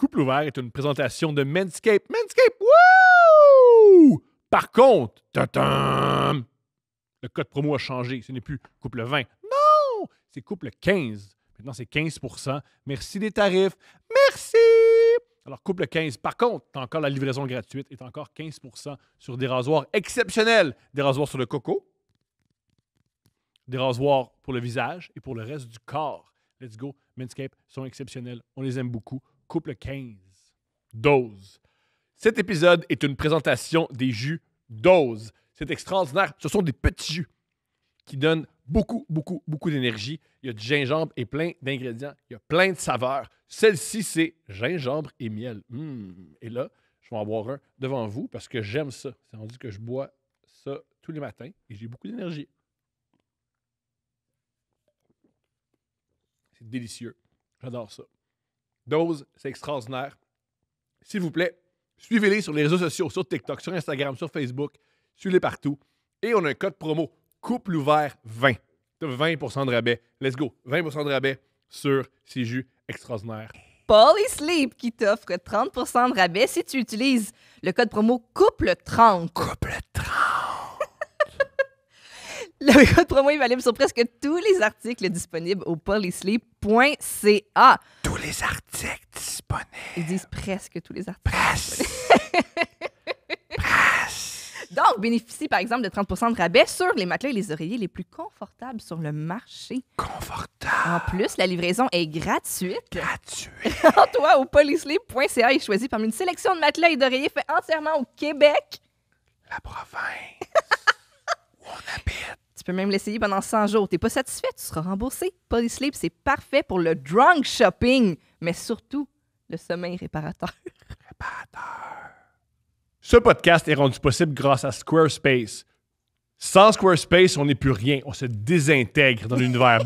Couple ouvert est une présentation de Manscaped. Manscaped, wouh! Par contre, le code promo a changé. Ce n'est plus couple 20. Non! C'est couple 15. Maintenant, c'est 15%. Merci des tarifs. Merci! Alors, couple 15. Par contre, tu as encore la livraison gratuite et tu as encore 15% sur des rasoirs exceptionnels. Des rasoirs sur le coco, des rasoirs pour le visage et pour le reste du corps. Let's go. Manscaped sont exceptionnels. On les aime beaucoup. Couple 15. Dose. Cet épisode est une présentation des jus Dose. C'est extraordinaire. Ce sont des petits jus qui donnent beaucoup d'énergie. Il y a du gingembre et plein d'ingrédients. Il y a plein de saveurs. Celle-ci, c'est gingembre et miel. Et là, je vais en boire un devant vous parce que j'aime ça. C'est rendu que je bois ça tous les matins et j'ai beaucoup d'énergie. C'est délicieux. J'adore ça. Dose, c'est extraordinaire. S'il vous plaît, suivez-les sur les réseaux sociaux, sur TikTok, sur Instagram, sur Facebook. Suivez-les partout. Et on a un code promo. Couple ouvert 20. Tu as 20% de rabais. Let's go. 20% de rabais sur ces jus extraordinaires. Polysleep qui t'offre 30% de rabais si tu utilises le code promo couple30. Couple 30. Le code promo est valable sur presque tous les articles disponibles au polysleep.ca. Tous les articles disponibles. Ils disent presque tous les articles. Presque. Donc, bénéficie par exemple de 30% de rabais sur les matelas et les oreillers les plus confortables sur le marché. Confortable. En plus, la livraison est gratuite. Gratuit. Toi, au polysleep.ca, est choisi parmi une sélection de matelas et d'oreillers faits entièrement au Québec. La province où on habite. Tu peux même l'essayer pendant 100 jours. T'es pas satisfait, tu seras remboursé. Polysleep, c'est parfait pour le drunk shopping, mais surtout le sommeil réparateur. Ce podcast est rendu possible grâce à Squarespace. Sans Squarespace, on n'est plus rien. On se désintègre dans l'univers.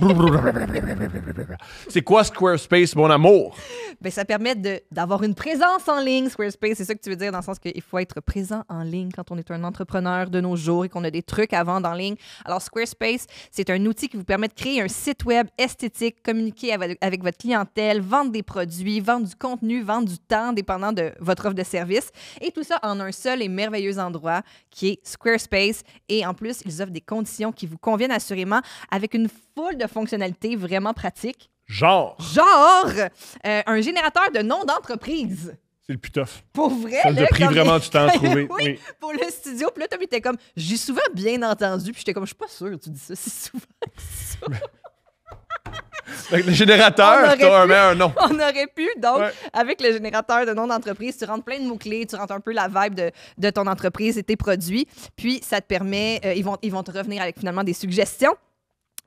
C'est quoi Squarespace, mon amour? Ben, ça permet d'avoir une présence en ligne, Squarespace. C'est ça que tu veux dire, dans le sens qu'il faut être présent en ligne quand on est un entrepreneur de nos jours et qu'on a des trucs à vendre en ligne. Alors, Squarespace, c'est un outil qui vous permet de créer un site web esthétique, communiquer avec votre clientèle, vendre des produits, vendre du contenu, vendre du temps, dépendant de votre offre de service. Et tout ça en un seul et merveilleux endroit qui est Squarespace. Et en plus, ils offrent des conditions qui vous conviennent assurément avec une foule de fonctionnalités vraiment pratiques. Genre, Un générateur de nom d'entreprise. c'est le plus tough. Pour vrai, Ça nous a là, pris comme- vraiment du temps à trouver. oui, Oui. pour le studio. Puis là, Tom était comme, j'ai souvent bien entendu. Puis j'étais comme, je suis pas sûre que tu dis ça si souvent que ça. Avec le générateur, tu as un nom. On aurait pu, donc, Ouais. avec le générateur de nom d'entreprise, tu rentres plein de mots-clés, tu rentres un peu la vibe de ton entreprise et tes produits. Puis, ça te permet, ils vont te revenir avec finalement des suggestions.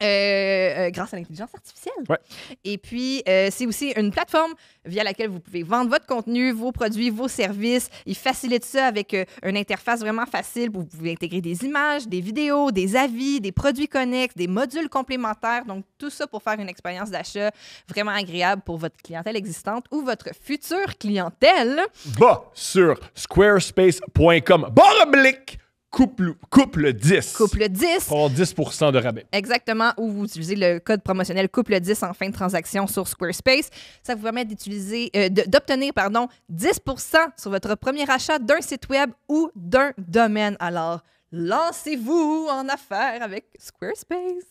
Grâce à l'intelligence artificielle. Ouais. Et puis, c'est aussi une plateforme via laquelle vous pouvez vendre votre contenu, vos produits, vos services. Ils facilitent ça avec une interface vraiment facile. Vous pouvez intégrer des images, des vidéos, des avis, des produits connexes, des modules complémentaires. Donc, tout ça pour faire une expérience d'achat vraiment agréable pour votre clientèle existante ou votre future clientèle. Va sur squarespace.com. Couple 10. Couple 10. Pour avoir 10% de rabais. Exactement, où vous utilisez le code promotionnel couple10 en fin de transaction sur Squarespace. Ça vous permet d'obtenir 10% sur votre premier achat d'un site web ou d'un domaine. Alors, lancez-vous en affaires avec Squarespace.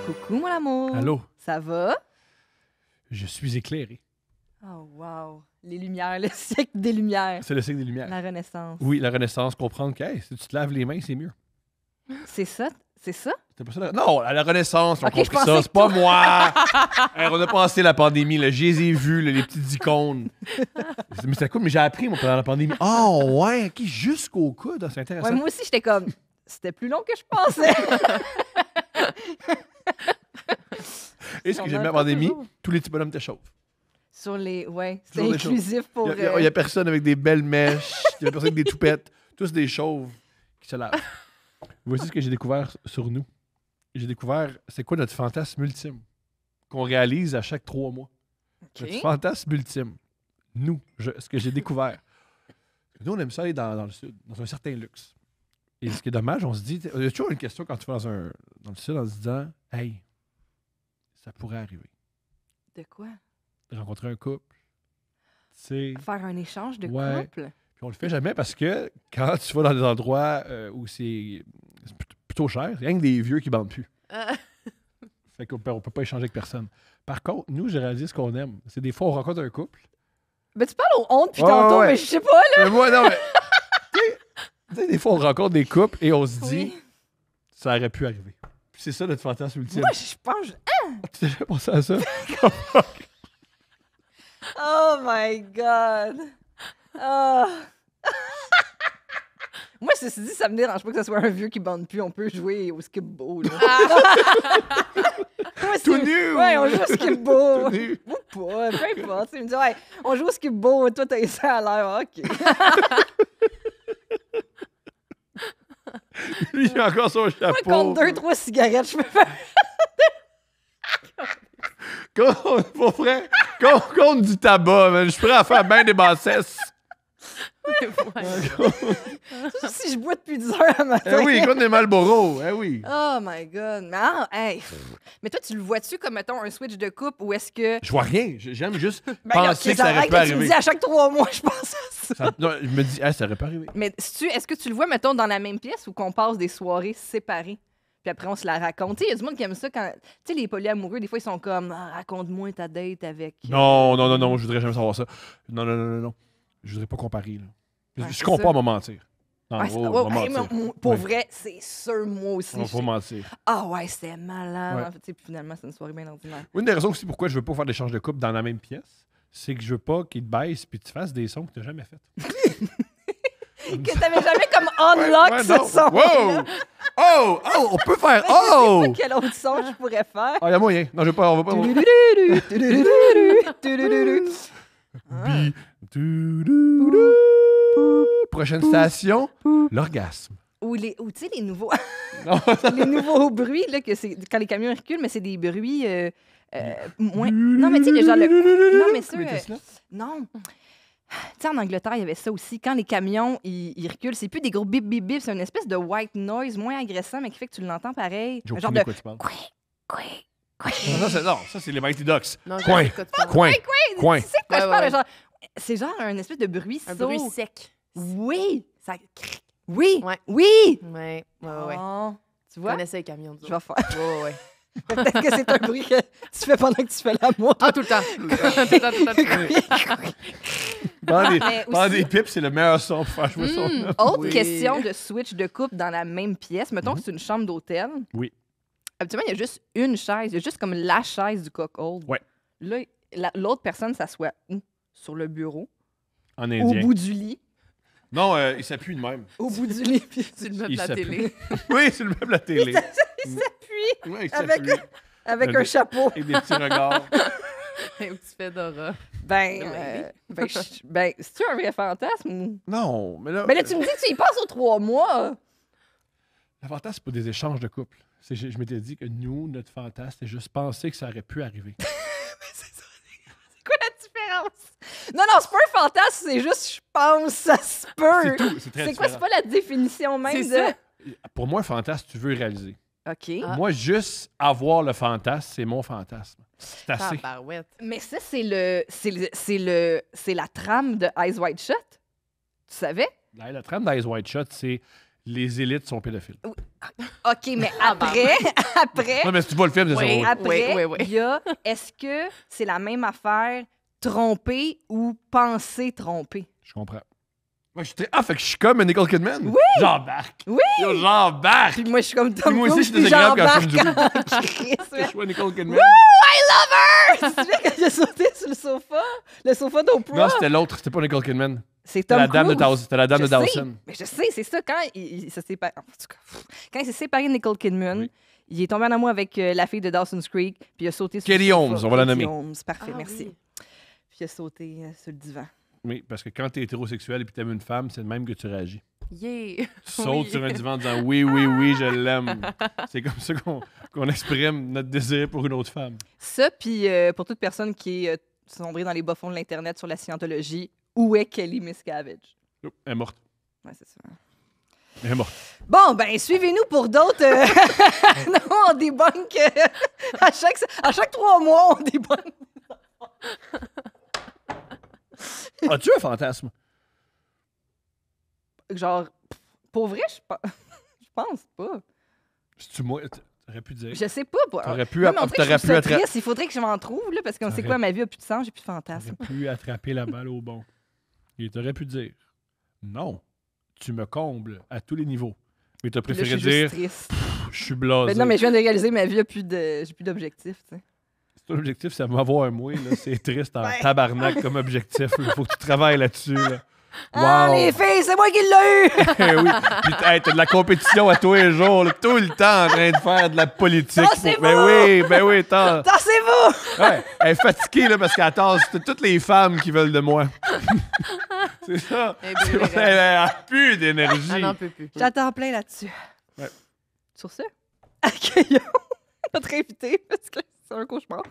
Coucou, mon amour. Allô? Ça va? Je suis éclairé. Oh, wow. Les lumières, le siècle des lumières. C'est le signe des lumières. La Renaissance. Oui, la Renaissance, comprendre que hey, si tu te laves les mains, c'est mieux. C'est ça. C'est ça? C'était pas ça? Non, à la Renaissance, on a Ok, compris je pensais ça. que C'est pas moi. Hey, on a passé la pandémie, là. Je les ai vus, là, les petites icônes. Mais c'était cool, mais j'ai appris, moi, pendant la pandémie. Oh, ouais, OK, jusqu'au coude. C'est intéressant. Ouais, moi aussi, j'étais comme. C'était plus long que je pensais. Et ce que On j'aime bien entend la pandémie, toujours. tous les petits bonhommes étaient chauves. Sur les. Ouais, c'était Toujours des chauves. inclusif pour. Il n'y a personne avec des belles mèches. Il y a personne avec des toupettes. Tous des chauves qui se lavent. Voici ce que j'ai découvert sur nous. J'ai découvert, c'est quoi notre fantasme ultime qu'on réalise à chaque 3 mois. OK. Notre fantasme ultime. Nous, ce que j'ai découvert. Nous, on aime ça aller dans le sud, dans un certain luxe. Et ce qui est dommage, on se dit, il y a toujours une question quand tu vas dans le sud en se disant, hey, ça pourrait arriver. De quoi? De rencontrer un couple. Tu sais. Faire un échange de Ouais. couple? Puis on le fait jamais parce que quand tu vas dans des endroits où c'est plutôt cher, il y a rien que des vieux qui bandent plus. Fait qu'on peut pas échanger avec personne. Par contre, nous, j'ai réalisé ce qu'on aime. C'est des fois, on rencontre un couple. Ben, tu parles aux hontes depuis Ouais, tantôt, ouais. mais je sais pas, là. Mais moi, non, mais. Tu sais, des fois, on rencontre des couples et on se dit, Oui. ça aurait pu arriver. Puis c'est ça notre fantasme ultime. Moi, je pense. Tu t'es jamais pensé à ça? Oh my God! Ah. Moi, ceci dit, ça me dérange pas que ce soit un vieux qui bande plus. On peut jouer au skip-bo. Tout nu! Ouais, on joue au skip-bo. Tout nu. Ou pas, peu importe. Il me dit, ouais, on joue au skip-bo. Toi, t'as ça à l'air. OK. Lui, il a encore son Moi, chapeau. contre 2-3 cigarettes, je peux faire. Mon frère, contre du tabac, man. Je suis prêt à faire bien des bassesses. Si je bois depuis 10 heures à matin. Eh oui, contre des Marlboro. Eh oui. Oh my God. Mais, mais toi, tu le vois-tu comme, mettons, un switch de coupe ou est-ce que. Je vois rien. J'aime juste Ben là, penser que ça aurait arrête pu que tu me arriver. dis à chaque 3 mois, je pense à ça. Non, je me dis, ça aurait pu arriver. Mais est-ce que tu le vois, mettons, dans la même pièce ou qu'on passe des soirées séparées? Puis après, on se la raconte. Tu sais, il y a du monde qui aime ça quand. Tu sais, les polyamoureux, des fois, ils sont comme raconte-moi ta date avec. Non, je voudrais jamais savoir ça. Non. Je voudrais pas comparer. Là. Ouais, je c'est comprends ça. à m'en mentir. Non, Ouais, on va hey, mentir. pour Ouais. vrai, c'est sûr, moi aussi. On va mentir. Ah ouais, c'était malade. Ouais. En fait, tu sais, puis finalement, c'est une soirée bien ordinaire. Une des raisons aussi pourquoi je veux pas faire d'échange de couple dans la même pièce, c'est que je veux pas qu'ils te baissent puis tu fasses des sons que tu n'as jamais fait. Que t'avais jamais comme unlock Ouais, ce non. son. Wow! Oh! On peut faire. Je Oh! sais pas quel autre son je pourrais faire. Ah, il y a moyen. Non, on va pas. Tudururu, tudururu, tudururu. Bi- Tuduru. Prochaine station, l'orgasme. Ou tu sais, les nouveaux. Non, Les nouveaux bruits, là, que c'est quand les camions reculent, mais c'est des bruits moins. Non, mais tu sais, le genre. Non, mais ça. Non. Tu sais, en Angleterre, il y avait ça aussi. Quand les camions, ils reculent, c'est plus des gros bip bip bip, c'est une espèce de white noise moins agressant, mais qui fait que tu l'entends pareil. J'ai Un genre aucune idée de. de quoi tu parles. Couin, couin. Non, ça, c'est les Mighty Ducks. Non, je Coin. sais quoi tu parles. Coin. Coin. Tu sais de quoi Ouais, je parle? ouais. Genre, c'est genre un espèce de bruit Un sourd. bruit sec. Oui. Ça... Oui. Ouais. Oui. Ouais. Oh, tu Je vois? connaissais les camions. Je vais faire. Ouais. Peut-être que c'est un bruit que tu fais pendant que tu fais l'amour. Ah, tout le temps. Tout le temps. Pendant des pipes, c'est le meilleur son pour faire jouer son. Autre Oui. question de switch de couple dans la même pièce. Mettons que c'est une chambre d'hôtel. Oui. Habituellement, il y a juste une chaise. Il y a juste comme la chaise du cockhold. Ouais. Là, l'autre personne s'assoit où? Sur le bureau. En Au indien. bout du lit. Non, il s'appuie de même. Au bout du lit. Puis C'est le meuble de Il la s'appuie. télé. Oui, c'est le meuble de la télé. il s'appuie Ouais, il avec, s'appuie. avec un chapeau. Et des petits regards. Un petit fedora. C'est-tu un vrai fantasme? Ou... Non, mais là. Ben là, tu me dis que tu y passes aux 3 mois. Le fantasme, c'est pas des échanges de couple. Je m'étais dit que nous, notre fantasme, c'est juste penser que ça aurait pu arriver. C'est quoi la différence? Non, c'est pas un fantasme, c'est juste je pense ça se peut. C'est tout. C'est très C'est quoi, c'est différent. pas la définition même C'est de. ça. Pour moi, un fantasme, tu veux réaliser. OK. Ah. Moi, juste avoir le fantasme, c'est mon fantasme. C'est assez. Tabarouette. Mais ça, c'est la trame de Eyes Wide Shut. Tu savais? La trame d'Eyes Wide Shut, c'est les élites sont pédophiles. OK, mais après, Non, mais si tu vois le film, c'est Oui. ça. après, Oui. il y a est-ce que c'est la même affaire tromper ou penser tromper? Je comprends. Moi, fait que je suis comme Nicole Kidman? Oui! J'embarque! Oui! Yo, j'embarque! Puis moi, je suis comme Tom Puis moi aussi, Cruise, je suis désagréable quand je fume du weed. j'embarque en Chris, Je suis Nicole Kidman. Tu te souviens quand j'ai sauté sur le sofa d'Oprah? Non, c'était l'autre, c'était pas Nicole Kidman. C'est C'était Tom la dame de Cruise. Dawson. C'était la dame Je de sais, Dawson. mais je sais, c'est ça. Quand il s'est séparé, en tout cas, quand il s'est séparé de Nicole Kidman, Oui. il est tombé en amour avec la fille de Dawson's Creek, puis il a sauté sur Katie le sofa. Holmes, on va la Katie nommer. Holmes, parfait, Ah, merci. oui. Puis il a sauté sur le divan. Oui, parce que quand t'es hétérosexuel et puis t'aimes une femme, c'est de même que tu réagis. Yeah! Tu sautes Oui. sur un divan en disant oui, oui, oui, je l'aime. C'est comme ça qu'on exprime notre désir pour une autre femme. Ça, puis pour toute personne qui est sombrée dans les bas-fonds de l'Internet sur la scientologie, où est Kelly Miscavige? Oh, elle est morte. Ouais, c'est ça. Elle est morte. Bon, ben, suivez-nous pour d'autres. Non, on débunk. À chaque 3 mois, on débunk. As-tu un fantasme? Genre, pour vrai, je pense pas. C'est-tu moi? T'aurais pu dire. Je sais pas. T'aurais pu, Non, mais on dirait que je t'aurais trouve pu ça attraper. triste. Il faudrait que je m'en trouve, là, parce qu'on sait quoi, ma vie a plus de sens, j'ai plus de fantasme. T'aurais pu attraper la balle au bon. Et t'aurais pu dire non, tu me combles à tous les niveaux. Mais t'as Puis là, préféré je suis dire juste triste. je suis blasé. Ben non, mais je viens de réaliser ma vie a plus de. J'ai plus d'objectifs, tu sais. Si ton objectif, c'est m'avoir un mouille, là, c'est triste en Ouais. tabarnak comme objectif. Il faut que tu travailles là-dessus. Là. Ah, Wow. les filles, c'est moi qui l'ai eu! Eh oui. Puis t'as de la compétition à tous les jours, là, tout le temps en train de faire de la politique. Tassez-vous! Ben oui, t'as. Tassez-vous! Ouais, elle est fatiguée là, parce qu'elle tasse toutes les femmes qui veulent de moi. C'est ça. Elle C'est brûle, vrai, elle a plus d'énergie. Elle n'en peut plus. J'attends plein là-dessus. Ouais. Sur ce, accueillons notre invité, parce que c'est un cauchemar.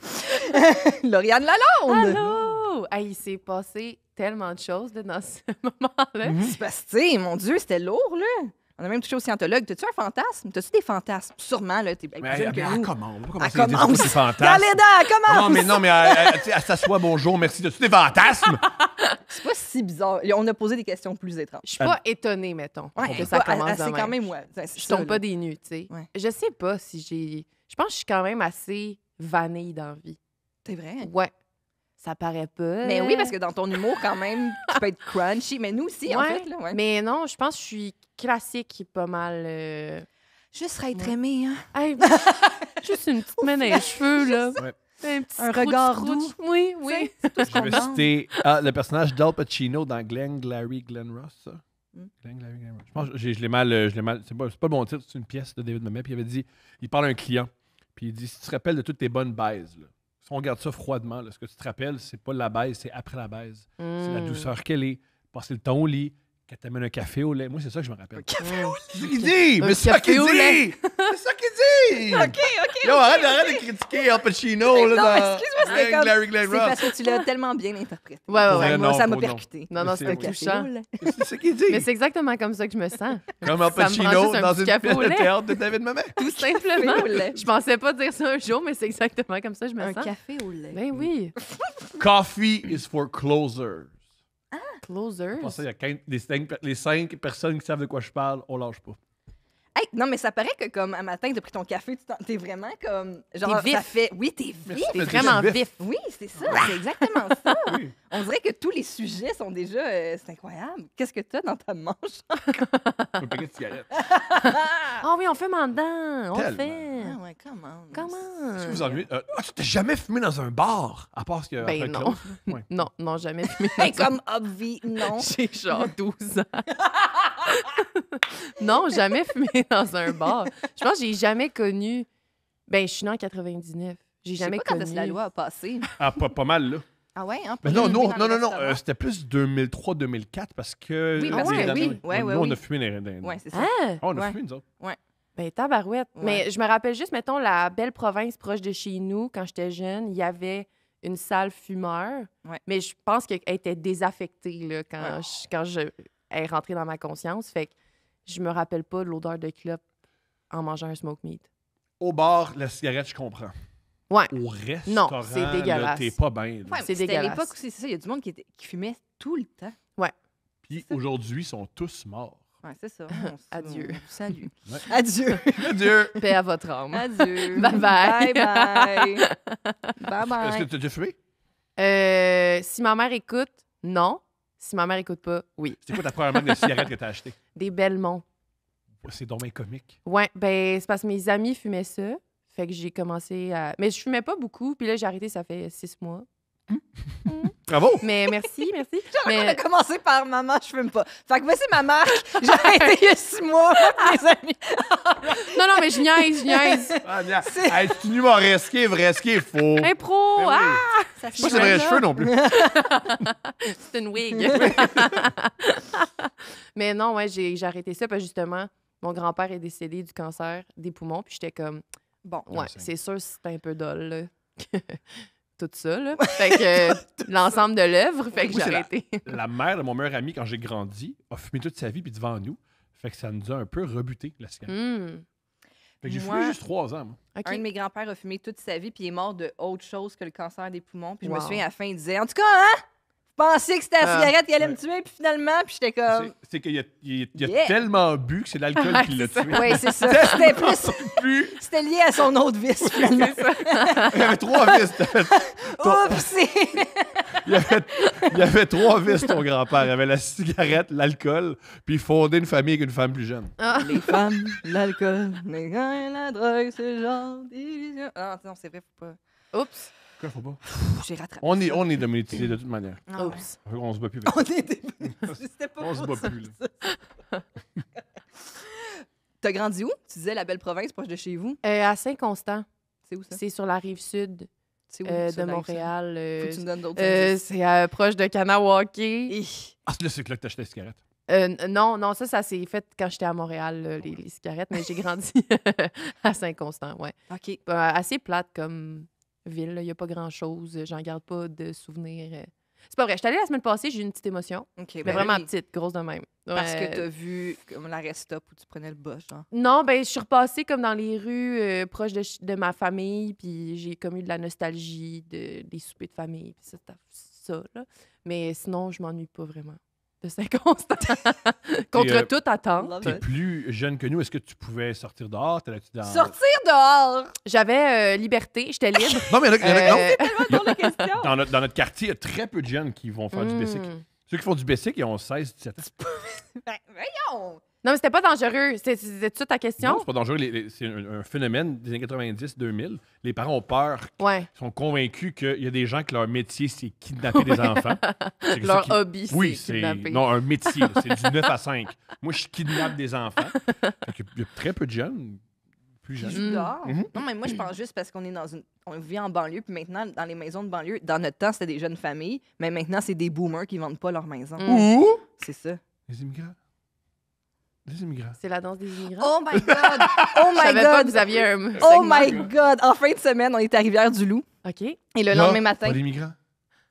Lauriane Lalonde! Allô! Hey, il s'est passé tellement de choses là, dans ce moment-là. Mhm. C'est parce que, tu sais, mon Dieu, c'était lourd, là. On a même touché au scientologue. T'as-tu un fantasme? T'as-tu des fantasmes? Sûrement, là. T'es plus Mais jeune que elle nous. commence. On va Elle commencer à dire commence. c'est fantasme. Galeda, commence! Non, mais tu sais, elle s'assoit, bonjour, merci. T'as-tu des fantasmes? C'est pas si bizarre. On a posé des questions plus étranges. Je suis pas étonnée, mettons, Ouais, que ça commence de c'est même. quand même, ouais. Je tombe pas des nues, tu sais. Ouais. Je sais pas si j'ai... Je pense que je suis quand même assez vanille dans la vie. C'est vrai. Ouais. Ça paraît pas. Mais oui, parce que dans ton humour, quand même, tu peux être crunchy. Mais nous aussi, en Ouais, fait. Là, ouais. Mais non, je pense que je suis classique pas mal... Juste être Ouais. aimé, hein. Hey, juste une petite main dans les cheveux, là. Ouais. Un petit Un scrouch, regard scrouch. doux. Oui, oui. Je vais citer le personnage d'Al Pacino dans Glenn Ross, ça. Glenn Ross. Je pense que je l'ai mal. C'est pas le bon titre, c'est une pièce de David Mamet. Puis il avait dit, il parle à un client, puis il dit si tu te rappelles de toutes tes bonnes baises, là, si on regarde ça froidement, là, ce que tu te rappelles, c'est pas la baise, c'est après la baise. C'est la douceur qu'elle est, passer le temps au lit, qu'elle t'amène un café au lait. Moi, c'est ça que je me rappelle. C'est ça qu'il dit! Un Mais c'est ça café qu'il au lait. dit! C'est ça qu'il dit! OK, OK. Yo, arrête de critiquer Al Pacino, là, Non, dans excuse-moi, c'était comme... Glenn C'est Ross. parce que tu l'as tellement bien interprété. Ouais, ouais, ouais. Ouais, non, Ça m'a pour non. percuté. Non, non, Mais c'était c'est- touchant. C'est ça qu'il dit. Mais c'est exactement comme ça que je me sens. Comme Al Ça me prend Pacino juste un dans petit une café pièce au de lait. théâtre de David Mamet. Tout simplement. Au lait. Je pensais pas dire ça un jour, mais c'est exactement comme ça que je me Un sens. café au lait. Ben oui. Coffee is for closers. Closer. Pour ça, il y a les 5 personnes qui savent de quoi je parle, on lâche pas. Hey, non, mais ça paraît que comme un matin, t'as pris ton café, t'es vraiment comme... Genre, T'es vif. ça fait... Oui, t'es vif. T'es vraiment vif. Oui, c'est ça. C'est exactement ça. On dirait que tous les sujets sont déjà... c'est incroyable. Qu'est-ce que t'as dans ta manche? Un paquet de cigarettes. Ah oui, on fume en dedans. On le Tellement. fait. Ah ouais, comment? Comment? Est-ce que vous ennuyez? Tu t'as jamais fumé dans un bar, à part ce que. Ben après non. close? Ouais. Non, non, jamais fumé. Hey, comme obvi, non. J'ai genre 12 ans. Non, jamais fumé dans un bar. Je pense que j'ai jamais connu... Ben, je suis née en 99. J'ai Je sais jamais pas quand connu... est-ce que la loi a passé. Ah, pas mal, là. Ah ouais, hein? Mais pour non, fumer dans les restaurants. c'était plus 2003-2004 parce que. Oui, parce que les oui. années- Ouais, nous, ouais, on oui. a fumé dans. Ouais, c'est ça. Ah! On a Ouais. fumé, nous autres. Ben, tabarouette. Ouais. Mais je me rappelle juste, mettons, la belle province proche de chez nous, quand j'étais jeune, il y avait une salle fumeur. Ouais. Mais je pense qu'elle était désaffectée là, quand, Ouais. elle est rentrée dans ma conscience. Fait que je me rappelle pas de l'odeur de clope en mangeant un smoke meat. Au bar, la cigarette, je comprends. Ouais. Au restaurant, c'est là, dégueulasse. t'es pas bien. là. Ouais, mais C'est c'était à dégueulasse. l'époque aussi, c'est ça. Il y a du monde qui fumait tout le temps. Puis aujourd'hui, ils sont tous morts. Ouais, c'est ça. Adieu. Salut. Ouais. Adieu. Adieu! Paix à votre âme. Adieu. Bye bye. Bye bye. Bye Est-ce que bye. t'as déjà fumé? Si ma mère écoute, non. Si ma mère écoute pas, oui. C'est quoi ta première marque de cigarette que t'as acheté? Des Belmont. C'est donc bien comique. Ouais, ben c'est parce que mes amis fumaient ça. Fait que j'ai commencé à... Mais je fumais pas beaucoup, puis là, j'ai arrêté, ça fait 6 mois. Bravo! Mais merci. On a Mais commencé par maman, je fume pas. Fait que voici ma marque. J'ai arrêté il y a 6 mois, mes amis. non, mais je niaise. Ah, bien. Hey, c'est une humoriste, ce qui est vrai, ce qui est faux. Impro! Ben oui. Ah! Ça Moi, c'est vrai cheveux non plus. C'est une wig. Mais non, ouais, j'ai arrêté ça parce que justement, mon grand-père est décédé du cancer des poumons. Puis j'étais comme, bon, ouais, c'est sûr, c'est un peu dole, là. Tout ça, là. Fait que l'ensemble de l'œuvre, fait que Moi, j'ai c'est arrêté. La mère de mon meilleur ami, quand j'ai grandi, a fumé toute sa vie puis devant nous. Fait que ça nous a un peu rebuté, la cigarette. Fait que j'ai fumé Moi- juste 3 ans, moi. OK. Un de mes grands-pères a fumé toute sa vie puis il est mort de autre chose que le cancer des poumons. Puis je me Wow. souviens, à la fin, il disait, en tout cas, hein? Vous pensiez que c'était la cigarette qui allait me tuer, puis finalement, puis j'étais comme... C'est qu'il a Yeah. tellement bu que c'est l'alcool qui l'a c'est tué. Oui, c'est ça. C'était plus... Bu. C'était lié à son autre vice, finalement. Il y avait 3 vis. Oups! Il y avait 3 vis, ton grand-père. Il avait la cigarette, l'alcool, puis il fondait une famille avec une femme plus jeune. Les femmes, l'alcool, les gars, la drogue, c'est le genre d'illusion. Ah non, c'est vrai, faut pas... Oups. Quoi, faut pas? Pff, j'ai rattrapé. On est dominisés de toute manière. Ah ouais. Oups. On se bat plus. Avec. On est des... C'était pas On se beau, bat ça. plus, là. T'as grandi où? Tu disais la belle province, proche de chez vous. À Saint-Constant, C'est où ça? c'est sur la rive sud C'est où? de ça, Montréal. Faut que tu me donnes d'autres indices. C'est proche de Kanawake. Hi. Ah, là, c'est là que t'achetais la cigarette. Non, ça s'est fait quand j'étais à Montréal, là, les cigarettes, mais j'ai grandi à Saint-Constant, ouais. OK. Assez plate comme ville, il n'y a pas grand-chose, j'en garde pas de souvenirs. C'est pas vrai, je suis allée la semaine passée, j'ai eu une petite émotion, OK. mais ben vraiment oui. petite, grosse de même. Parce Ouais. que t'as vu comme l'arrêt stop où tu prenais le bus, genre. Non, ben je suis repassée comme dans les rues proches de ma famille, puis j'ai comme eu de la nostalgie des soupers de famille, puis ça, là. Mais sinon, je m'ennuie pas vraiment de Saint-Constant. Contre toute attente. Love T'es it. plus jeune que nous. Est-ce que tu pouvais sortir dehors? T'allais-tu dans... Sortir dehors! J'avais liberté, j'étais libre. Non, mais il y en a- non. Tellement de questions. Dans notre quartier, il y a très peu de jeunes qui vont faire du basic. Ceux qui font du basic, ils ont 16-17 ans. Ben, voyons! Non, mais c'était pas dangereux. C'était ça ta question? Non, c'est pas dangereux. C'est un phénomène des années 90-2000. Les parents ont peur. Ouais. Ils sont convaincus qu'il y a des gens que leur métier, c'est kidnapper des enfants. C'est que Leur ça qui- hobby, Oui, c'est c'est kidnapper. non un métier. C'est du 9 à 5. Moi, je kidnappe des enfants. Fait que il y a très peu de jeunes. Plus Qui jeunes. joue dehors. Mhm. Non, mais moi, je pense juste parce qu'on est on vit en banlieue, puis maintenant, dans les maisons de banlieue, dans notre temps, c'était des jeunes familles, mais maintenant, c'est des boomers qui vendent pas leur maison. Ou C'est ça. les immigrants. Les immigrants. C'est la danse des immigrants. Oh my God! Oh Je my savais pas que God! vous aviez un Oh segment. my God! En fin de semaine, on est à Rivière-du-Loup. OK. Et le Là, lendemain matin, Pas d'immigrants.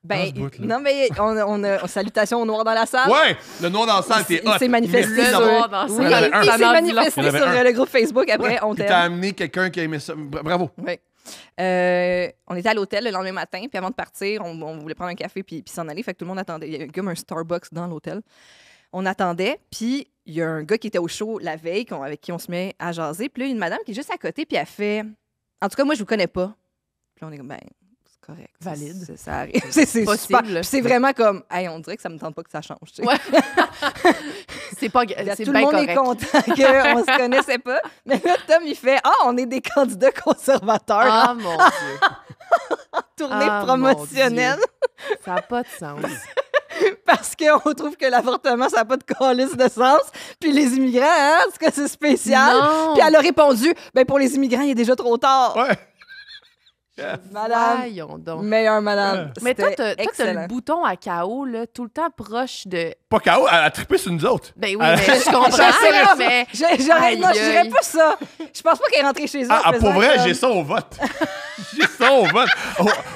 ben, dans ce bout-là. non, mais on a salutations aux Noirs dans la salle. Ouais! Le noir dans le sang, t'es Il hot. s'est manifesté Le sur... noir dans le Oui, sang. Il y en avait un. il Ça s'est en dit long. manifesté Il y en avait sur un. le groupe Facebook. Après, Ouais, on puis t'as t'aime. amené quelqu'un qui a aimé ça. Bravo. Oui. On était à l'hôtel le lendemain matin, puis avant de partir, on voulait prendre un café puis s'en aller. Fait que tout le monde attendait. Il y avait comme un Starbucks dans l'hôtel. On attendait, puis il y a un gars qui était au show la veille, avec qui on se met à jaser. Puis là, il y a une madame qui est juste à côté, puis elle fait En tout cas, moi, je vous connais pas. Puis là, on est comme Ben, c'est correct. Valide. Ça arrive. C'est Possible. super. Puis c'est vraiment comme Hey, on dirait que ça me tente pas que ça change. tu sais. Ouais. C'est pas Tout c'est le bien monde correct. est content qu'on se connaissait pas. Mais là, Tom, il fait on est des candidats conservateurs Ah, mon Dieu. en tournée Ah, mon promotionnelle Dieu. Ça n'a pas de sens. parce qu'on trouve que l'avortement, ça n'a pas de calice de sens. Puis les immigrants, hein, est-ce que c'est spécial? Non. Puis elle a répondu ben pour les immigrants, il est déjà trop tard. Ouais. Madame, Voyons donc. meilleure madame. Mais toi, C'était t'as excellent. le bouton à KO, là, tout le temps proche de... Pas KO, elle a trippé sur nous autres. Ben oui, Ah, mais je comprends, sais là, pas. mais... Non, je dirais Aïe, pas ça. Je pense pas qu'elle est rentrée chez eux. en Ah, faisant pour vrai, comme- j'ai ça au vote. J'ai ça au vote.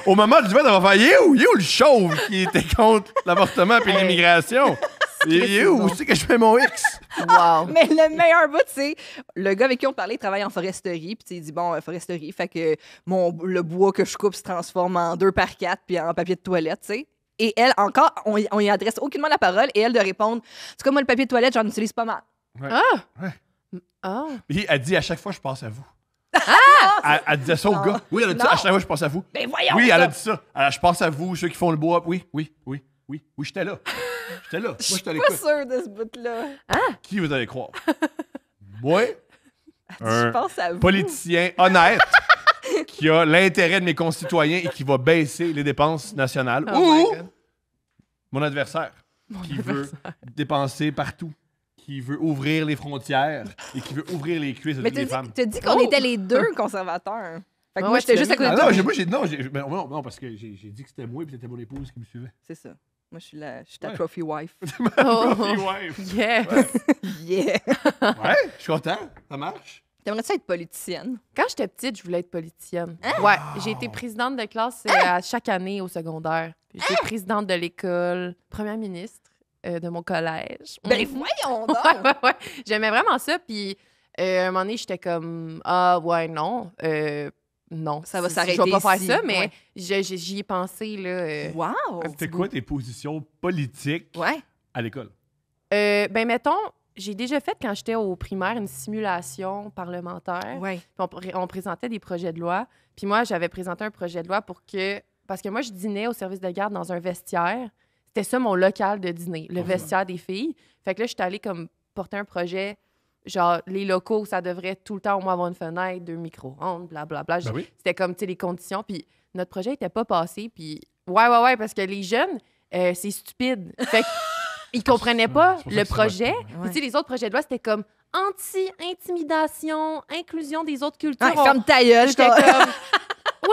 Au moment du vote, on va faire il est où le chauve qui était contre l'avortement et l'immigration? Il est où? Où c'est que je fais mon X? Wow. Mais le meilleur bout, c'est le gars avec qui on parlait, il travaille en foresterie. Puis tu sais, il dit bon, foresterie, fait que le bois que je coupe se transforme en 2x4 puis en papier de toilette, tu sais. Et elle, encore, on y adresse aucunement la parole et elle de répondre en tout cas, moi, le papier de toilette, j'en utilise pas mal. Ah. Puis elle dit à chaque fois, je pense à vous. Ah! Elle disait ça au Non. gars. Oui, elle a dit ça. Non. À chaque fois, je pense à vous. Ben voyons! Oui, elle a ça. dit ça. Je pense à vous, ceux qui font le bois. Oui, j'étais là. J'étais là. Moi, Je suis j'étais à pas l'écoute. sûre de ce bout-là. Qui vous allez croire? Moi, Je un pense à vous. politicien honnête qui a l'intérêt de mes concitoyens et qui va baisser les dépenses nationales. Oh my Ou God. mon adversaire qui veut dépenser partout, qui veut ouvrir les frontières et qui veut ouvrir les cuisses de Mais toutes les femmes. t'as dit qu'on était les deux conservateurs. Fait que Ouais, moi, j'étais tu juste l'as à côté mis de Ah toi. non, moi, non, parce que j'ai dit que c'était moi et c'était mon épouse qui me suivait. C'est ça. Moi, je suis ta Ouais. trophy wife. Oh, Ouais, yes. Yeah! ouais, je suis content, ça marche. T'aimerais-tu être politicienne? Quand j'étais petite, je voulais être politicienne. Hein? Ouais, j'ai été présidente de classe à chaque année au secondaire. Puis J'étais présidente de l'école, première ministre de mon collège. Ben Mhm. voyons donc! Ouais. J'aimais vraiment ça. Puis à un moment donné, j'étais comme ah ouais non, non, Ça va Je s'arrêter vais pas faire ici. ça, mais Ouais. j'y ai pensé là. Wow! C'était quoi tes positions politiques Ouais. à l'école? Ben mettons, j'ai déjà fait quand j'étais au primaire une simulation parlementaire. Ouais. Puis on présentait des projets de loi. Puis moi, j'avais présenté un projet de loi parce que moi, je dînais au service de garde dans un vestiaire. C'était ça mon local de dîner, le vestiaire des filles. Fait que là, j'étais allée comme porter un projet, genre les locaux, ça devrait tout le temps au moins avoir une fenêtre, 2 micro-ondes, blablabla. Ben oui. C'était comme, tu sais, les conditions. Puis notre projet n'était pas passé. Puis ouais, parce que les jeunes, c'est stupide. Fait qu'ils comprenaient pas C'est pour ça le que ça va projet. être- Puis tu sais, les autres projets de loi, c'était comme anti-intimidation, inclusion des autres cultures. Ouais, ferme ta gueule, J'étais comme,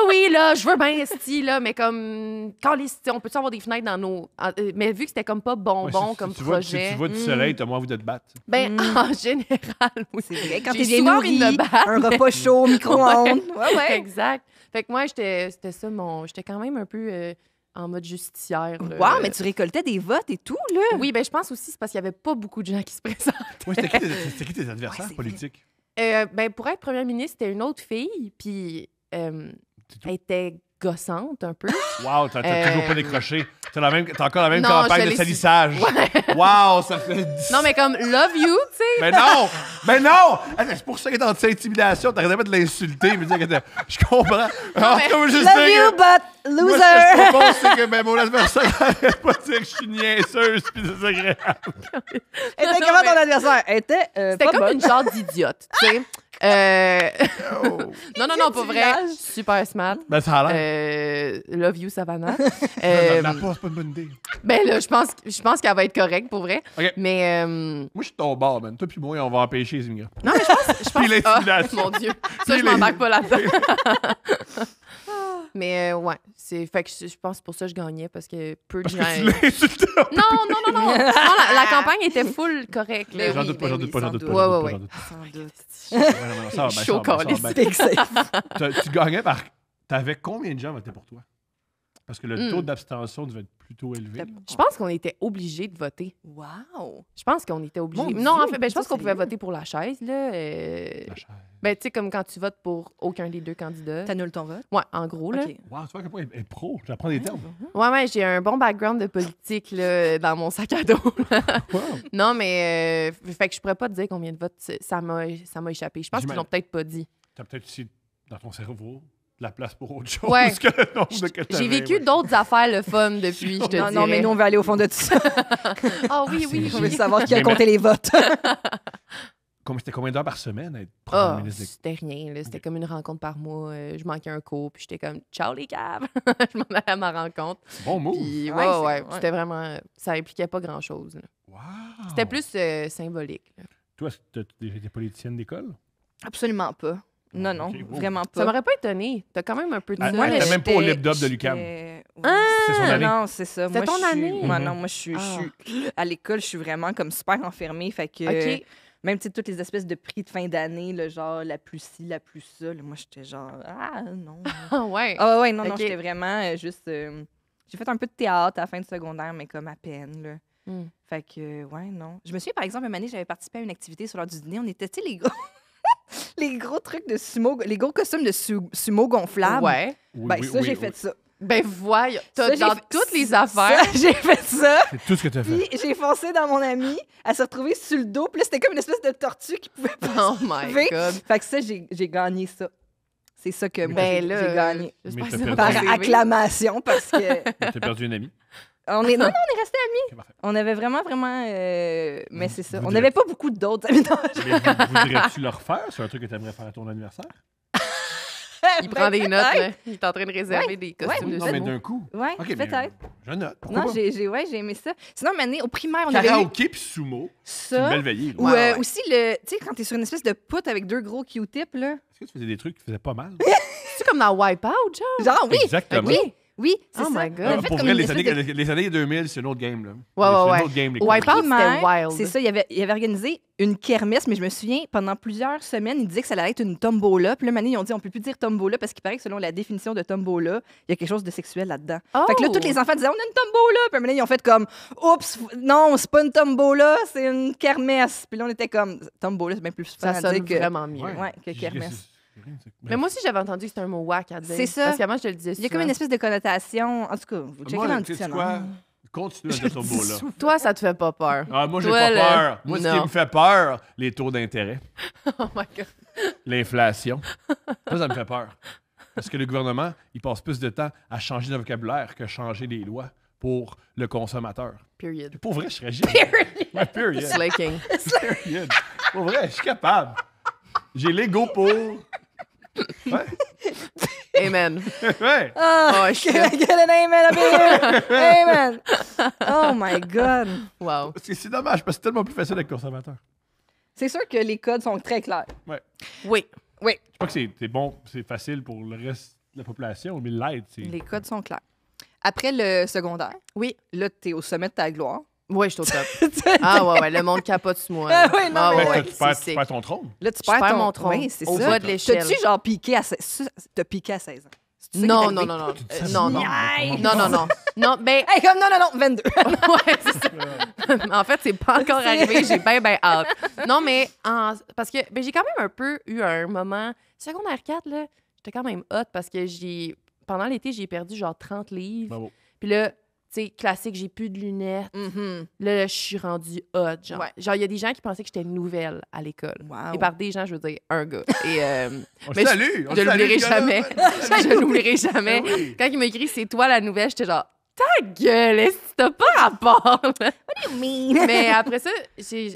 oui, là, je veux bien esti, là, mais comme, quand on peut-tu avoir des fenêtres dans nos. Mais vu que c'était comme pas bonbon Ouais, si comme tu vois, projet. si tu vois du soleil, t'as moins envie de te battre. Ben, en général, oui. C'est vrai, quand J'ai t'es bien souvent envie nourri, de me battre, un repas chaud au micro-ondes. Ouais. Exact. Fait que moi, c'était ça mon. J'étais quand même un peu en mode justicière. là. Wow, mais tu récoltais des votes et tout, là. Oui, ben je pense aussi c'est parce qu'il y avait pas beaucoup de gens qui se présentent. Ouais, c'était qui tes adversaires Ouais, c'est politiques? Ben pour être première ministre, c'était une autre fille, puis C'est tout? elle était gossante un peu. Wow, t'as toujours pas décroché. T'as encore la même Non, campagne je de l'ai salissage. Wow, ça fait... Non, mais comme love you, tu sais. Mais non! Mais non! Ah, c'est pour ça qu'elle est anti-intimidation. T'arrêtais pas de l'insulter, me dire que je comprends. En mais- tout cas, moi, je Love sais you, que... but Moi, ce que loser! je propose, c'est que mon adversaire arrête pas de dire que je suis niaiseuse pis désagréable. Elle était Non, comment mais- ton adversaire? Elle était C'était pas comme bonne. une genre d'idiote, tu sais. Non, pour vrai, village. super smart. Ben, ça a l'air. Love you, Savannah. La pause, c'est pas une bonne idée. Ben là, je pense qu'elle va être correcte, pour vrai. OK. Mais Moi, je suis ton bord, man. Toi puis moi, on va empêcher les immigrants. non, mais je pense. Puis l'intimidation. Ah, mon Dieu. Ça, Puis je m'embarque pas là-dedans. Mais ouais, fait que je pense que c'est pour ça que je gagnais, parce que peu de Parce gens. que tu l'insultais. Non. Non, la campagne était full correcte. là. Ben J'en oui, doute pas, ben j'en oui, doute pas, j'en sans doute doute. pas. Ouais. j'en doute pas. Sans doute. Ouais, non, ça va bien, Chaud ça va bien, ça va bien. Big safe. Tu gagnais par... T'avais combien de gens votaient pour toi? Parce que le Hmm. taux d'abstention devait être plutôt élevé. Je pense qu'on était obligés de voter. Wow! Je pense qu'on était obligés. Mon Non, Dieu, en fait, je pense ça, qu'on c'est pouvait bien. voter pour la chaise, là. La chaise. Ben, tu sais, comme quand tu votes pour aucun des deux candidats. T'annules ton vote? Ouais, en gros, là. OK. Wow, tu vois à quel point elle est pro. J'apprends des termes. Ouais, j'ai un bon background de politique, là, dans mon sac à dos. Wow. Non, mais fait que je pourrais pas te dire combien de votes ça m'a échappé. Je pense qu'ils l'ont peut-être pas dit. T'as peut-être aussi dans ton cerveau de la place pour autre chose Ouais. que le nombre de que J'ai t'avais, vécu ouais. d'autres affaires le fun depuis, je te Non, dirais. non, mais nous, on va aller au fond de tout ça. Ah oui, oui, On veut oui. savoir qui a Mais- compté les votes. C'était combien d'heures par semaine à être Ah, premier ministre? c'était rien, là. C'était Ok. comme une rencontre par mois. Je manquais un cours, puis j'étais comme « Ciao, les caves! » Je m'en allais à ma rencontre. Bon move. Puis, Ouais, ouais, c'est- c'était vraiment... Ça impliquait pas grand-chose, là. Wow. C'était plus symbolique, là. Toi, t'as déjà été politicienne d'école? Absolument pas. Non, non, Ok, wow. vraiment Ça pas. m'aurait pas étonné. T'as quand même un peu de Ah, ça. elle était même pas au lip-dub de l'UQAM. C'est son année. Non, c'est ça. C'était Moi, ton je suis- année? Moi, Mhm. non, moi, je suis Ah. à l'école, je suis vraiment comme super enfermée. Fait que OK. même tu sais, toutes les espèces de prix de fin d'année, le genre la plus ci, la plus ça, là, moi, j'étais genre ah non. Ah ouais. Ah ouais, non, non, Ok. j'étais vraiment juste. J'ai fait un peu de théâtre à la fin de secondaire, mais comme à peine, là. Hmm. Fait que, ouais, non. Je me souviens, par exemple, une année, j'avais participé à une activité sur l'heure du dîner. On était, tu sais, les gros... les gros trucs de sumo, les gros costumes de sumo gonflables. Ouais. Oui, Ben, oui, ça, oui, j'ai oui. fait ça. Ben voyons. Ça, T'as j'ai dans fait- toutes les affaires. Ça, j'ai fait ça. C'est tout ce que t'as fait. Puis j'ai foncé dans mon amie. Elle s'est retrouvée sur le dos. Puis là, c'était comme une espèce de tortue qui pouvait pas. Oh my Sauver. God. Fait que ça, j'ai gagné ça. C'est ça que moi, Ben j'ai là, j'ai gagné. j'espère Mais que t'as ça fait va Par t'arriver. acclamation, parce que... T'as perdu une amie. On est... Non, non, on est restés amis. Ok, parfait. On avait vraiment, vraiment... Mais c'est ça. vous On n'avait pas beaucoup d'autres amis dans Mais voudrais-tu le refaire? C'est un truc que tu aimerais faire à ton anniversaire? Il prend des notes, là. Il est en train de réserver des costumes Ouais, de Non, mais sumo. d'un coup. Ouais, Ok, mais peut-être. je note. Pourquoi Non, pas? j'ai aimé ça. Sinon, au primaire, on avait eu Karaoké puis sumo, c'est une ça. belle veillée. là. Ou Ouais. aussi, tu sais, quand t'es sur une espèce de poutre avec 2 gros Q-tips, là. Est-ce que tu faisais des trucs qui faisaient pas mal? C'est comme dans Wipeout, genre? Genre, oui. Exactement. Oui, oui, c'est Oh ça. my On God. avait fait Pour comme vrai, une les espèce années, de- les années 2000, c'est un autre game. Là. Ouais, C'est ouais, un ouais. autre game, les Wipeout, cours. c'était Primaire, wild. c'est ça, il avait organisé une kermesse, mais je me souviens, pendant plusieurs semaines, il disait que ça allait être une tombola. Puis là, maintenant, ils ont dit on peut plus dire tombola parce qu'il paraît que selon la définition de tombola, il y a quelque chose de sexuel là-dedans. Oh! Fait que là, tous les enfants disaient on a une tombola. Puis maintenant, ils ont fait comme oups, non, c'est pas une tombola, c'est une kermesse. Puis là, on était comme tombola, c'est bien plus fun Ça à sonne dire que. vraiment mieux. Ouais, que kermesse. Mais moi aussi, j'avais entendu que c'était un mot whack à dire. C'est ça. Parce qu'avant, je te le disais Il y a comme souvent. une espèce de connotation. En tout cas, vous checkez Moi, dans le tu sais quoi? dictionnaire. Continue à dire ton mot là. Toi, ça te fait pas peur. Ah, moi, j'ai Toi, pas là, peur. Moi, ce qui non. me fait peur, les taux d'intérêt, Oh my God. l'inflation. Ça me fait peur. Parce que le gouvernement, il passe plus de temps à changer de vocabulaire que changer les lois pour le consommateur. Period. Pour vrai, je serais génial. Ouais, period. Slaking. Period. Pour vrai, je suis capable. J'ai l'ego pour. Ouais. Amen. Ouais. Ah, Oh, shit. get an amen up in here. Amen. Oh my God. Wow. Parce que c'est dommage, parce que c'est tellement plus facile d'être consommateur. C'est sûr que les codes sont très clairs. Oui. Oui, Je crois que c'est bon, c'est facile pour le reste de la population, mais l'aide, c'est. les codes sont clairs. Après le secondaire, Oui. là, t'es au sommet de ta gloire. Oui, je suis au top. Ah ouais, ouais, le monde capote sur moi. Ah là. ouais, non, mais Ben, ouais, tu c'est perds sick. ton trône. Là, tu Je perds ton... mon tronc. Oui, c'est Au ça. bas de l'échelle. T'as-tu genre piqué à 16 T'as piqué à 16 ans? C'est ça qui est Non, arrivé? non, non, non. Tu dis ça, Non, non. Nice! Non, non, non. Non, ben, Hey, comme non, 22. ouais, c'est ça. En fait, c'est pas encore arrivé. J'ai bien hâte. Non, mais parce que ben, j'ai quand même un peu eu un moment. Secondaire 4, là, j'étais quand même hot parce que pendant l'été, j'ai perdu genre 30 livres. Bravo. Puis là, tu sais, classique, j'ai plus de lunettes. Mhm. Là, je suis rendue hot, genre. Ouais. Genre, il y a des gens qui pensaient que j'étais nouvelle à l'école. Wow. Et par des gens, je veux dire un gars. Et On Mais le salue! on je le salue, l'oublierai ce gars-là. jamais. Je l'oublierai jamais. Ben oui. Quand il m'a écrit « C'est toi la nouvelle », j'étais genre « Ta gueule, est-ce que t'as pas rapport? » Mais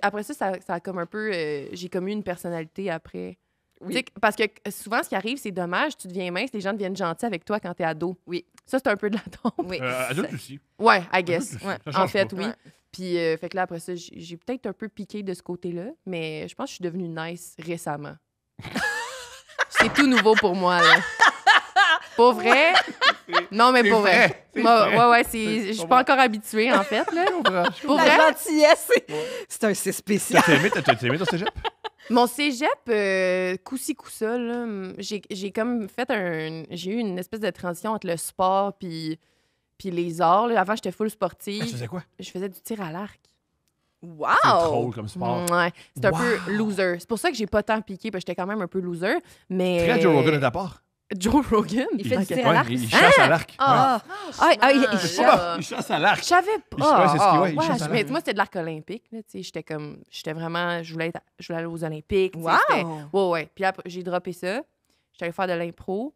après ça, ça a comme un peu... j'ai comme eu une personnalité après. Oui. Tu sais, parce que souvent, ce qui arrive, c'est dommage, tu deviens mince, les gens deviennent gentils avec toi quand t'es ado. Oui. Ça, c'est un peu de la tombe. Oui. Adulte aussi. Ouais, I guess. Adulte aussi. Ouais. Ça En change fait, pas. oui. Ouais. Puis, fait que là, après ça, j'ai peut-être un peu piqué de ce côté-là, mais je pense que je suis devenue nice récemment. C'est tout nouveau pour moi, là. Pour vrai? Non, mais C'est pour vrai. vrai, c'est Ouais, vrai. ouais, je suis pas encore habituée, en fait, là. Pour La vrai? gentillesse, c'est c'est spécial. T'as aimé ton cégep? Mon cégep, coup-ci, coup-ça, là, j'ai comme fait j'ai eu une espèce de transition entre le sport puis les arts. Là. Avant, j'étais full Tu sportive. faisais quoi? Je faisais du tir à l'arc. Wow! C'est drôle comme sport. Ouais, c'est un Wow. peu loser. C'est pour ça que j'ai pas tant piqué, parce que j'étais quand même un peu loser. Mais... Très Joe Rogan de ta part. Joe Rogan? Il fait du Ok. tir à l'arc. il chasse à l'arc. Ah! il Je chasse. Il chasse à l'arc. Je savais Il- pas. ouais, c'est ce qu'il- ouais, il Ouais, chasse à mais l'arc. moi, c'était de l'arc olympique. Là, tu sais, j'étais vraiment... Je voulais aller aux Olympiques. tu sais, Wow! c'était- Ouais, ouais. Puis après, j'ai droppé ça. J'étais allée faire de l'impro.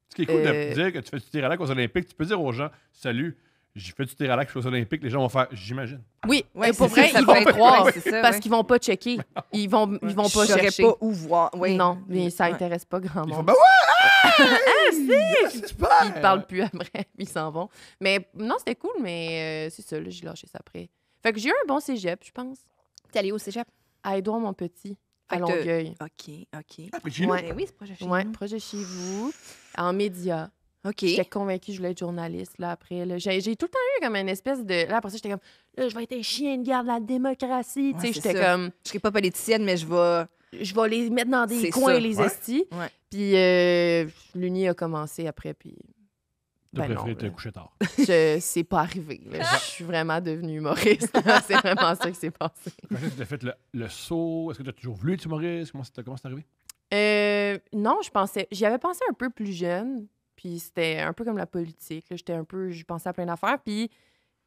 Ce qui est cool Euh, de dire que tu fais du tir à l'arc aux Olympiques, tu peux dire aux gens Salut, j'ai fait du tir à l'arc aux Olympiques, les gens vont faire J'imagine. Oui, Ouais, mais pour c'est vrai, ça, ça ils vont peut être- croire. ouais, c'est ça, Parce ouais. qu'ils vont pas checker. Ils vont pas Je saurais chercher. pas où voir. Oui. Non, mais ça Ouais. intéresse pas grand Ils font monde. Ben ouais! C'est super! Ils parlent plus après, ils s'en vont. Mais non, c'était cool, mais c'est ça, là, j'ai lâché ça après. Fait que j'ai eu un bon cégep, je pense. T'es allé au cégep? À Édouard Montpetit, à Fait que Longueuil. OK. Après, chez nous. Ouais. Mais oui, c'est proche de chez Ouais, nous. proche de chez vous, en médias. OK. J'étais convaincue que je voulais être journaliste, là, après. Là. J'ai tout le temps eu comme une espèce de... Là, après ça, j'étais comme, là, je vais être un chien de garde de la démocratie. Ouais, Tu sais, c'est j'étais ça. comme, Je serai pas politicienne, mais je vais... je vais les mettre dans des C'est coins, ça. les Ouais. estis. Ouais. Puis l'Uni a commencé après, puis... T'as Ben non, préféré te là. coucher tard. C'est pas arrivé. Là. Je suis vraiment devenue humoriste. C'est vraiment ça qui s'est passé. Est-ce que tu as fait le saut? Est-ce que tu as toujours voulu être humoriste? Comment c'est arrivé? Non, j'y avais pensé un peu plus jeune, puis c'était un peu comme la politique. Là. Je pensais à plein d'affaires, puis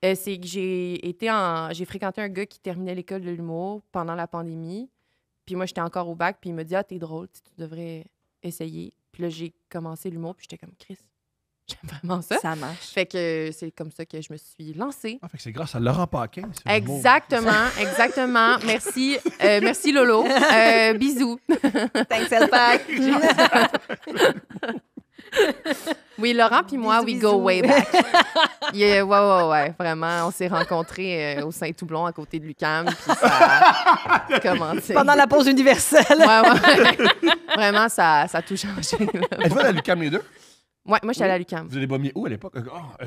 c'est que j'ai fréquenté un gars qui terminait l'école de l'humour pendant la pandémie, puis moi, j'étais encore au bac, puis il me dit « Ah, t'es drôle, tu devrais essayer. » Puis là, j'ai commencé l'humour, puis j'étais comme « Chris, J'aime vraiment ça. Ça marche. Fait que c'est comme ça que je me suis lancée. Ah, fait que c'est grâce à Laurent Paquin. c'est le mot. Exactement. Merci. Merci, Lolo. Bisous. Thanks, Elpac. Oui, Laurent puis moi, Bisous, we go bisous. way back. Ouais. Vraiment, on s'est rencontrés au Saint-Toublon à côté de l'UQAM. Puis ça a commencé. Pendant la pause universelle. Ouais. Vraiment, ça a tout changé. Là. Êtes-vous allé à l'UQAM les deux? Ouais, moi, je suis allée à l'UQAM. Vous allez bomber où à l'époque?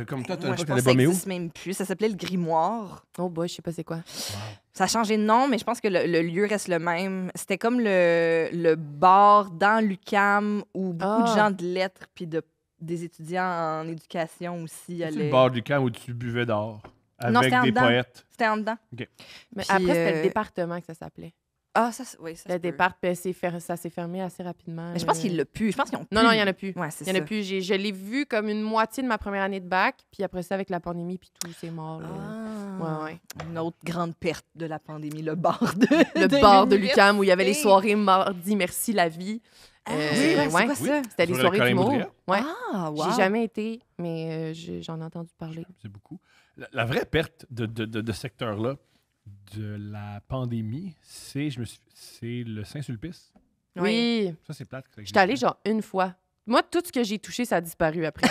Comme toi, à Moi, je l'époque, pense t'allais que ça bomber où? n'existe même plus. Ça s'appelait le Grimoire. Oh, boy, je sais pas c'est quoi. Ça a changé de nom, mais je pense que le lieu reste le même. C'était comme le bar dans l'UQAM où beaucoup de gens de lettres puis des étudiants en éducation aussi C'est allaient. le bar du camp où tu buvais dehors Non, avec c'était en des dedans. poètes. C'était en dedans. Mais Puis, après, c'était le département que ça s'appelait. Ah, oui, ça Le se peut. départ, puis ça s'est fermé assez rapidement. Mais je pense qu'il l'a pu. Je pense qu'ils ont Non, il n'y en a plus. Ouais, c'est Il n'y en ça. a plus. Je l'ai vu comme une moitié de ma première année de bac, puis après ça, avec la pandémie, puis tout, c'est mort. Là. Ah. Ouais. Une autre grande perte de la pandémie, le bar de Le bar de l'université. l'UQAM où il y avait les soirées mardi, merci la vie. Ah, c'est vrai, c'est quoi ça? C'était des Sur le soirées Colin d'humour. Boudria? Ouais. Ah, wow. J'ai jamais été, mais j'en ai entendu parler. C'est beaucoup. La vraie perte de ce secteur-là, de la pandémie, c'est le Saint-Sulpice. Oui. Ça, c'est plate. J'étais allée genre une fois. Moi, tout ce que j'ai touché, ça a disparu après.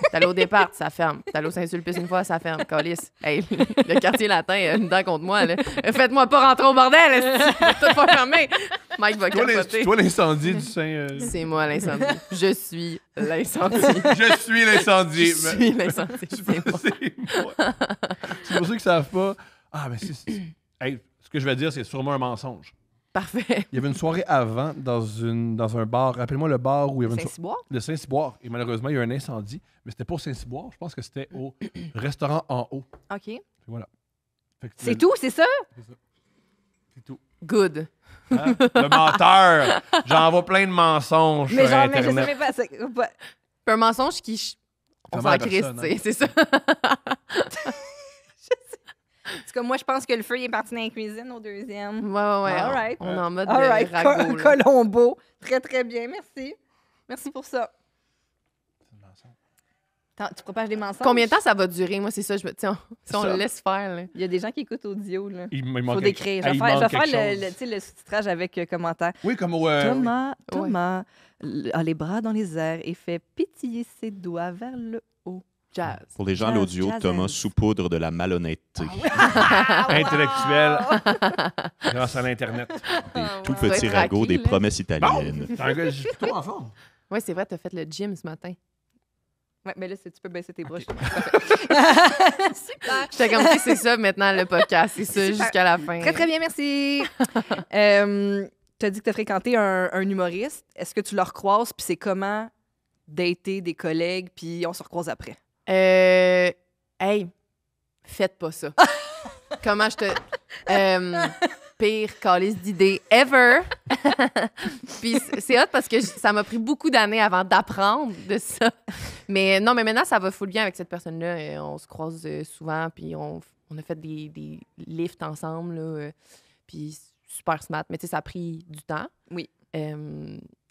T'es allé au départ, ça ferme. T'es allé au Saint-Sulpice une fois, ça ferme. Calice. Hey, le quartier latin a une dent contre moi. Là. Faites-moi pas rentrer au bordel. Tout pas fermé. Mike va capoter. Toi, l'incendie du Saint... C'est moi l'incendie. Je suis l'incendie. Je suis l'incendie. Je suis l'incendie. C'est moi. C'est moi. C'est pour ceux qui ne savent pas. Ah, mais hey, ce que je vais dire, c'est sûrement un mensonge. Parfait. Il y avait une soirée avant dans un bar. Rappelle-moi le bar où il y avait Saint-Cyboire? le Saint-Cyboire. Et malheureusement, il y a eu un incendie. Mais c'était pas au Saint-Cyboire. Je pense que c'était au restaurant en haut. OK. Puis voilà. Fait que C'est tout, c'est ça? C'est tout. Good. Hein? Le menteur. J'envoie plein de mensonges Mais sur genre, mais je Internet. sais même pas. Un mensonge qui... On Fait s'en mal à crisse, personne, tu sais, c'est ça. C'est comme moi, je pense que le feu il est parti dans la cuisine au deuxième. Ouais. All right. On est en mode All right, ragot. là. Colombo. Très, très bien. Merci. Merci pour ça. Tu propages des mensonges? Combien de temps ça va durer? Moi, c'est ça. Si on ça. le laisse faire. Là. Il y a des gens qui écoutent audio, là. Il Faut manque décrire. quelque- Je Ah, il vais manque faire quelque chose. tu sais, le sous-titrage avec commentaire. Oui, comme au... Thomas a les bras dans les airs et fait pétiller ses doigts vers le haut. Jazz. Pour les gens à Jazz, l'audio, jazz Thomas hands. saupoudre de la malhonnêteté. Intellectuel. Grâce à l'Internet. Des tout Tu dois petits être ragots, raqué, des là. promesses italiennes. T'es un gars, je suis plutôt en forme. Oui, c'est vrai, t'as fait le gym ce matin. Ouais, mais là, tu peux baisser tes bras. Super. J'étais comme, si c'est ça maintenant le podcast. C'est ça Super. jusqu'à la fin. Très, très bien, merci. Tu as dit que tu as fréquenté un humoriste. Est-ce que tu le recroises, puis c'est comment dater des collègues, puis on se recroise après? Hey, faites pas ça. Comment je te... pire calice d'idées ever. Puis c'est hot parce que ça m'a pris beaucoup d'années avant d'apprendre de ça. Mais non, mais maintenant, ça va full bien avec cette personne-là. On se croise souvent, puis on a fait des lifts ensemble. Là, puis super smart. Mais tu sais, ça a pris du temps. Oui.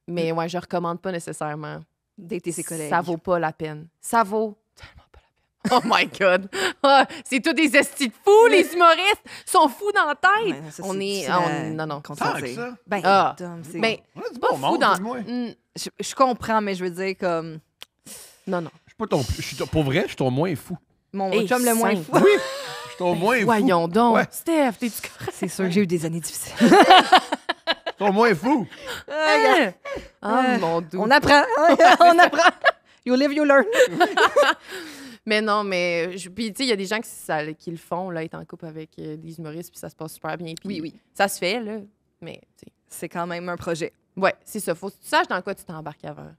Mais ouais, je recommande pas nécessairement. Dater ses collègues. Ça vaut pas la peine. Ça vaut tellement pas la peine. Oh my God! Ah, c'est tous des estis de fous, les humoristes! Ils sont fous dans la tête! Ouais, ça, on c'est est... difficile à non, non. contredire. Tant que ça. Ben, Ah. Dom, c'est... Mais On a du pas bon fou monde, dans... dis-moi. Je comprends, mais je veux dire, comme... Non, non. Je suis pas ton... pour vrai, je suis ton moins fou. Mon Hey, chum le moins simple. fou. Oui, je suis ton moins fou. Voyons donc. Ouais. Steph, t'es-tu correct? C'est sûr que j'ai eu des années difficiles. Ton moins fou. Ah, mon doux. On apprend. On apprend. You live, you learn. Mais non, mais... Puis, tu sais, il y a des gens qui le font, là, être en couple avec des humoristes, puis ça se passe super bien. Puis Oui, oui. ça se fait, là. Mais, tu sais... C'est quand même un projet. Ouais, c'est ça. Faut que tu saches dans quoi tu t'embarques avant.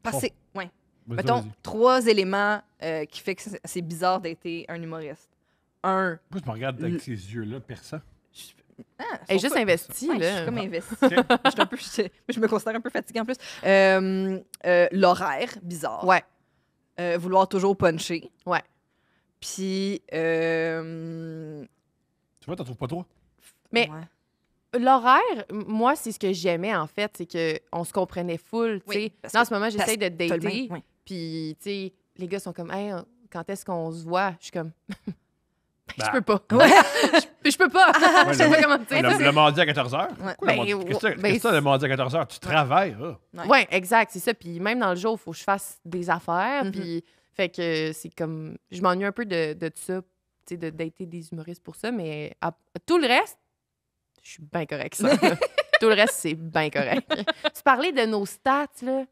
Parce que, ouais. Vas-y, Mettons, vas-y. 3 éléments qui fait que c'est bizarre d'être un humoriste. Un, Pourquoi tu me regardes avec ces yeux-là perçants? Elle est juste investie, ouais, je là. suis comme investie. Je me considère un peu fatiguée en plus. L'horaire, bizarre. Ouais. Vouloir toujours puncher. Ouais. Puis, Tu vois, t'en trouves pas trop? Mais- ouais. L'horaire, moi, c'est ce que j'aimais, en fait, c'est qu'on se comprenait full, tu sais. Oui, parce Là, en que ce moment, j'essaye de T'as le dater, même, ouais. puis, tu sais, les gars sont comme, hey, quand est-ce qu'on se voit? Je suis comme, Bah. je peux pas. Ouais. Je peux pas. Ouais, Je sais pas comment dire. Le mardi à 14h? Ouais. Qu'est-ce que c'est le mardi à 14h? Tu travailles, là. Ouais. Ouais, exact, c'est ça. Puis même dans le jour, il faut que je fasse des affaires. Mhm. Puis, fait que c'est comme. Je m'ennuie un peu de ça, tu sais, de dater des humoristes pour ça. Mais tout le reste, je suis bien correct, ça. Tout le reste, c'est bien correct. Tu parlais de nos stats, là.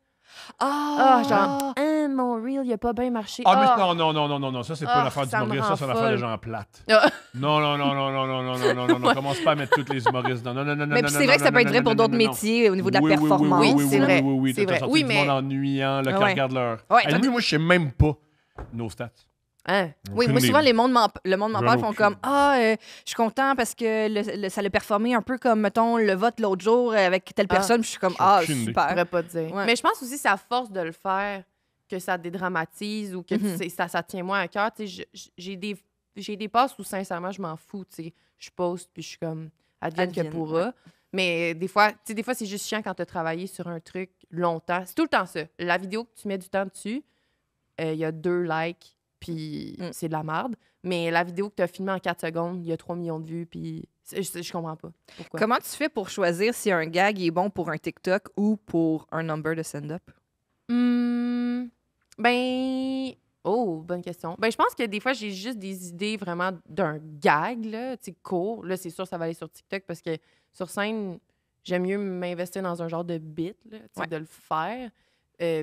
Ah, genre, mon reel, il a pas bien marché. Ah, mais non, ça, c'est pas Ah, une affaire ça me d'humoriste, ça, c'est une rend affaire de folle. gens plates. Ah. Non, commence pas à mettre tous les humoristes dans. Non. Mais puis c'est vrai que ça peut être vrai pour d'autres métiers au niveau de la performance. Oui, c'est vrai. Oui, C'est t'as vrai. sorti Oui, du mais- monde ennuyant, là, qui Ouais. regarde leur... Ouais, Hey, toi, moi, je sais même pas nos stats. Hein? Oui, moi, Aucune souvent, idée. le monde m'en parle, font aucune. comme je suis content parce que ça l'a performé un peu comme, mettons, le vote l'autre jour avec telle Ah. personne. Puis je suis comme, J'ai aucune idée. Je super. pourrais pas te dire. Ouais. Mais je pense aussi que c'est à force de le faire que ça dédramatise ou que tu Mhm. sais, ça tient moins à cœur. Tu sais, j'ai des passes où, sincèrement, je m'en fous. Tu sais. Je poste puis je suis comme, advienne que Advienne, pourra. Mais des fois, tu sais, des fois, c'est juste chiant quand tu as travaillé sur un truc longtemps. C'est tout le temps ça. La vidéo que tu mets du temps dessus, il y a 2 likes, puis c'est de la merde. Mais la vidéo que tu as filmée en 4 secondes, il y a 3 millions de vues, puis je comprends pas. Pourquoi? Comment tu fais pour choisir si un gag est bon pour un TikTok ou pour un number de stand-up? Ben. Oh, bonne question. Ben, je pense que des fois, j'ai juste des idées vraiment d'un gag, là, tu sais, court. Là, c'est sûr, ça va aller sur TikTok parce que sur scène, j'aime mieux m'investir dans un genre de bit, là, tu sais, Ouais. de le faire.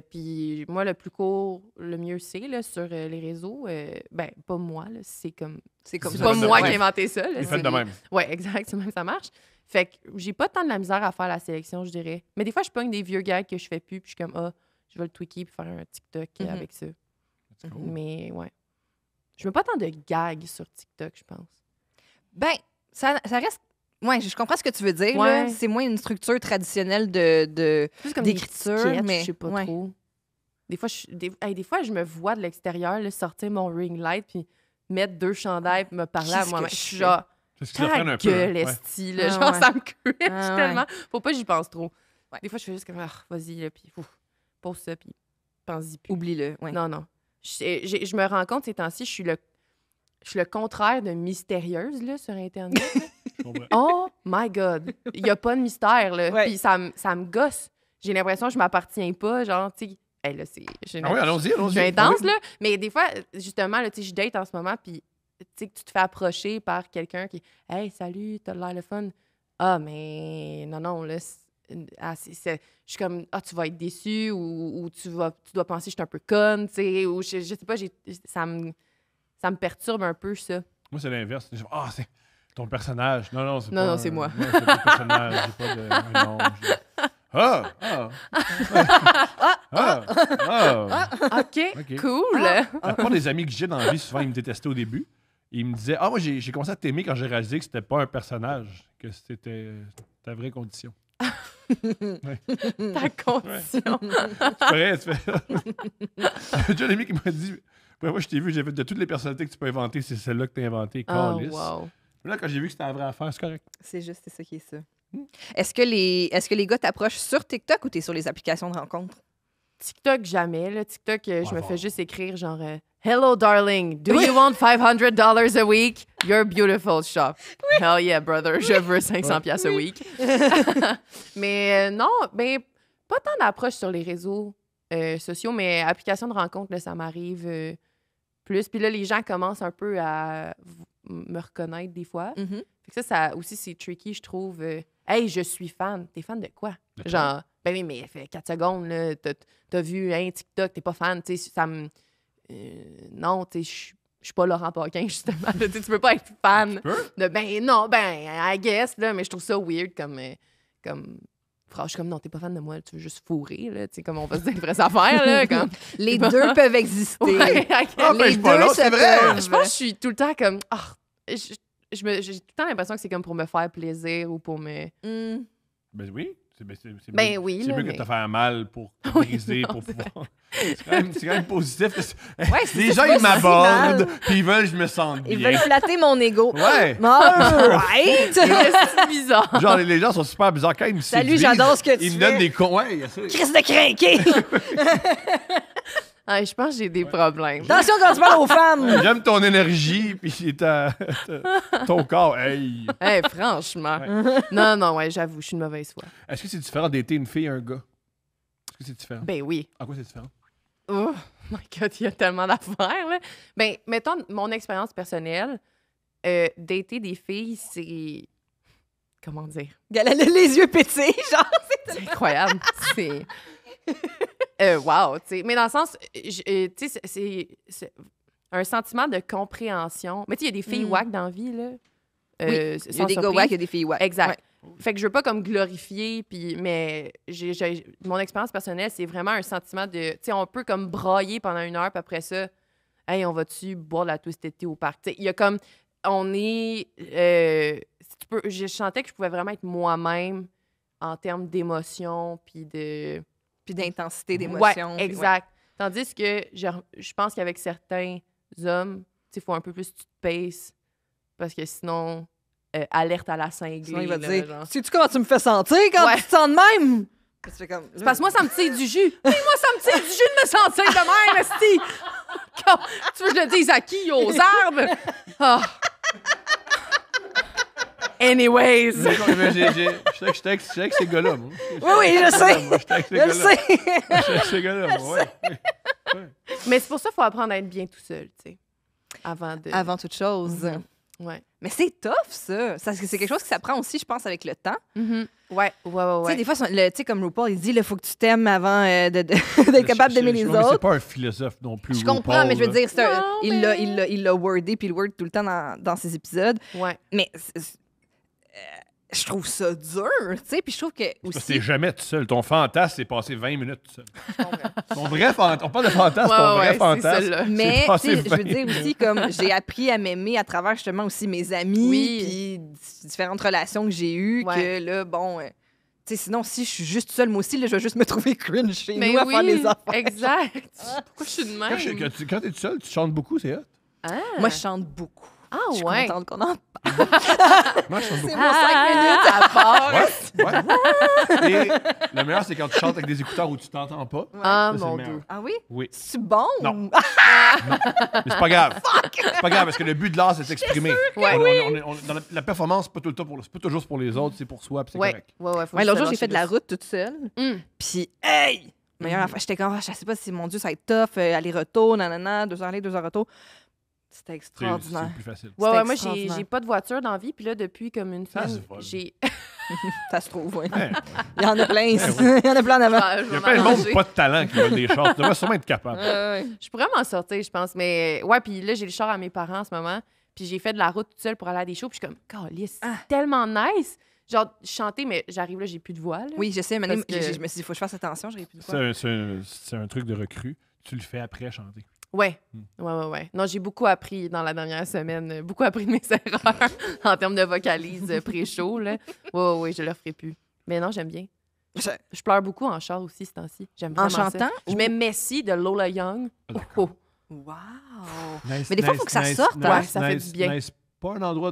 Puis moi, le plus court, le mieux c'est, là, sur les réseaux. Ben, pas moi, là, c'est comme. C'est comme C'est C'est ça. pas fait moi de- qui ai ouais. inventé ça. Là, Il fait c'est de les- même. Ouais, exact, c'est même ça marche. Fait que j'ai pas tant de la misère à faire la sélection, je dirais. Mais des fois, je pogne des vieux gags que je fais plus, puis je suis comme, je vais le tweaker puis faire un TikTok Mhm. avec ça. C'est cool. Mais ouais. Je mets pas tant de gags sur TikTok, je pense. Ben, ça reste. Ouais, je comprends ce que tu veux dire. Ouais. là. C'est moins une structure traditionnelle de... Plus comme D'écriture, des sketchs, mais- je sais pas ouais. trop. Des fois, des fois, je me vois de l'extérieur là, sortir mon ring light puis mettre 2 chandails puis me parler à Qu'est-ce moi-même. que Je suis je genre, C'est ce ta schizophrène un peu. gueule, hein. esti, là. Ah Genre, ouais. ça me cringe Ah ouais. tellement. Faut pas que j'y pense trop. Ouais. Des fois, je fais juste comme, vas-y, là, puis pose ça, puis pense-y plus. Oublie-le. Ouais. Non. Je me rends compte ces temps-ci, je suis le contraire de mystérieuse là, sur Internet. là. Je comprends. Oh my God! Il n'y a pas de mystère, là. Ouais. Puis ça me gosse. J'ai l'impression que je m'appartiens pas, genre, tu sais. Hey, là, j'ai Ah oui, allons-y. je suis intense, là. Mais des fois, justement, là, tu sais, je date en ce moment, puis tu sais que tu te fais approcher par quelqu'un qui « Hey, salut, t'as l'air le fun. » Ah, mais non, là, je suis comme « Ah, tu vas être déçu ou tu dois penser que je suis un peu conne, tu sais, ou je sais pas, ça me perturbe un peu, ça. Moi, c'est l'inverse. C'est ton personnage. Non, c'est Non, pas non, un- c'est moi. Ouais, c'est pas le personnage. J'ai pas de... Non, OK, OK. cool! La plupart des amis que j'ai dans la vie, souvent, ils me détestaient au début. Ils me disaient moi, j'ai commencé à t'aimer quand j'ai réalisé que c'était pas un personnage, que c'était ta vraie condition. Ta condition. C'est vrai, tu fais. J'ai déjà un ami qui m'a dit moi, je t'ai vu, j'ai fait de toutes les personnalités que tu peux inventer, c'est celle-là que tu as inventée, Oh, câlisse. wow. Là, quand j'ai vu que c'était la vraie affaire, c'est correct. C'est juste, c'est ça qui est ça. Est-ce que les gars t'approchent sur TikTok ou t'es sur les applications de rencontres? TikTok, jamais. Là. TikTok, je me Wow. fais juste écrire genre Hello, darling. Do you want $500 a week? You're beautiful, shop. Hell yeah, brother. Je veux 500 pièces a week. Mais non, ben, pas tant d'approches sur les réseaux sociaux, mais applications de rencontre, là, ça m'arrive plus. Puis là, les gens commencent un peu à me reconnaître des fois. Mhm. Fait que ça aussi, c'est tricky, je trouve. Hey, je suis fan. T'es fan de quoi? De Genre, ben oui, mais fait 4 secondes, là, t'as vu un TikTok, t'es pas fan, tu sais, ça me... non, tu sais, je suis pas Laurent Paquin, justement. là, tu sais, tu peux pas être fan de... Ben non, ben, I guess, là, mais je trouve ça weird comme phrase. Je suis comme, non, t'es pas fan de moi, tu veux juste fourrer, là, tu sais, comme on va se dire les vraies affaires, là, comme... Les deux peuvent exister. Ouais, I guess. Ah, ben, je les suis pas deux là, se c'est vrai. peuvent. Je pense que je suis tout le temps comme... j'ai tout le temps l'impression que c'est comme pour me faire plaisir ou pour me... Hmm. Ben oui. C'est Ben mieux, oui, c'est là, mieux que de mais- te faire mal pour Oui, briser, non, pour c'est pouvoir. C'est quand même positif. Ouais, c'est Les ça, gens, c'est ils pas si m'abordent, mal. puis ils veulent que je me sente bien. Ils veulent flatter mon ego. Ouais. Right? C'est bizarre. Genre, les gens sont super bizarres quand ils me Salut, séduisent, j'adore ce que tu Ils me fais. donnent des cons. Ouais, il y a ça. Chris de crinqué! Ah, je pense que j'ai des problèmes. Attention quand tu parles aux femmes! J'aime ton énergie, puis ton corps. Hey. Hey, franchement. Non, ouais, j'avoue, je suis une mauvaise foi. Est-ce que c'est différent d'être une fille et un gars? Est-ce que c'est différent? Ben oui. En quoi c'est différent? Oh my God, il y a tellement d'affaires, là. Ben, mettons, mon expérience personnelle, dater des filles, c'est... Comment dire? Elle a les yeux pétés, genre. C'est incroyable. C'est... wow, tu sais. Mais dans le sens, tu sais, c'est un sentiment de compréhension. Mais tu sais, il y a des filles wack dans la vie, là. Oui, il y a des gars wack, il y a des filles wack. Exact. Fait que je veux pas comme glorifier, mais mon expérience personnelle, c'est vraiment un sentiment de... Tu sais, on peut comme brailler pendant 1 heure, puis après ça, hey, on va-tu boire de la Twisted Tea au parc? Tu sais, il y a comme... On est... je sentais que je pouvais vraiment être moi-même en termes d'émotion, puis de... Puis d'intensité, d'émotion. Ouais, exact. Tandis que je pense qu'avec certains hommes, il faut un peu plus que tu te paces, parce que sinon... alerte à la cinglée. Sinon, il va là, dire, genre. sais-tu comment tu me fais sentir quand tu te sens de même? Tu fais comme, C'est parce que moi, ça me tire du jus. Oui, moi, ça me tire du jus de me sentir de même, esti. Tu veux que je le dise à qui? Aux arbres? Ah. Anyways. J'étais avec ces gars-là, moi. Oui, je sais. J'étais avec ces Je gars-là. le sais. J'étais avec ces gars-là, moi, ouais. Mais c'est pour ça qu'il faut apprendre à être bien tout seul, tu sais. Avant de... Avant toute chose. Ouais. Mais c'est tough, ça. C'est quelque chose qui s'apprend aussi, je pense, avec le temps. Ouais. Tu sais, des fois, tu sais, comme RuPaul, il dit, il faut que tu t'aimes avant d'être capable d'aimer les C'est autres. pas un philosophe non plus. Je comprends, mais je veux dire, Non, il l'a wordé, puis il le word tout le temps dans ses épisodes. Ouais. Mais je trouve ça dur, tu sais, puis je trouve que Parce que aussi... t'es jamais tout seul. Ton fantasme, c'est passé 20 minutes tout seul. Ton vrai fantasme. On parle de fantasme, ton vrai c'est fantasme. celle-là. Mais passé tu sais, je veux 20 dire aussi, comme j'ai appris à m'aimer à travers justement aussi mes amis, Oui. puis différentes relations que j'ai eues, Ouais. que là, bon... tu sais, sinon, si je suis juste seule, moi aussi, là, je vais juste me trouver cringe chez Mais nous à oui, faire les affaires. exact. Pourquoi je suis de même? Quand t'es tout seul, tu chantes beaucoup, c'est hot. Ah. Moi, je chante beaucoup. Ah, Je suis ouais. contente qu'on en Moi, je chante beaucoup. C'est mon 5 minutes à part. Ouais. Et le meilleur, c'est quand tu chantes avec des écouteurs où tu t'entends pas. Ah, Ça, c'est mon le meilleur. Dieu. Ah oui? Oui. C'est bon? Non. Mais c'est pas grave. C'est pas grave, parce que le but de l'art, c'est de s'exprimer. Ouais. Dans la performance, c'est pas tout le temps c'est pas toujours pour les autres, c'est pour soi, puis c'est Ouais. correct. Ouais, faut Ouais, juste l'autre jour, se j'ai fait de la lâcher route toute seule. dessus. Puis, hey! Meilleure affaire. J'étais comme, je sais pas si, mon Dieu, ça va être tough, aller-retour, nanana, 2 heures aller, 2 heures retour. C'était C'est extraordinaire. plus facile. Ouais, C'était moi, extraordinaire. j'ai pas de voiture dans la vie. Puis là, depuis comme une Ça, semaine, c'est fun. j'ai... Ça se trouve, oui. Ouais. Il y en a plein ici. Il y en a plein en avant. Il y a plein de monde pas de talent qui veulent des shorts. Tu devrais sûrement être capable. Je pourrais m'en sortir, je pense. Mais ouais, puis là, j'ai le char à mes parents en ce moment. Puis j'ai fait de la route toute seule pour aller à des shows. Puis je suis comme, calisse, c'est tellement nice. Genre, chanter, mais j'arrive là, j'ai plus de voix. Là. Oui, je sais, mais Parce que- je me suis dit, il faut que je fasse attention, j'avais plus de quoi. C'est un truc de recrue. Tu le fais après chanter. Ouais. Ouais. Non, j'ai beaucoup appris dans la dernière semaine. Beaucoup appris de mes erreurs en termes de vocalise pré-show. Là. Ouais, je le referai plus. Mais non, j'aime bien. Je pleure beaucoup en char aussi, ce temps-ci. J'aime En vraiment chantant? ça. Je mets Messi de Lola Young. Oh. Wow! Nice, Mais des fois, il faut que ça sorte, hein. Ça fait du bien. Nice. Pas un endroit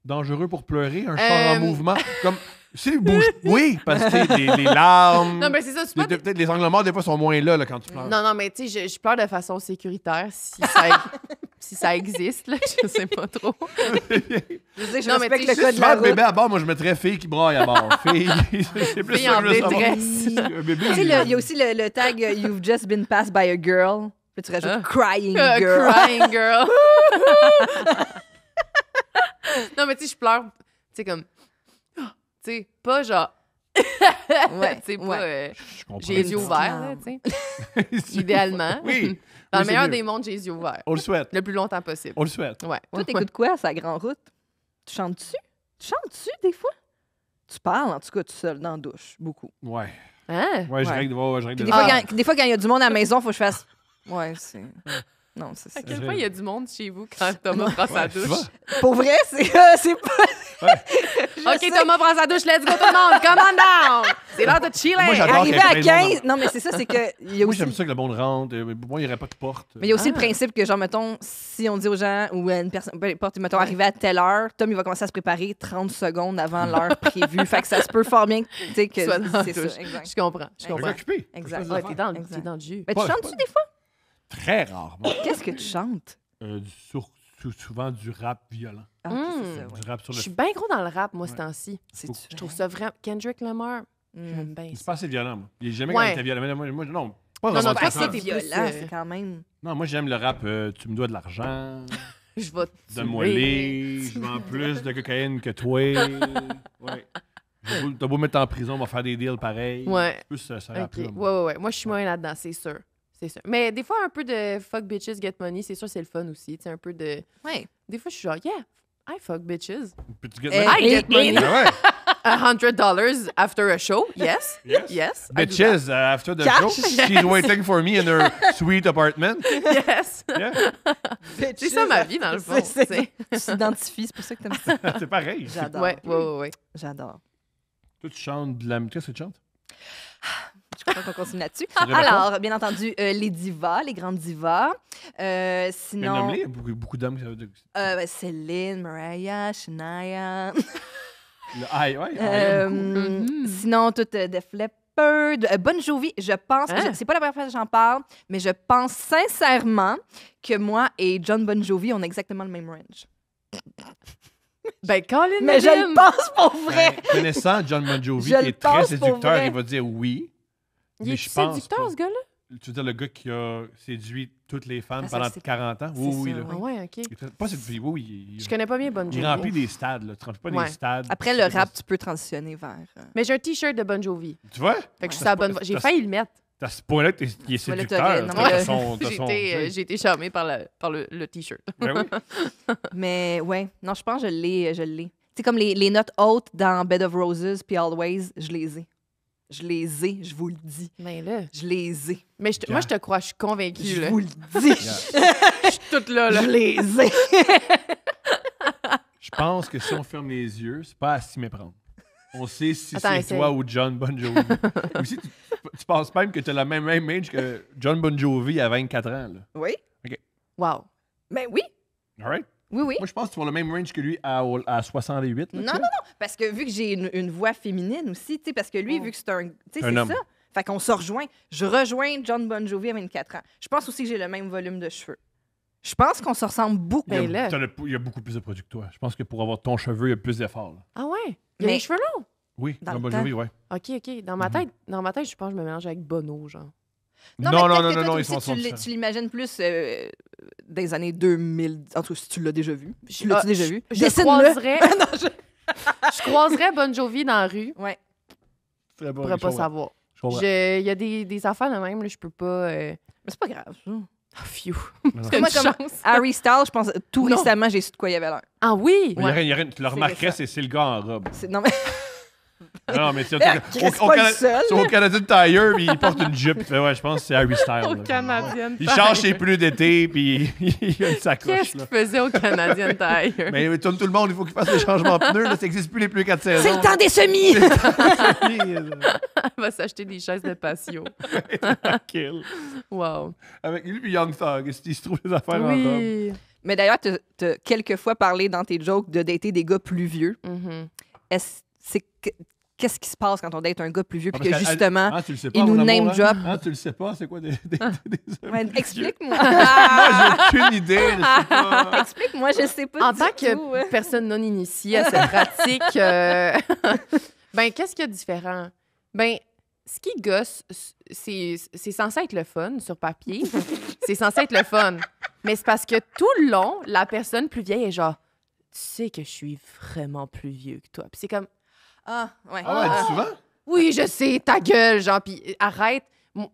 dangereux pour pleurer, un char en mouvement. Comme, si il bouge. Oui, parce que les larmes. Non, mais c'est ça, c'est pas... Peut-être les angles morts, des fois, sont moins là quand tu pleures. Non, mais tu sais, je pleure de façon sécuritaire si ça existe, là, je sais pas trop. Je veux dire, je Non, mais respecte tu le sais, code Si de tu la mets le bébé route. à bord, moi, je mettrais fille qui braille à bord. Fille, c'est plus Fille ça en que je veux savoir. détresse. Un bébé, Tu sais, il y a aussi le tag You've just been passed by a girl. Puis tu rajoutes Hein? crying girl. Crying girl. Non, mais tu sais, je pleure, tu sais, comme... Tu sais, pas genre... Ouais, Tu sais, pas... ouais. Je comprends. j'ai les yeux ouverts, là, tu sais. Idéalement. Oui. Dans Oui, le meilleur c'est mieux. des mondes, j'ai les yeux ouverts. On le souhaite. Le plus longtemps possible. On le souhaite. Ouais. Toi, t'écoutes quoi à sa grande route? Tu chantes-tu? Tu chantes-tu des fois? Tu parles, en tout cas, tout seul, dans la douche, beaucoup. Ouais. Hein? Ouais, je Ouais. règle Puis des des, fois, Ah. des fois, quand il y a du monde à la maison, il faut que je fasse... Ouais, c'est... Non, c'est ça. À quel point il y a du monde chez vous quand Thomas prend sa Ouais, tu douche? vois? Pour vrai, c'est pas... Je OK, sais. Thomas prend sa douche, let's go tout le monde, come on down! C'est l'heure de chiller! Moi, j'adore Arrivé qu'il y ait à plein de monde 15... Non, mais c'est ça, c'est que... Il y a Moi, aussi... j'aime ça que le monde rentre. Moi, il n'y aurait pas de porte. Mais il y a aussi Ah. le principe que, genre, mettons, si on dit aux gens ou à une personne, peu importe, mettons, arrivé à telle heure, Tom, il va commencer à se préparer 30 secondes avant l'heure prévue. Fait que ça se peut fort bien que, tu sais, Soit dans la c'est douche. ça, exact. Je comprends. Je suis occupé. Exact. Ouais, t'es dans Exact. le jus. Mais tu Pas- chantes-tu des fois? Très rarement. Qu'est-ce que tu chantes? Souvent du rap violent. Ah, ok, c'est ça, ouais. Du rap sur Je le... suis bien gros dans le rap, moi, Ouais. ce temps-ci. C'est-tu Je trouve vrai? ça vraiment... Kendrick Lamar, Mm. j'aime bien C'est ça. pas assez violent, moi. Il est jamais Ouais. quand il était violent. Mais moi, non. Pas Non, vraiment non, tout toi, le C'est temps. t'es violent, plus, c'est quand même... Non, moi, j'aime le rap. Tu me dois de l'argent. Je vais te Donne-moi tuer. les. Je vends plus de cocaïne que toi. Ouais. T'as beau mettre en prison, on va faire des deals pareils. Ouais. Plus ça OK. rap-là, Ouais, moi. ouais, ouais. Moi, je suis moins là-dedans, c'est sûr. C'est sûr. Mais des fois, un peu de fuck bitches, get money, c'est sûr, c'est le fun aussi. Tu sais, un peu de... Ouais. Des fois, je suis genre, yeah, I fuck bitches. Puis tu get Eh, money. I get money. Ah ouais. $100 after a show. Yes. Yes. Yes. I do Bitches, after the Cash. show, she's waiting for me in her sweet apartment. that. Yes. Yeah. C'est ça ma vie, dans le fond. C'est- tu sais. Tu t'identifies, c'est pour ça que t'aimes ça. C'est pareil. J'adore. Ouais, ouais, ouais, ouais. J'adore. Toi, tu chantes de la... Qu'est-ce que tu chantes? Je suis contente qu'on continue là-dessus. C'est vrai, Alors, bien entendu, les divas, les grandes divas. Mais Sinon, nomme-les, il y a beaucoup d'hommes qui... Céline, Mariah, Shania. Ouais, il y a beaucoup. Mhm. Sinon, tout Def Leppard. Bon Jovi, je pense, Hein? c'est pas la première fois que j'en parle, mais je pense sincèrement que moi et John Bon Jovi, on a exactement le même range. Ben, Colin Mais je le pense pour vrai. Ben, connaissant John Bon Jovi, Je qui le est très pense pour séducteur, vrai. il va dire oui. Il Mais est je pense séducteur, pas. ce gars-là? Tu veux dire le gars qui a séduit toutes les femmes Ah, ça, pendant c'est- 40 ans? c'est Oui, oui. ça, Là. Ah ouais, OK. Il est pas séduit, oui, Je connais pas bien Bon il Jovi. remplit des stades. Là. Tu remplis pas Ouais. des stades. Après le rap, tu peux transitionner vers. Mais j'ai un T-shirt de Bon Jovi. Tu vois? Fait que je suis Ouais. à la bonne voie. J'ai failli le mettre. À ce point-là, il est Voilà, séducteur. non, T'as mais- J'ai été charmée par le T-shirt. Ben oui. Mais ouais, non, je pense que je l'ai. Tu sais, comme les notes hautes dans Bed of Roses puis Always, je les ai. Je les ai, je vous le dis. Mais là... Je les ai. Mais moi, je te crois, je suis convaincue. Je Là. vous le dis. Je suis toute là, là. Je les ai. Je pense que si on ferme les yeux, c'est pas à s'y méprendre. On sait si Attends, c'est essaye. toi ou John Bon Jovi. Aussi, tu penses même que tu as la même age que John Bon Jovi à 24 ans. Là. Oui? Wow. Ben oui. All right? Oui, oui. Moi, je pense que tu as le même range que lui à 68. là, Non, tu non, vois. parce que vu que j'ai une voix féminine aussi, tu sais, parce que lui, Oh. vu que c'est un. Tu sais, Un c'est homme. ça. Fait qu'on se rejoint. Je rejoins John Bon Jovi à 24 ans. Je pense aussi que j'ai le même volume de cheveux. Je pense qu'on se ressemble beaucoup. Ben là. Il y a beaucoup plus de produits que toi. Je pense que pour avoir ton cheveu, il y a plus d'efforts. là. Ah ouais? Il a Mais- les cheveux longs? Oui, Dans John le Bon temps. Jovi, ouais. OK, OK. Dans ma tête, je pense que je me mélange avec Bono, genre. Non, Non, mais non, peut-être non, que non, toi, ils aussi, sont tu l'imagines plus des années 2000. En tout cas, si tu l'as déjà vu. Tu l'as-tu déjà vu? Je Dessine-le. croiserais... je croiserais Bon Jovi dans la rue. Ouais. Je pourrais pas savoir. Je comprends. Il y a des affaires de même, là, je peux pas... Mais c'est pas grave. ça. Ah, phew. Non, non. Une Moi, comme chance. Harry Styles, je pense, tout Non. récemment, j'ai su de quoi il y avait l'air. Ah oui? Il y aurait- il y aurait- tu le C'est remarquerais, récent. c'est le gars en robe. Non, mais Non, mais c'est Chris, pas le seul. au Canadian Tire, puis il porte une jupe. Il fait, ouais, je pense que c'est Harry Styles. Au là. Canadian Il Tire. change ses pneus d'été, puis il a une sacoche. Qu'est-ce Là. qu'il faisait au Canadian Tire? Mais tout le monde, il faut qu'il fasse les changements de pneus. Là, ça n'existe plus les pneus 4 saisons. c'est le temps des semis! Elle va s'acheter des chaises de patio. Tranquille. Wow. Avec lui, puis Young Thug, il se trouve des affaires en robe. Oui. Mais d'ailleurs, t'as quelques fois parlé dans tes jokes de dater des gars plus vieux. Mhm. Qu'est-ce qui se passe quand on date un gars plus vieux? Ah, Puis que parce qu'elle- justement, Ah, tu le sais pas, il nous mon amour, name hein? drop. Ah, tu le sais pas, c'est quoi des hommes Ouais, plus vieux? explique-moi. Moi, j'ai aucune idée. Je sais pas. Explique-moi, je sais pas En du tant tout. que personne non initiée à cette pratique, ben, qu'est-ce qu'il y a de différent? Ben, ce qui gosse, c'est censé être le fun sur papier. C'est censé être le fun. Mais c'est parce que tout le long, la personne plus vieille est genre, tu sais que je suis vraiment plus vieux que toi. Puis c'est comme, Ah, ouais. Ah ouais, elle dit souvent? oui, je sais, ta gueule, genre, puis arrête.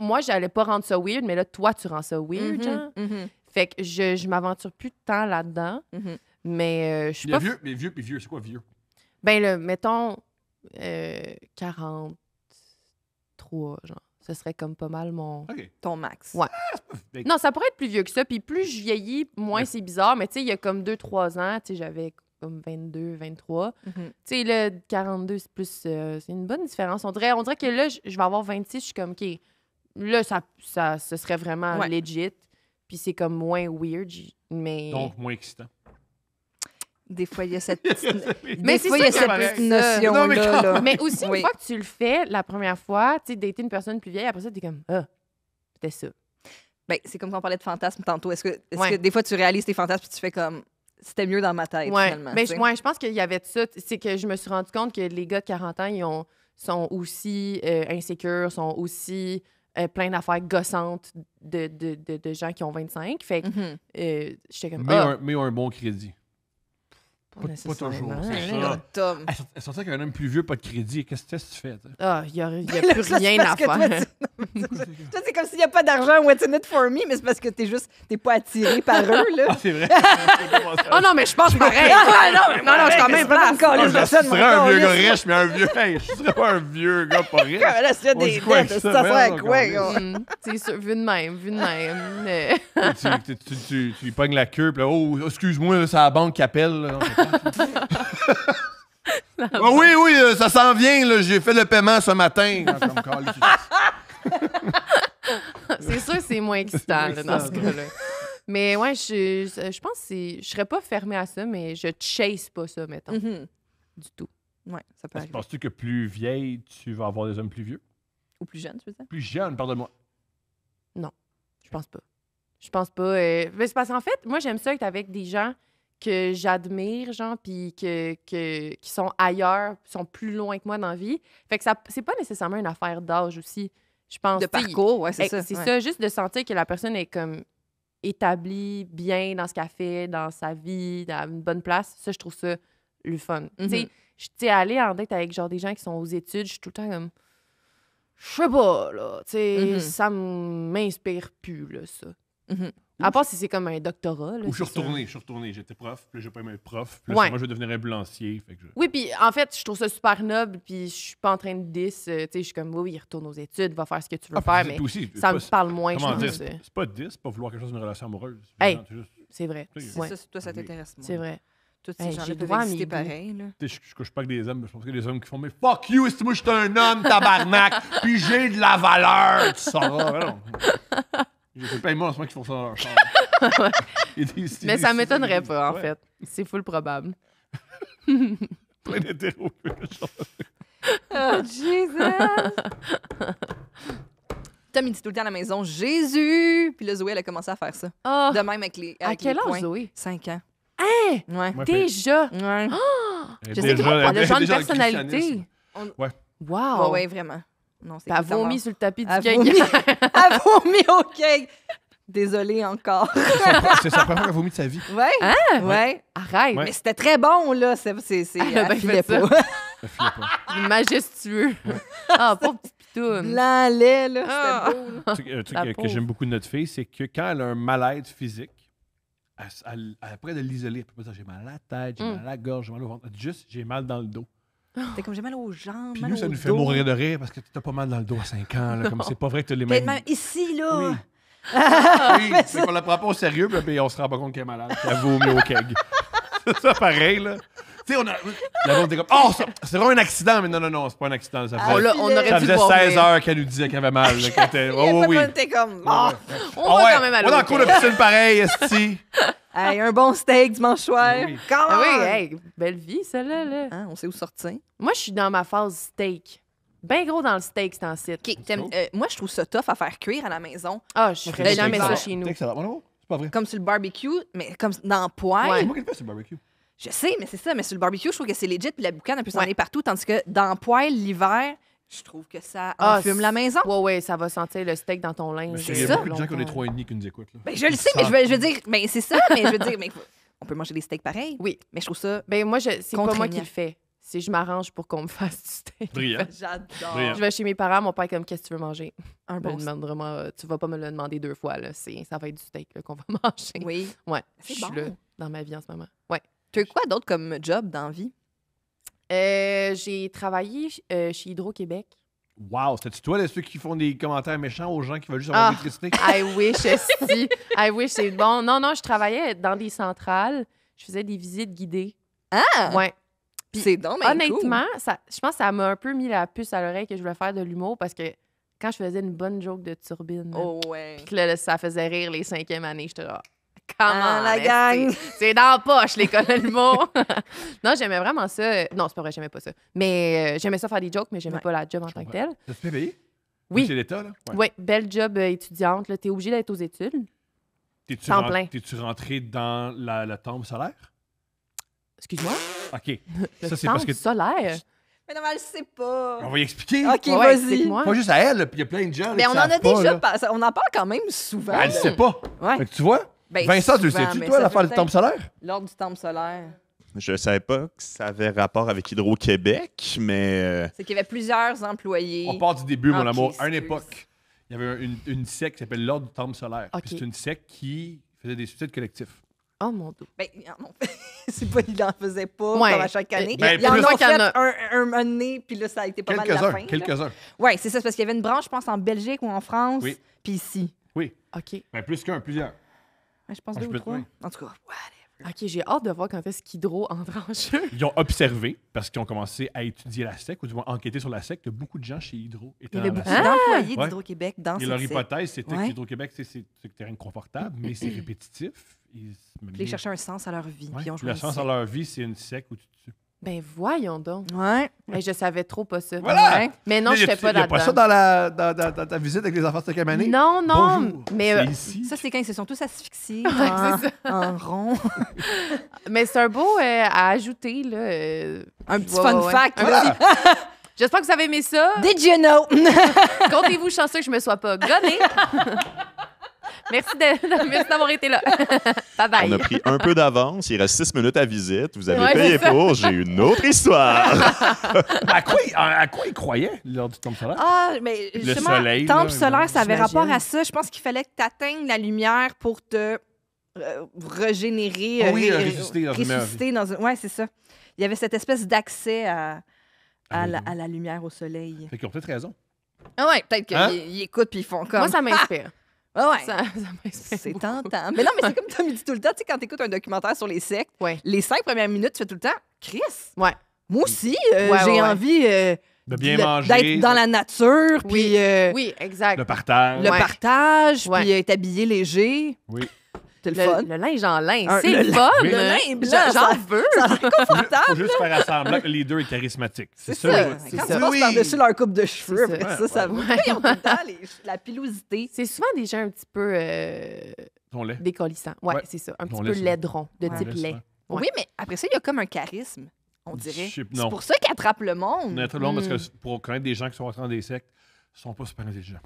Moi, j'allais pas rendre ça weird, mais là, toi, tu rends ça weird, genre. Mhm. Fait que je m'aventure plus de temps là-dedans. Mhm. Mais je suis Il y a pas. vieux, mais vieux, puis vieux, c'est quoi vieux? Ben, mettons 43, genre. Ce serait comme pas mal mon. OK. Ton max. Ouais. Non, ça pourrait être plus vieux que ça. Puis plus je vieillis, moins Ouais. c'est bizarre. Mais tu sais, il y a comme 2-3 ans, tu sais, j'avais comme 22, 23. Mhm. Tu sais, là, 42, c'est plus. C'est une bonne différence. On dirait que là, je vais avoir 26, je suis comme, OK, là, ce serait vraiment Ouais. legit. Puis c'est comme moins weird. Mais. Donc, moins excitant. Des fois, il y a cette petite, Mais des c'est fois, il y a ça cette qui est petite pareil. notion-là. Non, mais quand- là. Mais aussi, Oui. une fois que tu le fais la première fois, tu sais, dater une personne plus vieille, après ça, t'es comme, ah, c'était ça. Ben, c'est comme quand on parlait de fantasmes tantôt. Est-ce que Ouais. des fois, tu réalises tes fantasmes et tu fais comme... C'était mieux dans ma tête, Ouais. finalement. Mais tu sais. je pense qu'il y avait de ça. C'est que je me suis rendu compte que les gars de 40 ans, sont aussi insécures, sont aussi plein d'affaires gossantes de gens qui ont 25. Fait que Mhm. j'étais comme, Mais un bon crédit. pas toujours, nécessairement. c'est Ouais, ça. là, Tom. Elle sortait qu'un homme plus vieux, pas de crédit. Qu'est-ce que tu fais? t'sais? Ah, il n'y a Là, plus ça, c'est rien parce à que toi, faire. Toi, c'est comme s'il n'y a pas d'argent, what's in it for me, mais c'est parce que t'es pas attiré par eux, là. Ah, c'est vrai. Oh non, mais je pense pareil. non, je suis quand même place. Je serais un vieux gars riche, mais un vieux. Hey, je serais pas un vieux gars pas riche. Là, s'il y a On des dit quoi avec dettes, ça? ça sert à Merde, quoi, encore. gars? C'est sûr, vu de même. Tu lui pognes la queue, puis là, oh, excuse-moi, là, c'est la banque qui appelle. Là. Ah oui, ça s'en vient, là, j'ai fait le paiement ce matin. C'est sûr que c'est moins excitant là, dans ce cas-là. Mais ouais, je pense que je serais pas fermée à ça, mais je chase pas ça, mettons, Mhm. du tout. Ouais, ça peut arriver. Penses-tu que plus vieille, tu vas avoir des hommes plus vieux? Ou plus jeune, tu veux dire? Plus jeune, pardonne-moi. Je pense pas. Je pense pas. Mais c'est parce qu'en fait, moi, j'aime ça être avec des gens que j'admire, genre, puis qui sont ailleurs, sont plus loin que moi dans la vie. Fait que c'est pas nécessairement une affaire d'âge aussi, je pense. De Tu sais, parcours, ouais, c'est Hey, ça. C'est ouais. ça, juste de sentir que la personne est comme établie bien dans ce qu'elle fait, dans sa vie, dans une bonne place. Ça, je trouve ça le fun. Mhm. Tu sais, aller en date avec genre des gens qui sont aux études, je suis tout le temps comme... Je sais pas, là. Tu sais, Mhm. ça m'inspire plus, là, ça. Mhm. À part si c'est comme un doctorat, là. Ou je c'est ça. suis retourné, j'étais prof, puis là, j'ai pas aimé être prof, puis là, Ouais. moi, je vais devenir ambulancier. Fait que Oui, puis en fait, je trouve ça super noble, puis je suis pas en train de tu sais, je suis comme, oui, il retourne aux études, va faire ce que tu veux faire, mais aussi, ça me parle moins, je comment dire, pense. c'est pas 10, c'est pas vouloir quelque chose d'une relation amoureuse. Hey. C'est juste- C'est vrai. tu sais, C'est Ouais. ça, toi, ça t'intéresse, moi. C'est vrai. Tous ces Hey, gens-là j'ai peuvent droit à exister mes goûts. pareil, là. Tu sais, je couche pas avec des hommes, mais je pense que des hommes qui font, mais fuck you, moi, je suis un homme, tabarnak, puis j'ai de la valeur, tu sauras. Mais non. J'ai pas moi en ce moment qui font ça dans leur chambre. Mais ça m'étonnerait pas, en fait. C'est full probable. Plein d'hétéros. Oh, Jesus! Tom, il dit tout le temps à la maison, Jésus! Puis là, Zoé, elle a commencé à faire ça. Ah, De même avec les à avec quel les âge, points. Zoé? 5 ans. Hein? Ouais. Ouais, Déjà? Ouais. Je sais que elle a genre une personnalité. Ouais. Wow! Ouais, vraiment. Non, c'est Elle a totalement- vomi sur le tapis du Elle cake. vomi. Elle vomi au cake! Désolée encore. C'est sa première fois qu'elle vomit de sa vie. Ouais. Hein? Ouais. Arrête! Ouais. Mais c'était très bon, là. C'est, Elle a bien elle filait fait ça. pas. Elle filait pas. Majestueux. Ah, pauvre petite pitoune. Blanc, lait, là. Ah. C'était beau, là. Un truc La que pauvre. j'aime beaucoup de notre fille, c'est que quand elle a un mal-être physique, après de l'isoler, elle peut pas dire j'ai mal à la tête, j'ai mal à la gorge, j'ai mal au ventre. Elle dit juste j'ai mal dans le dos. T'es comme j'ai mal aux jambes. Puis mal nous, ça au nous fait dos. mourir de rire parce que t'as pas mal dans le dos à 5 ans. Là, comme c'est pas vrai que t'as les Peut-être mêmes. même ici, là. Oui. Oui, c'est qu'on la prend pas au sérieux, puis on se rend pas compte qu'elle est malade, qu'elle vomit au keg. C'est ça pareil, là. Tu sais, on a. La on était comme, oh, c'est vraiment un accident, mais non, c'est pas un accident. Ça Ah, faisait, On aurait ça dû faisait voir 16 venir. heures qu'elle nous disait qu'elle avait mal. Là, qu'elle était, Il y a oh, pas oui. de t'es comme. Ah. On va quand même aller On au dans le cours de cake. piscine pareil, esti. Hey, un bon steak dimanche soir. Oui. Come Ah oui, on! hey, belle vie, celle-là. Là. Hein, on sait où sortir. Moi, je suis dans ma phase steak. Ben gros dans le steak, c'est en site. OK, moi, je trouve ça tough à faire cuire à la maison. Ah, je ferais jamais ça l'hiver. chez nous. C'est pas vrai. Comme sur le barbecue, mais comme dans le poêle. Ouais. C'est moi qui le fais sur le barbecue. Je sais, mais c'est ça. Mais sur le barbecue, je trouve que c'est legit. Puis la boucane, elle peut s'en Ouais. aller partout. Tandis que dans le poêle, l'hiver, je trouve que ça Ah, enfume la maison. Ouais, ça va sentir le steak dans ton linge. C'est Il y a ça. beaucoup de gens qui ont des longtemps. 3,5 qui nous écoutent. Là. Ben, je le sais, mais je veux dire, mais c'est ça. Mais je veux dire, mais on peut manger des steaks pareils. Oui. Mais je trouve ça Ben moi, c'est pas moi qui Contraignant. le fais. C'est je m'arrange pour qu'on me fasse du steak. Brillant. J'adore. Brillant. Je vais chez mes parents, mon père est comme, qu'est-ce que tu veux manger? Un Me bon demande vraiment, tu vas pas me le demander 2 fois, là. Ça va être du steak là, qu'on va manger. Oui. Ouais, C'est je bon. suis là dans ma vie en ce moment. Ouais. Tu as eu quoi d'autre comme job dans la vie? J'ai travaillé chez Hydro-Québec. Wow, c'était-tu toi, là, ceux qui font des commentaires méchants aux gens qui veulent juste avoir Ah. de l'électricité? I wish, esti. I wish, c'est bon. Non, je travaillais dans des centrales. Je faisais des visites guidées. Ah! Ouais. Puis, C'est donc bien honnêtement, je pense que ça m'a un peu mis la puce à l'oreille que je voulais faire de l'humour parce que quand je faisais une bonne joke de turbine, cool. Oh, ouais. puis que là, ça faisait rire les 5e années, j'étais là, come Ah, on, la esti. gang! C'est dans la poche, l'école de l'humour. Non, j'aimais vraiment ça. Non, c'est pas vrai, j'aimais pas ça. Mais j'aimais ça faire des jokes, mais j'aimais Ouais, pas la job en Je tant que comprends. telle. T'as-tu fait payer? Oui. C'est l'État, là? Oui, belle job étudiante. T'es obligée d'être aux études. T'es-tu Temps plein. T'es-tu rentré dans la tombe solaire? Excuse-moi? OK. Le Ça, c'est temple parce que... solaire. Mais non, mais elle sait pas. On va y expliquer. OK, Ouais, vas-y. explique-moi. Pas juste à elle, là, puis il y a plein de gens. là, Mais qui on en a savent pas, déjà là. passé. On en parle quand même souvent. Elle là. sait pas. Ouais. Fait que tu vois? Ben, Vincent, tu le souvent, sais-tu, mais toi, ça l'affaire fait du temple solaire? L'ordre du temple solaire. Je savais pas que ça avait rapport avec Hydro-Québec, mais C'est qu'il y avait plusieurs employés. On part du début, mon Ok, amour. À une excuse. époque, il y avait une secte qui s'appelle l'Ordre du temple solaire. Ok. Puis c'est une secte qui faisait des suicides collectifs. Oh mon Dieu. Ben, non. C'est pas, il en faisait pas Ouais. comme à chaque année. Ben, il en plus- a qu'il y en fait a. un année, puis là, ça a été pas mal la fin. Quelques-uns. Oui, c'est ça. C'est parce qu'il y avait une branche, je pense, en Belgique ou en France, Oui. puis ici. OK. Ben, plus qu'un, plusieurs. Ouais, je pense Ah, deux je ou peux- trois. oui. En tout cas, whatever. OK, j'ai hâte de voir quand est-ce qu'Hydro entre en jeu. Ils ont observé, parce qu'ils ont commencé à étudier la secte, ou du moins enquêter sur la secte, que beaucoup de gens chez Hydro Il étaient y avait dans la beaucoup secte. d'employés Ouais. d'Hydro-Québec dans Et cette leur secte. hypothèse, c'était Ouais. que Hydro-Québec, c'est terrain confortable, mais c'est répétitif. Puis ils cherchaient un sens à leur vie. Ouais. Puis ils ont Puis la choisi chance ça. à leur vie, c'est une secte où tu te tues. Ben voyons donc. Ouais. Hey, je savais trop pas ça. Voilà! Ouais. Mais non, Mais je y a- fais pas y a pas ça là-dedans. dans ta visite avec les enfants de 5e année? Non, non. Bonjour, Mais, c'est ici. Ça, c'est quand ils se sont tous asphyxiés Ouais, c'est en rond. mais c'est un beau à ajouter. Là, Un petit ouais, fun ouais. fact. Un Voilà. J'espère que vous avez aimé ça. Did you know? Comptez-vous chanceux que je me sois pas gonnée. Merci d'avoir été là. Bye bye. on a pris un peu d'avance. Il reste 6 minutes à visite. Vous avez Ouais, payé c'est ça. pour. J'ai une autre histoire. À quoi ils croyaient, lors du temple solaire? Ah, mais justement, soleil, temple là, solaire, ça avait j'imagine. rapport à ça. Je pense qu'il fallait que tu atteignes la lumière pour te régénérer, Oh oui, ressusciter dans une meilleure ressusciter dans une... Ouais, c'est ça. Il y avait cette espèce d'accès à la lumière au soleil. Fait qu'ils ont peut-être raison. Ah ouais, peut-être qu'ils Hein? ils écoutent puis ils font comme... Moi, ça m'inspire. Ah ouais. Ça m'inspire. C'est beaucoup. tentant. Mais non, mais c'est comme Tommy dit tout le temps, tu sais, quand tu écoutes un documentaire sur les sectes, Ouais. les 5 premières minutes, tu fais tout le temps, Chris, Ouais. moi aussi, Ouais, j'ai ouais. envie De bien de- manger. d'être dans la nature, Oui. puis Oui, exact. Le partage. le Ouais. partage, Ouais. puis être habillé léger. Oui. C'est le fun. Le linge en lin, Un- c'est le le fun. Oui. Le lin blanc, J'en ça- veux. Ça a l'air confortable. Faut juste faire semblant que le leader est charismatique. C'est C'est ça. ça. le- c'est Quand ça. tu passes Oui. par-dessus leur coupe de cheveux, C'est après ça. ça va. Ouais. Ils ont tout le temps la pilosité. C'est souvent des gens un petit peu On l'est. décollissants. Ouais, Ouais. c'est ça. Un On petit peu laisse, ouais. laidron, de Ouais. type lait. Ouais. Oui, mais après ça, il y a comme un charisme, on dirait. Je sais- C'est non. pour ça qu'ils attrapent le monde. On est très long parce Mm. que pour connaître des gens qui sont rentrés dans des sectes, ils sont pas super intelligents.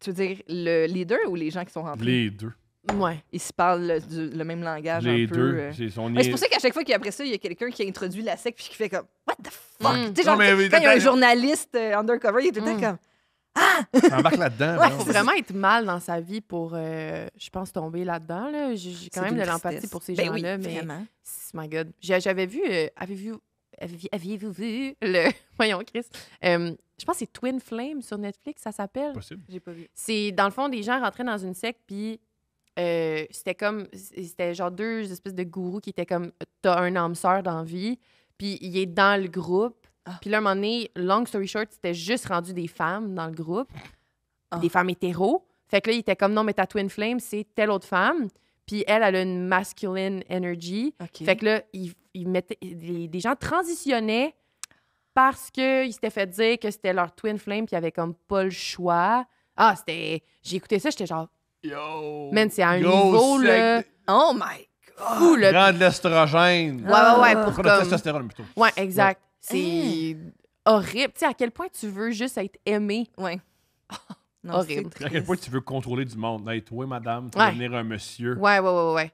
Tu veux dire le leader ou les gens qui sont rentrés? Les deux. Ouais. Ils se parlent le même langage Les un peu. deux. C'est pour ça qu'à chaque fois qu'après ça, il y a quelqu'un qui a introduit la secte puis qui fait comme What the fuck? Mm. Tu sais, genre, Non, mais oui, quand il y a un t'as- journaliste undercover, il est tout le temps Mm. comme Ça embarque là-dedans. Ouais, non? Faut vraiment être mal dans sa vie pour, je pense, tomber là-dedans. Là. J'ai quand C'est même de d'une l'empathie tristesse. pour ces Ben gens-là. oui, mais vraiment. my God. J'avais vu, aviez-vous vu le, voyons Chris, je pense que c'est Twin Flame sur Netflix, ça s'appelle. Possible. J'ai pas vu. C'est, dans le fond, des gens rentraient dans une secte, puis c'était genre deux espèces de gourous qui étaient comme, t'as un âme sœur dans la vie, puis il est dans le groupe. Ah. Puis là, à un moment donné, long story short, c'était juste rendu des femmes dans le groupe, Ah. des femmes hétéros. Fait que là, il était comme, non, mais ta Twin Flame, c'est telle autre femme. Puis elle a une masculine energy. OK. Fait que là, ils mettaient, des gens transitionnaient parce qu'ils s'étaient fait dire que c'était leur Twin Flame, puis ils avaient comme pas le choix. Ah, c'était... J'ai écouté ça, j'étais genre, Yo! man, c'est à un Gros niveau, là, secte. Oh my God! fou, là. Prends de l'estrogène. Ouais, pour Prends de comme... testostérone plutôt. Ouais, exact. C'est horrible. Tu sais, à quel point tu veux juste être aimé. Ouais. Non, Horrible. c'est À quel point triste. tu veux contrôler du monde. Hey, toi, madame, tu vas Ouais. devenir un monsieur Ouais.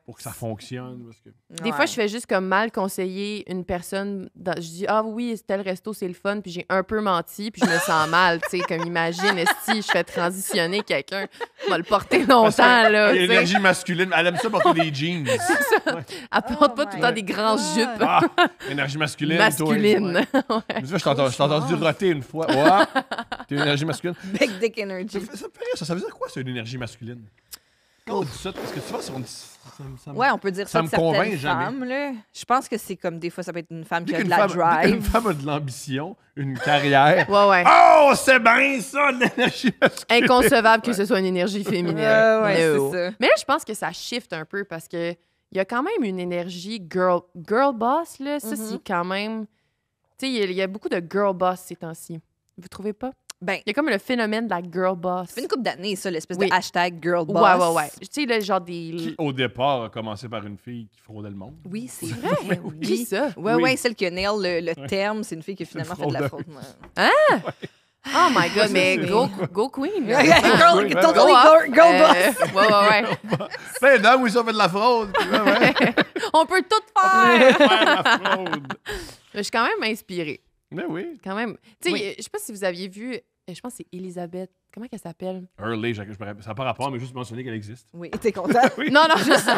pour que ça fonctionne. Parce que... Des Ouais. fois, je fais juste comme mal conseiller une personne. Je dis, ah oui, tel resto, c'est le fun. Puis j'ai un peu menti, puis je me sens mal. Tu sais, comme imagine, si je fais transitionner quelqu'un, on va le porter longtemps, là. tu sais. L'énergie masculine, elle aime ça porter des jeans. Elle porte pas tout le temps des grands God. jupes Ah, énergie masculine. masculines. Toi. Mais tu vois, je t'ai entendu roter une fois. Ouais. T'es une énergie masculine. Big dick energy. Ça me fait rire, ça veut dire quoi, c'est une énergie masculine? Quand on dit ça, parce que souvent, si on dit ça me- Ouais, on peut dire Ça ça me de certaines convainc jamais. femmes, là. Je pense que c'est comme des fois, ça peut être une femme Dès qui a de qu'une la femme, dès qu'une drive. femme a de l'ambition, une carrière. Ouais. Oh, c'est bien ça, l'énergie masculine! Inconcevable que ce soit une énergie féminine. Ouais, No. c'est ça. Mais là, je pense que ça shift un peu parce que il y a quand même une énergie girl boss, là. Ça, Mhm. c'est quand même... Tu sais, il y a beaucoup de girl boss ces temps-ci. Vous trouvez pas? Ben, Il y a comme le phénomène de la girl boss. ça fait une couple d'années, ça, l'espèce Oui. de hashtag girl boss. Ouais. Tu sais, là, genre des... Qui, au départ, a commencé par une fille qui fraudait le monde. Oui, c'est vrai? vrai. Qui Oui. ça? Ouais, Oui. ouais, celle qui a nail le terme, c'est une fille qui a finalement fait de la fraude. Oh my God, mais c'est- go queen. là. Girl, Oui, totally Go girl up. boss. Ouais. Plein d'hommes où ils ont fait de la fraude. puis ouais. On peut tout On faire. peut faire la fraude. Je suis quand même inspirée. Mais oui. Quand même. Tu sais, Oui. je sais pas si vous aviez vu, je pense que c'est Elisabeth. Comment qu'elle s'appelle? Early, ça n'a pas rapport, mais juste mentionner qu'elle existe. Oui, t'es content? Non,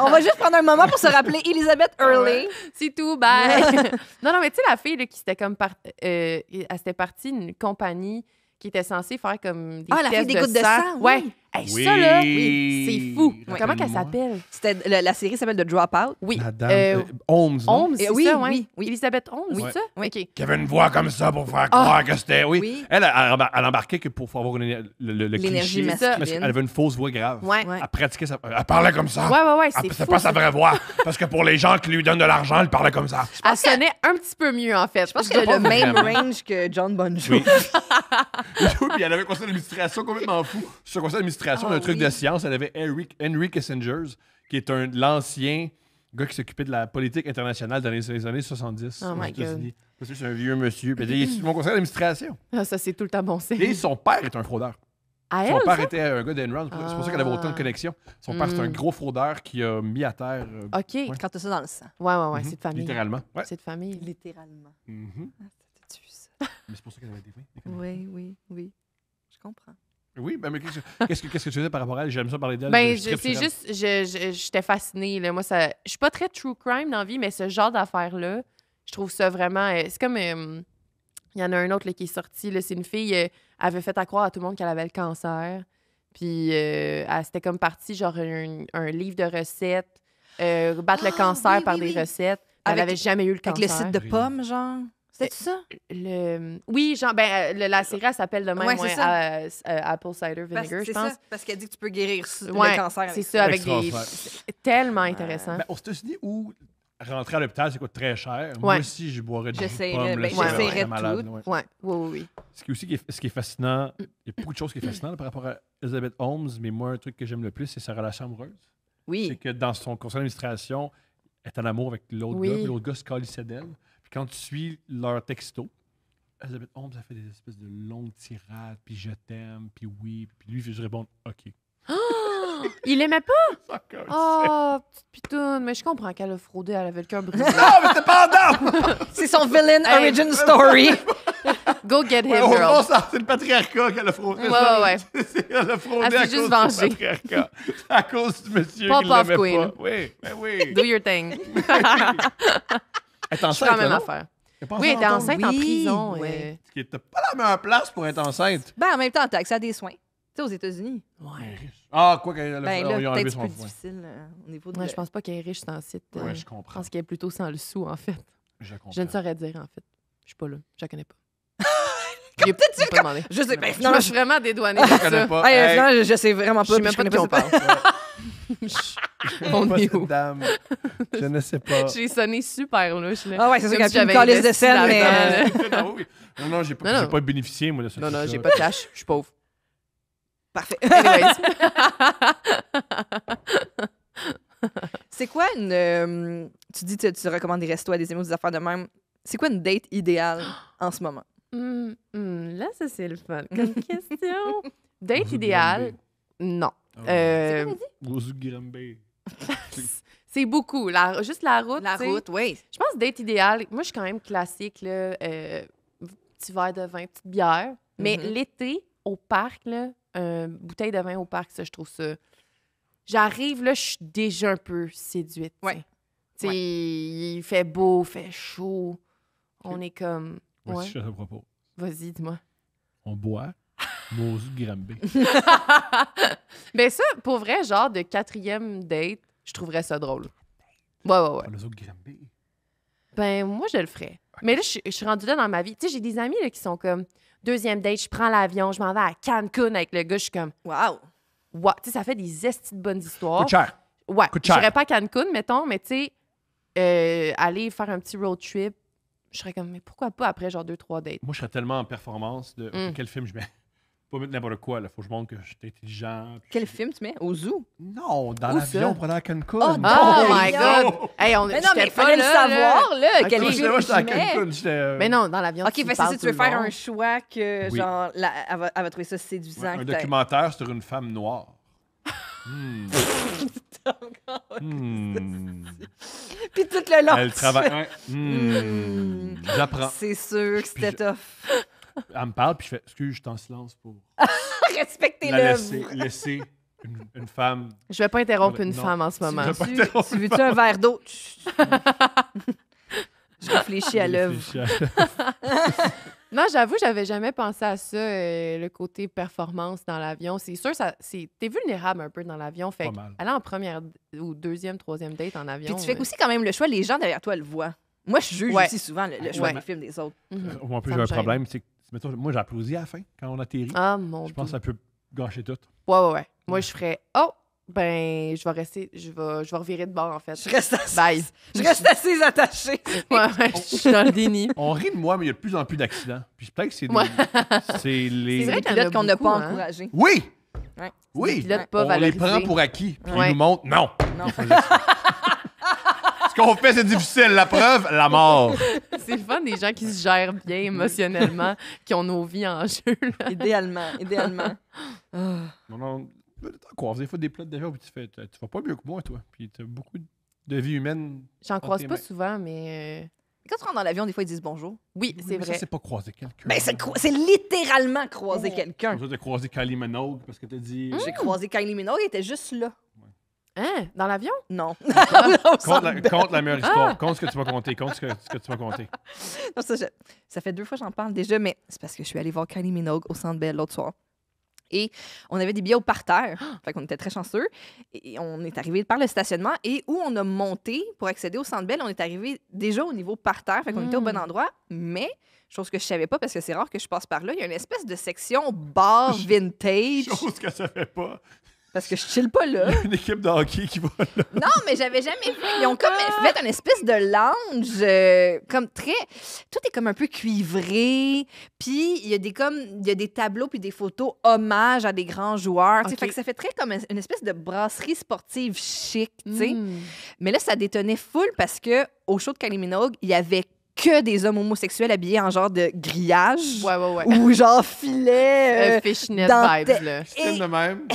On va juste prendre un moment pour se rappeler Elizabeth Hurley. c'est tout, bye. non, mais tu sais, la fille là, qui s'était comme elle s'était partie d'une compagnie qui était censée faire comme des Ah, la fille tests des gouttes de sang, oui. Ouais. Hey, ça, là, Oui. c'est fou. Comment qu'elle Rappelle-moi. s'appelle? C'était la série s'appelle The Dropout. Oui. La dame. Holmes. non? Holmes, c'est oui, ça, ouais. oui, oui. Elisabeth Holmes, Oui. c'est ça? Oui. OK. Qui avait une voix comme ça pour faire croire que c'était. Oui. Oui. Elle embarquait que pour avoir le L'énergie cliché. ça. masculine. Elle avait une fausse voix grave. Ouais. Ouais. Elle pratiquait ça. Elle parlait comme ça. Ouais, Ah, c'est c'est fou. pas sa vraie voix. Parce que pour les gens qui lui donnent de l'argent, elle parlait comme ça. Elle sonnait un petit peu mieux, en fait. Je pense qu'elle a le pas même vraiment. range que John Bon Jovi. Oui. Puis elle avait un conseil d'administration complètement fou. Sur le conseil d'administration, Ah, un truc oui. de science, elle avait Henry Kissinger, qui est l'ancien gars qui s'occupait de la politique internationale dans les années 70 Oh aux my États-Unis. Parce que c'est un vieux monsieur. Puis il est mon conseil d'administration. Ah, ça, c'est tout le temps bon signe. Et son père est un fraudeur. À Son elle, père ça? était un gars d'Enron. C'est pour ça qu'elle avait autant de connexions. Son père, c'est un gros fraudeur qui a mis à terre, OK. Quand t'as ça dans le sang. Ouais, c'est de famille. littéralement. Ouais. C'est de famille. Littéralement. Mhm. T'as-tu vu ça? Mais c'est pour ça qu'elle avait des Oui. Je comprends. Oui, ben, mais qu'est-ce que tu faisais par rapport à elle? J'aime ça parler d'elle. Ben, je tripe c'est sur elle. juste, j'étais fascinée. Là. Moi, je suis pas très true crime dans la vie, mais ce genre d'affaires-là, je trouve ça vraiment. C'est comme. Il y en a un autre là, qui est sorti. Là, c'est une fille, elle avait fait à croire à tout le monde qu'elle avait le cancer. Puis, elle s'était comme partie, genre, un livre de recettes, battre le cancer oui, par oui, des oui. recettes. Elle Avec- n'avait jamais eu le Avec cancer. le site de pommes, genre. C'était ça? Oui, genre, la série, elle s'appelle de même, Ouais, c'est Apple Cider Vinegar, je pense. Parce qu'elle dit que tu peux guérir Ouais, le cancer. avec c'est ça, avec des. Extraordinaire. C'est tellement intéressant. Ben, aux États-unis, où rentrer à l'hôpital, ça coûte très cher. Moi Ouais. aussi, je boirais du J'essaierais, pomme. ben, là, c'est j'essaierais très de malade, tout. ouais. Oui. Ce qui est fascinant, il y a beaucoup de choses qui sont fascinantes par rapport à Elizabeth Holmes, mais moi, un truc que j'aime le plus, c'est sa relation amoureuse. C'est Oui. que dans son conseil d'administration, elle est en amour avec l'autre Oui. gars, puis l'autre gars se calissait d'elle. Puis quand tu suis leur texto, Elizabeth Holmes a fait des espèces de longues tirades, puis je t'aime, puis oui, puis lui, il fait juste répondre OK. Il aimait pas? Ça calissait. Oh, petite pitoune. Mais je comprends qu'elle a fraudé, elle avait le cœur brisé. Non, mais c'est pas en C'est son villain Hey. origin story. Go get him, Ouais, au fond, girl. c'est le patriarcat qu'elle a fraudé. Ouais. Elle a fraudé Elle s'est à juste cause vengée. du patriarcat. À cause du monsieur Pop qui off, l'aimait queen. pas. Oui, ben oui. Do your thing. Elle est Je suis la enceinte, même là, non? affaire. Elle est pas Oui, elle était enceinte, enceinte en Oui, prison. ouais. Ce qui était pas la meilleure place pour être enceinte. Ben, en même temps, t'as accès à des soins. Tu sais, aux États-Unis. Ah, quoi qu'elle a Ben fait, ils là, ont enlevé peut-être son plus foin. difficile au niveau de... Ouais, je pense pas qu'elle est riche sans site. Ouais, je Je comprends. pense qu'elle est plutôt sans le sou, en fait. Je comprends. Je ne saurais dire, en fait. Je suis pas là. Je la connais pas. J'ai pas demandé. Je sais, ben, Je finalement, me suis vraiment dédouanée de Je connais ça. pas. Hey, Hey, finalement, je sais vraiment Je pas. sais même puis pas de qui on connais parle. On pas est cette où? dame. Je ne sais pas. J'ai sonné super louche, là. Ah ouais, c'est sûr Comme qu'il y a si plus une j'avais calice de investi scène, mais... là-dedans, Non, oui. Non, j'ai Non, non. pas bénéficié, moi, de ce Non, truc-là. j'ai pas de cash. Je suis pauvre. Parfait. Anyways. C'est quoi une... tu dis que tu recommandes des restos à des amis ou des affaires de même. C'est quoi une date idéale en ce moment? Là, ça, c'est le fun. Comme question. Date Ozu idéale? Non. Grambe. Ozu Grambe. C'est beaucoup. Juste la route. La tu sais. route, oui. Je pense date idéal. Moi, je suis quand même classique, là. Petit verre de vin, petite bière. Mais Mhm. l'été, au parc, là, bouteille de vin au parc, ça, je trouve ça. J'arrive, là, je suis déjà un peu séduite. tu sais. Ouais. Tu sais, il fait beau, il fait chaud. On est comme. Voici Ouais. ce que je te propose. Vas-y, dis-moi. On boit Ozu Grambe. Ben ça, pour vrai, genre de 4e date, je trouverais ça drôle. Ouais. Ozu Grambe. Ben, moi, je le ferais. Mais là, je suis rendue là dans ma vie. Tu sais, j'ai des amis là, qui sont comme 2e date, je prends l'avion, je m'en vais à Cancun avec le gars, je suis comme, Wow. wow. Tu sais, ça fait des estis de bonnes histoires. Coûte cher. Ouais, coûte je cher. serais pas à Cancun, mettons, mais tu sais, aller faire un petit road trip, je serais comme, mais pourquoi pas après genre 2-3 dates? Moi, je serais tellement en performance de Mm. quel film je mets. Pas mettre n'importe quoi, là. Faut que je montre que je suis intelligent. puis Quel je- film tu mets? Au zoo? Non, dans Où l'avion, ça? prenant à Cancun. Oh, Oh non, my non. God! Hey, Mais non, mais il fallait le savoir, là. Quel Moi, film j'étais à tu mets? Cancun. j'étais, Mais non, dans l'avion, OK, tu fait que parles si tu veux tout le faire long. un choix que, Oui. genre, elle va trouver ça séduisant. un que t'as- documentaire sur une femme noire. Hmm. Puis tout le long. Elle tu travaille. fais- Ouais. J'apprends. C'est sûr que c'était Puis tough. Elle me parle, puis je fais excuse, je suis en silence pour Respectez la l'œuvre. laisser une femme. Je vais pas interrompre une Non. femme en ce moment. Je vais pas interrompre Tu une veux-tu un verre d'eau? Chut. Je réfléchis à l'œuvre. Non, j'avoue, j'avais jamais pensé à ça, le côté performance dans l'avion. C'est sûr, t'es vulnérable un peu dans l'avion. Fait Pas que mal. aller en première ou deuxième, troisième date en avion. Puis tu fais aussi quand même le choix, les gens derrière toi le voient. Moi, je juge Ouais. aussi souvent le choix Ouais. des films des autres. Moi, en plus, Ça j'ai me un gêne. problème. C'est que, mettons, moi, j'applaudis à la fin quand on atterrit. Ah, mon Je pense que Dieu. ça peut gâcher tout. Ouais. Moi, je ferais oh, ben, je vais rester, je vais revirer de bord, en fait. Je reste assise. Bye. Je reste assise attachée. Ouais, je suis dans le déni. On rit de moi, mais il y a de plus en plus d'accidents. Puis peut-être que c'est Ouais. c'est les. C'est vrai Les qu'il y en a pilotes qu'on n'a beaucoup, pas hein. encouragés. Oui! Ouais. Oui! Des pilotes pas on les valorisés. prend pour acquis. Puis Ouais. ils nous montrent non. Non. Ce qu'on fait, c'est difficile. La preuve, la mort. C'est le fun des gens qui se gèrent bien émotionnellement, qui ont nos vies en jeu. là. Idéalement. Ah. Non, t'en croises des fois des pilotes d'avion, puis tu vas pas mieux que moi, toi. Puis t'as beaucoup de vie humaine. J'en croise tes pas mains. souvent, mais Quand tu rentres dans l'avion, des fois, ils disent bonjour. oui, Oui, c'est mais vrai. Ça, c'est pas croiser quelqu'un. Ben, c'est littéralement croiser quelqu'un. Comme ça, t'as croisé Kylie Minogue parce que t'as dit. J'ai croisé Kylie Minogue, elle était juste là. Hein? Dans l'avion? Non. Conte la meilleure histoire. Conte ce que tu vas compter. Conte ce que tu vas compter. Non, ça fait 2 fois que j'en parle déjà, mais c'est parce que je suis allée voir Kylie Minogue au Centre Bell l'autre soir. Et on avait des billets au parterre. Fait qu'on était très chanceux. Et on est arrivé par le stationnement. Et où on a monté pour accéder au Centre Bell, on est arrivé déjà au niveau parterre. Fait qu'on était au bon endroit. Mais, chose que je savais pas parce que c'est rare que je passe par là, il y a une espèce de section bar vintage. Chose que ça fait pas. Parce que je chill pas là. Il y a une équipe de hockey qui va là. Non, mais j'avais jamais vu. Ils ont comme fait une espèce de lounge, comme très. Tout est comme un peu cuivré. Puis il y a des tableaux puis des photos hommages à des grands joueurs. Tu sais, Ok. fait que ça fait très comme une espèce de brasserie sportive chic. Tu sais. Mm. Mais là, ça détonnait full parce que au show de Kylie Minogue, il y avait que des hommes homosexuels habillés en genre de grillage Ouais. ou genre filet. Fishnet dentelle. vibes, là. C'est de même.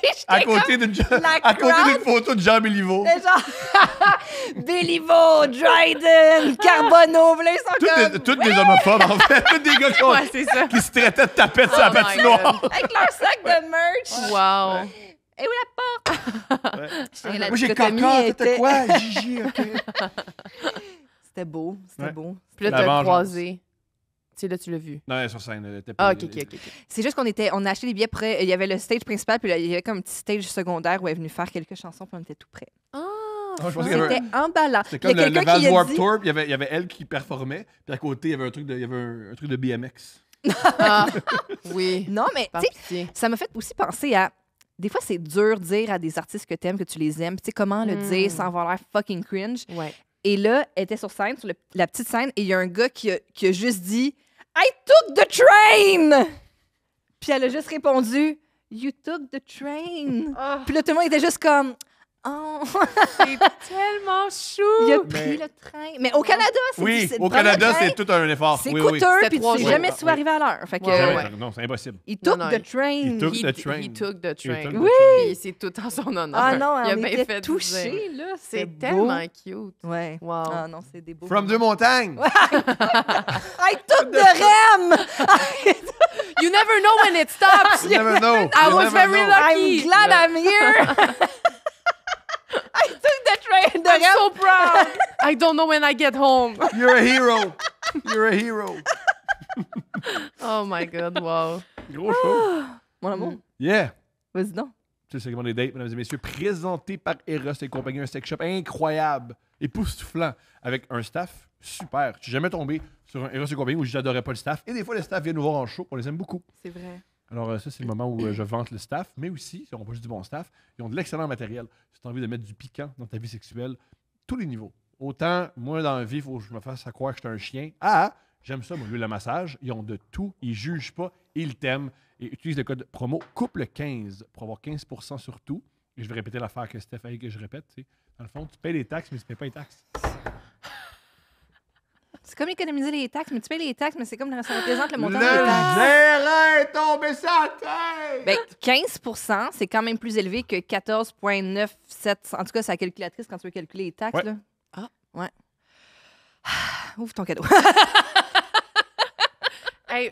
J'étais À côté d'une crowd. photo de Jean Béliveau. Et genre, Béliveau, Dryden, Carbonneau, là, ils sont comme... Toutes des homophobes, en fait. Tous des gars Ouais, c'est ça. qui se traitaient de tapettes sur la Oh my patinoire. Avec leur sac de merch. Wow. Et où la porte? La Moi, j'ai dichotomie caca. était- T'as quoi? Gigi, OK. C'était beau, c'était Ouais. beau. Puis là, La t'as vengeance. croisé. Tu sais, là, tu l'as vu. Non, elle est sur scène. Elle était Ah, pas- OK. C'est juste on a acheté des billets près. Il y avait le stage principal, puis là, il y avait comme un petit stage secondaire où elle est venue faire quelques chansons, puis on était tout près. Ah, je pensais qu'il y avait C'était emballant. C'était Il y a comme le quelqu'un qui Vans a Warped dit... Tour, puis il y avait elle qui performait, puis à côté, il y avait un truc de BMX. ah, oui. Non, mais Par tu sais, pitié. ça m'a fait aussi penser à... Des fois, c'est dur de dire à des artistes que t'aimes, que tu les aimes. Puis tu sais, comment le dire sans avoir l'air fucking cringe. Ouais. Et là, elle était sur scène, sur la petite scène, et il y a un gars qui a juste dit « I took the train! » Puis elle a juste répondu « You took the train. Ah, Puis là, tout le monde était juste comme « Oh! c'est tellement chou. » Il a Mais- pris le train. Mais au Canada, c'est Oui, difficile. au Prendre le Canada, train, c'est tout un effort. c'est Oui, coûteux, oui. C'était puis tu 3 sais jours. jamais si tu vas Oui. arriver à l'heure. Fait que, Ouais, Jamais. ouais. Non, c'est impossible. il took Non, non, the train. il took He, the train. he took the train. took the Oui. Puis c'est tout en son honneur. Ah non, il a on bien était fait touchés, là. C'est beau. tellement cute. Ouais. Wow. Ah non, c'est des beaux. From deux montagnes. I took the REM! You never know when it stops. You never know. I You was never very know. lucky. I'm glad I'm here! I took the train de I'm REM! so proud. I don't know when I get home. You're a hero. You're a hero. Oh my God, wow. Gros show. Mon amour, Yeah. vas-y donc. C'est le segment des dates, mesdames et messieurs, présenté par Eros et compagnie, un sex shop incroyable, époustouflant, avec un staff super. Je suis jamais tombé sur un Eros et compagnie où j'adorais pas le staff. Et des fois, le staff vient nous voir en show, on les aime beaucoup. C'est vrai. Alors ça, c'est le moment où je vante le staff, mais aussi, ils n'ont pas juste du bon staff, ils ont de l'excellent matériel. Si tu as envie de mettre du piquant dans ta vie sexuelle, tous les niveaux. Autant, moi, dans la vie, il faut que je me fasse à croire que je suis un chien. Ah, j'aime ça, moi, le massage. Ils ont de tout, ils jugent pas, ils t'aiment. Et utilise le code promo couple15 pour avoir 15% sur tout. Et je vais répéter l'affaire que Steph a dit que je répète. Tu sais. Dans le fond, tu payes les taxes, mais tu ne payes pas les taxes. C'est comme économiser les taxes, mais tu payes les taxes, mais c'est comme ça représente le montant Le des taxes. terrain est tombé sa tête! Ben, 15 c'est quand même plus élevé que 14,97. En tout cas, c'est la calculatrice quand tu veux calculer les taxes. Ouais. Là. Ah, ouais. Ouvre ton cadeau. Hey,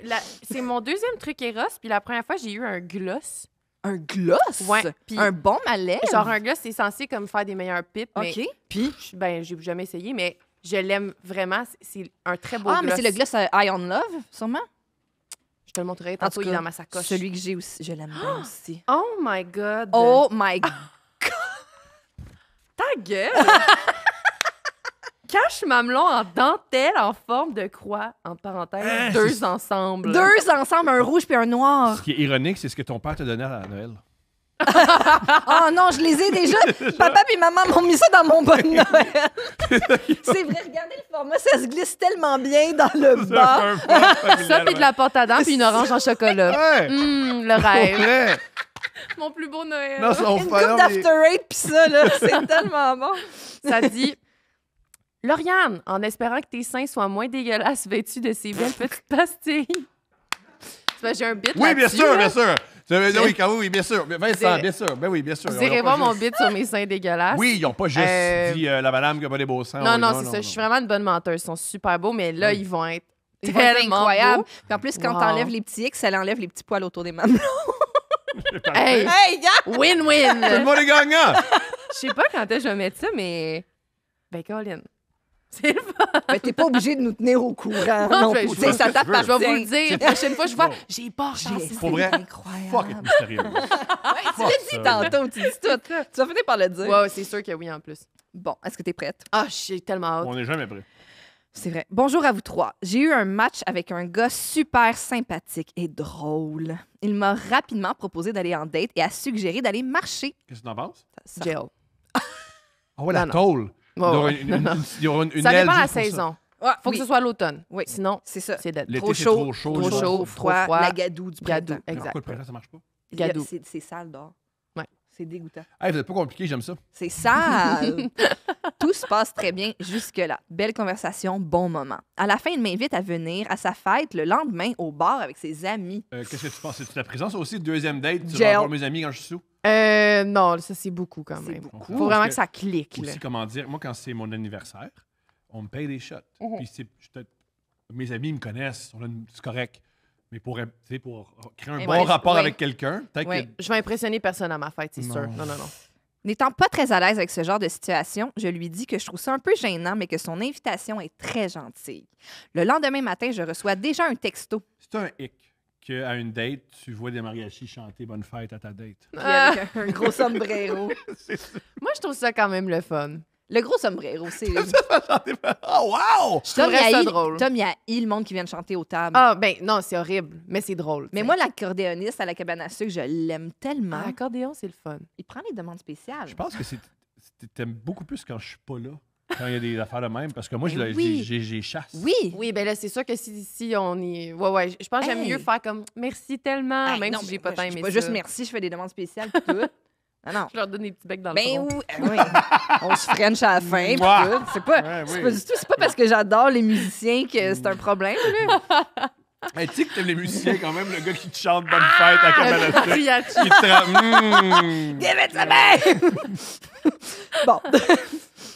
c'est mon deuxième truc Eros, puis la première fois, j'ai eu un gloss. Un gloss? Ouais, puis- Un bon malais? Genre, un gloss, c'est censé comme faire des meilleurs pipes, mais OK. Puis? ben, j'ai jamais essayé, mais je l'aime vraiment. C'est un très beau Ah, gloss. mais c'est le gloss Eye on Love, sûrement? Je te le montrerai En tantôt, tout il est cas, dans ma sacoche. Celui que j'ai aussi, je l'aime bien aussi. Oh my God! Oh my God! Ta gueule! Cache mamelon en dentelle en forme de croix, entre parenthèses, deux ensemble. Deux ensemble, un rouge puis un noir. Ce qui est ironique, c'est ce que ton père te donnait à Noël. Oh non, je les ai déjà. Papa et maman m'ont mis ça dans mon bon Noël. C'est vrai, regardez le format, ça se glisse tellement bien dans le bas. Ça, puis de la pâte à dents, puis une orange en chocolat. Ouais! Le rêve. Ouais. Mon plus beau Noël. Non, son Une frère, coupe mais- d'after eight puis ça, là, c'est tellement bon. Ça dit Lauriane, en espérant que tes seins soient moins dégueulasses vêtus de ces belles petites pastilles. Tu vois, j'ai un bit Oui, bien là-dessus, sûr, là. bien sûr. Oui, oui, bien sûr. Vincent, irez- bien sûr. Ben oui, bien sûr. Vous Ils ont irez pas voir mon juste- bit sur mes seins dégueulasses. Oui, ils n'ont pas juste dit la madame qui a pas des beaux seins. Non, Oui, non, c'est ça. Je suis vraiment une bonne menteuse. Ils sont super beaux, mais là, Oui. ils vont être Ils vont être tellement incroyables. beaux. Puis en plus, quand Wow. t'enlèves les petits X, ça enlève les petits poils autour des mamelons. Hey, Hey, gars! Tout le win-win! monde est gagnant! Je sais pas quand est-ce que je vais mettre ça, mais... Ben, Colin, c'est le fun. Ben, t'es pas obligé de nous tenir au courant. Non, Non, je- plus. je- Tu sais, ça Je t'appartient. vais vous le dire. La prochaine fois, je vois, j'ai pas J'ai- chance. c'est Pour vrai? incroyable. Fuck, être mystérieux. Tu l'as dit tantôt, tu dis tout. Tu vas finir par le dire. Ouais, c'est sûr que oui, en plus. Bon, est-ce que t'es prête? Ah, j'ai tellement hâte. On n'est jamais prêt. C'est vrai. Bonjour à vous trois. J'ai eu un match avec un gars super sympathique et drôle. Il m'a rapidement proposé d'aller en date et a suggéré d'aller marcher. Qu'est-ce que tu en penses? Ça- Jail. Ah ouais, la Non, tôle. Il y Ouais, aura ouais. une- une- il y aura une Ça aile dépend de la juste pour ça. saison. Ouais, Faut oui, que ce soit l'automne. Oui. Sinon, c'est ça. c'est dead. L'été, Trop c'est chaud, trop chaud. trop genre. chaud. Trop froid, froid. la gadoue du Gadou, printemps. exact. Pourquoi le printemps, ça marche pas? Gadou. C'est sale dehors. Ouais. C'est dégoûtant. Hey, vous êtes pas compliqué, j'aime ça. C'est sale. Tout se passe très bien jusque-là. Belle conversation, bon moment. À la fin, il m'invite à venir à sa fête le lendemain au bar avec ses amis. Qu'est-ce que tu penses? C'est-tu la présence aussi? Deuxième date? Tu Jail. vas voir mes amis quand je suis sous? Non, ça, c'est beaucoup quand C'est même. beaucoup. Faut vraiment Parce que ça clique. là. Aussi, comment dire, moi, quand c'est mon anniversaire, on me paye des shots. Mhm. Puis mes amis me connaissent, c'est correct. Mais pour créer un Eh bon ouais, rapport ouais. avec quelqu'un, peut-être Ouais. que... Je vais impressionner personne à ma fête, c'est Non. sûr. Non, non, non. N'étant pas très à l'aise avec ce genre de situation, je lui dis que je trouve ça un peu gênant, mais que son invitation est très gentille. Le lendemain matin, je reçois déjà un texto. C'est un hic qu'à une date, tu vois des mariachis chanter Bonne fête à ta date. Puis avec un gros sombrero. Moi, je trouve ça quand même le fun. Le gros sombrero, c'est... Oh, wow! Je trouverais ça drôle. Tom, il y a le monde qui vient de chanter aux tables. Ah, ben non, c'est horrible, mais c'est drôle. Mais moi, l'accordéoniste à la cabane à sucre, je l'aime tellement. l'accordéon, c'est le fun. Il prend les demandes spéciales. Je pense que t'aimes beaucoup plus quand je suis pas là, quand il y a des affaires de même, parce que moi, Ben oui. j'ai chasse. Oui. Oui, ben là, c'est sûr que si on est. Ouais, je pense que j'aime Hey. mieux faire comme merci tellement, Hey, même non, si j'ai mais pas moi, tant je aimé dis ça. pas juste merci, je fais des demandes spéciales pis tout. Non. Je leur donne des petits becs dans le Ben front. oui, on se french à la fin. pis Mouah. tout. C'est pas, Ouais, c'est oui. pas du tout. C'est pas parce que j'adore les musiciens que c'est un problème. Là. Hey, tu sais que t'aimes les musiciens quand même, le gars qui te chante Bonne fête à cabane à Le sucre, mariachi. qui te Give it to me! Bon.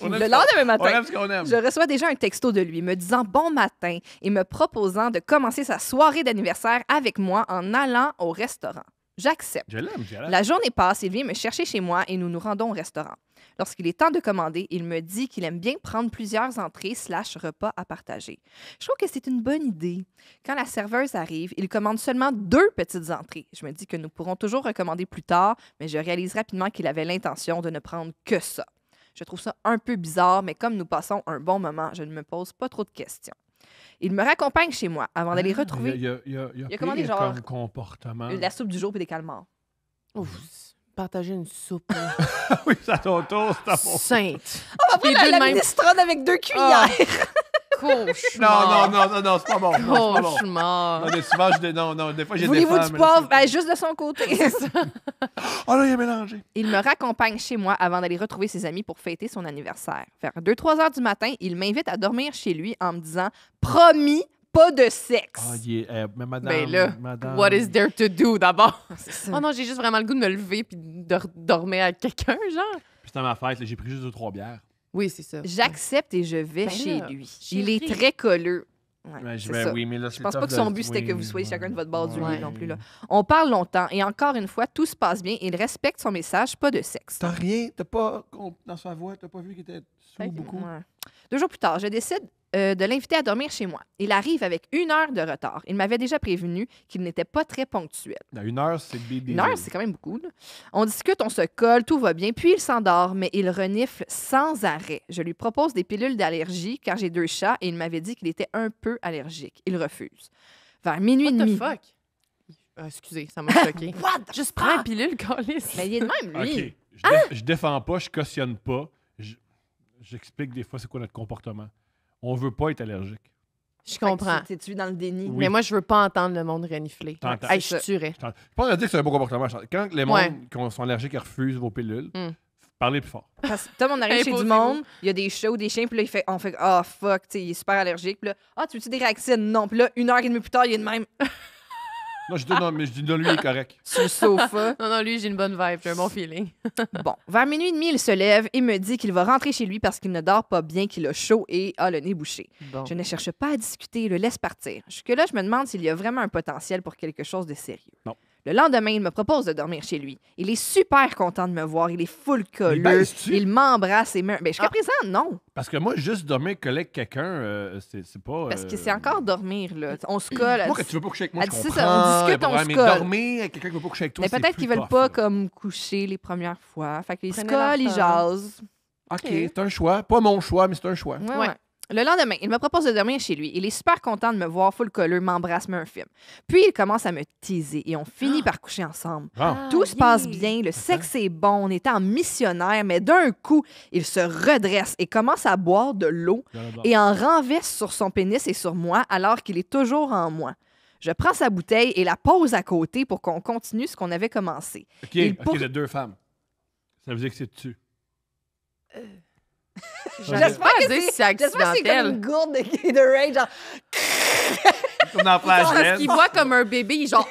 On aime Le ce lendemain On matin, aime ce qu'on aime. je reçois déjà un texto de lui me disant bon matin et me proposant de commencer sa soirée d'anniversaire avec moi en allant au restaurant. J'accepte. Je l'aime, j'ai l'air. La journée passe, il vient me chercher chez moi et nous nous rendons au restaurant. Lorsqu'il est temps de commander, il me dit qu'il aime bien prendre plusieurs entrées / repas à partager. Je trouve que c'est une bonne idée. Quand la serveuse arrive, il commande seulement 2 petites entrées. Je me dis que nous pourrons toujours recommander plus tard, mais je réalise rapidement qu'il avait l'intention de ne prendre que ça. Je trouve ça un peu bizarre, mais comme nous passons un bon moment, je ne me pose pas trop de questions. Il me raccompagne chez moi avant d'aller retrouver Il a commandé pire genre comme comportement. la soupe du jour et des calmars. Ouf, partager une soupe. là. Oui, c'est à ton tour, c'est à mon Sainte. Après, Les deux de la même. minestrone avec 2 cuillères. Cauchemar. Non, c'est pas bon. Non, c'est pas bon. Cauchemar. Non, des fois, j'ai des Voulez-vous femmes, du mais poivre? là, Ben, juste de son côté. oh là, il a mélangé. Il me raccompagne chez moi avant d'aller retrouver ses amis pour fêter son anniversaire. Vers 2-3 heures du matin, il m'invite à dormir chez lui en me disant « Promis, pas de sexe Ah, mais madame, Ben là, madame... what is there to do d'abord? » C'est ça. Oh non, j'ai juste vraiment le goût de me lever puis de dormir avec quelqu'un, genre. Puis c'était ma fête, là, j'ai pris juste 2-3 bières. Oui, c'est ça. J'accepte et je vais Ben chez là, lui. chérie. Il est très colleux. Ouais, Ben, c'est ça. oui, mais là, Je pense pas que son but, c'était que vous soyez chacun de votre bord du lit non plus, là. On parle longtemps et encore une fois, tout se passe bien. Il respecte son message, pas de sexe. T'as rien, t'as pas, dans sa voix, t'as pas vu qu'il était sous beaucoup. Ouais. 2 jours plus tard, je décide de l'inviter à dormir chez moi. Il arrive avec 1 heure de retard. Il m'avait déjà prévenu qu'il n'était pas très ponctuel. Dans 1 heure, c'est baby. 1 heure, c'est quand même beaucoup, là. On discute, on se colle, tout va bien. Puis il s'endort, mais il renifle sans arrêt. Je lui propose des pilules d'allergie car j'ai 2 chats et il m'avait dit qu'il était un peu allergique. Il refuse. Vers minuit et What the demi. fuck? Excusez, ça m'a choqué. What? Juste prends une pilule, Carlis. Mais il est de même, lui. OK. Je défends pas, je cautionne pas. J'explique des fois c'est quoi notre comportement. On veut pas être allergique. Je comprends. T'es-tu dans le déni? Oui. Mais moi, je veux pas entendre le monde renifler. T'entends. Hey, C'est je tuerais. Je pense à dire que c'est un bon comportement. Quand les Ouais. gens qui sont allergiques refusent vos pilules, parlez plus fort. Parce que Tom, on arrive chez du Imposez-vous. monde, il y a des chats ou des chiens, puis là, on fait « Ah, fuck, tu sais, il est super allergique. » Puis là, « Ah, tu veux-tu des réactions? » Non. Puis là, 1h30 plus tard, il est de même Non, je dis non, mais je dis non, lui, il est correct. sur le sofa. Non, non, lui, j'ai une bonne vibe, j'ai un bon feeling. Bon, vers minuit et demi, il se lève et me dit qu'il va rentrer chez lui parce qu'il ne dort pas bien, qu'il a chaud et a le nez bouché. Bon. Je ne cherche pas à discuter, le laisse partir. Jusque-là, je me demande s'il y a vraiment un potentiel pour quelque chose de sérieux. Non. Le lendemain, il me propose de dormir chez lui. Il est super content de me voir, il est full colleux, baise-tu? il m'embrasse et me... Ben, jusqu'à Ah. présent, non. Parce que moi, juste dormir avec quelqu'un, c'est pas. Parce que c'est encore dormir, là. On se colle. Moi, quand tu veux pas coucher avec moi, Elle je dit comprends. ça, on discute, y a pas on de se problème, mais colle. dormir avec quelqu'un qui veut pas coucher avec toi, Mais c'est peut-être plus qu'ils veulent tough, pas là. comme coucher les premières fois. Fait qu'ils se Prenez leur collent, ils temps. jasent. OK, c'est un choix. Pas mon choix, mais c'est un choix. Ouais, Ouais. ouais. Le lendemain, il me propose de dormir chez lui. Il est super content de me voir, full colleux, m'embrasse, met un film. Puis il commence à me teaser et on finit par coucher ensemble. Ah. Tout se passe bien, le sexe est bon, on est en missionnaire, mais d'un coup, il se redresse et commence à boire de l'eau et en renverse sur son pénis et sur moi alors qu'il est toujours en moi. Je prends sa bouteille et la pose à côté pour qu'on continue ce qu'on avait commencé. OK, Il OK, pour- vous êtes 2 femmes. Ça veut dire que c'est dessus. J'espère que dire si c'est J'espère que c'est comme accidentel. une gourde de Gatorade, genre... Comme dans Parce Flash qu'il boit comme un bébé, genre.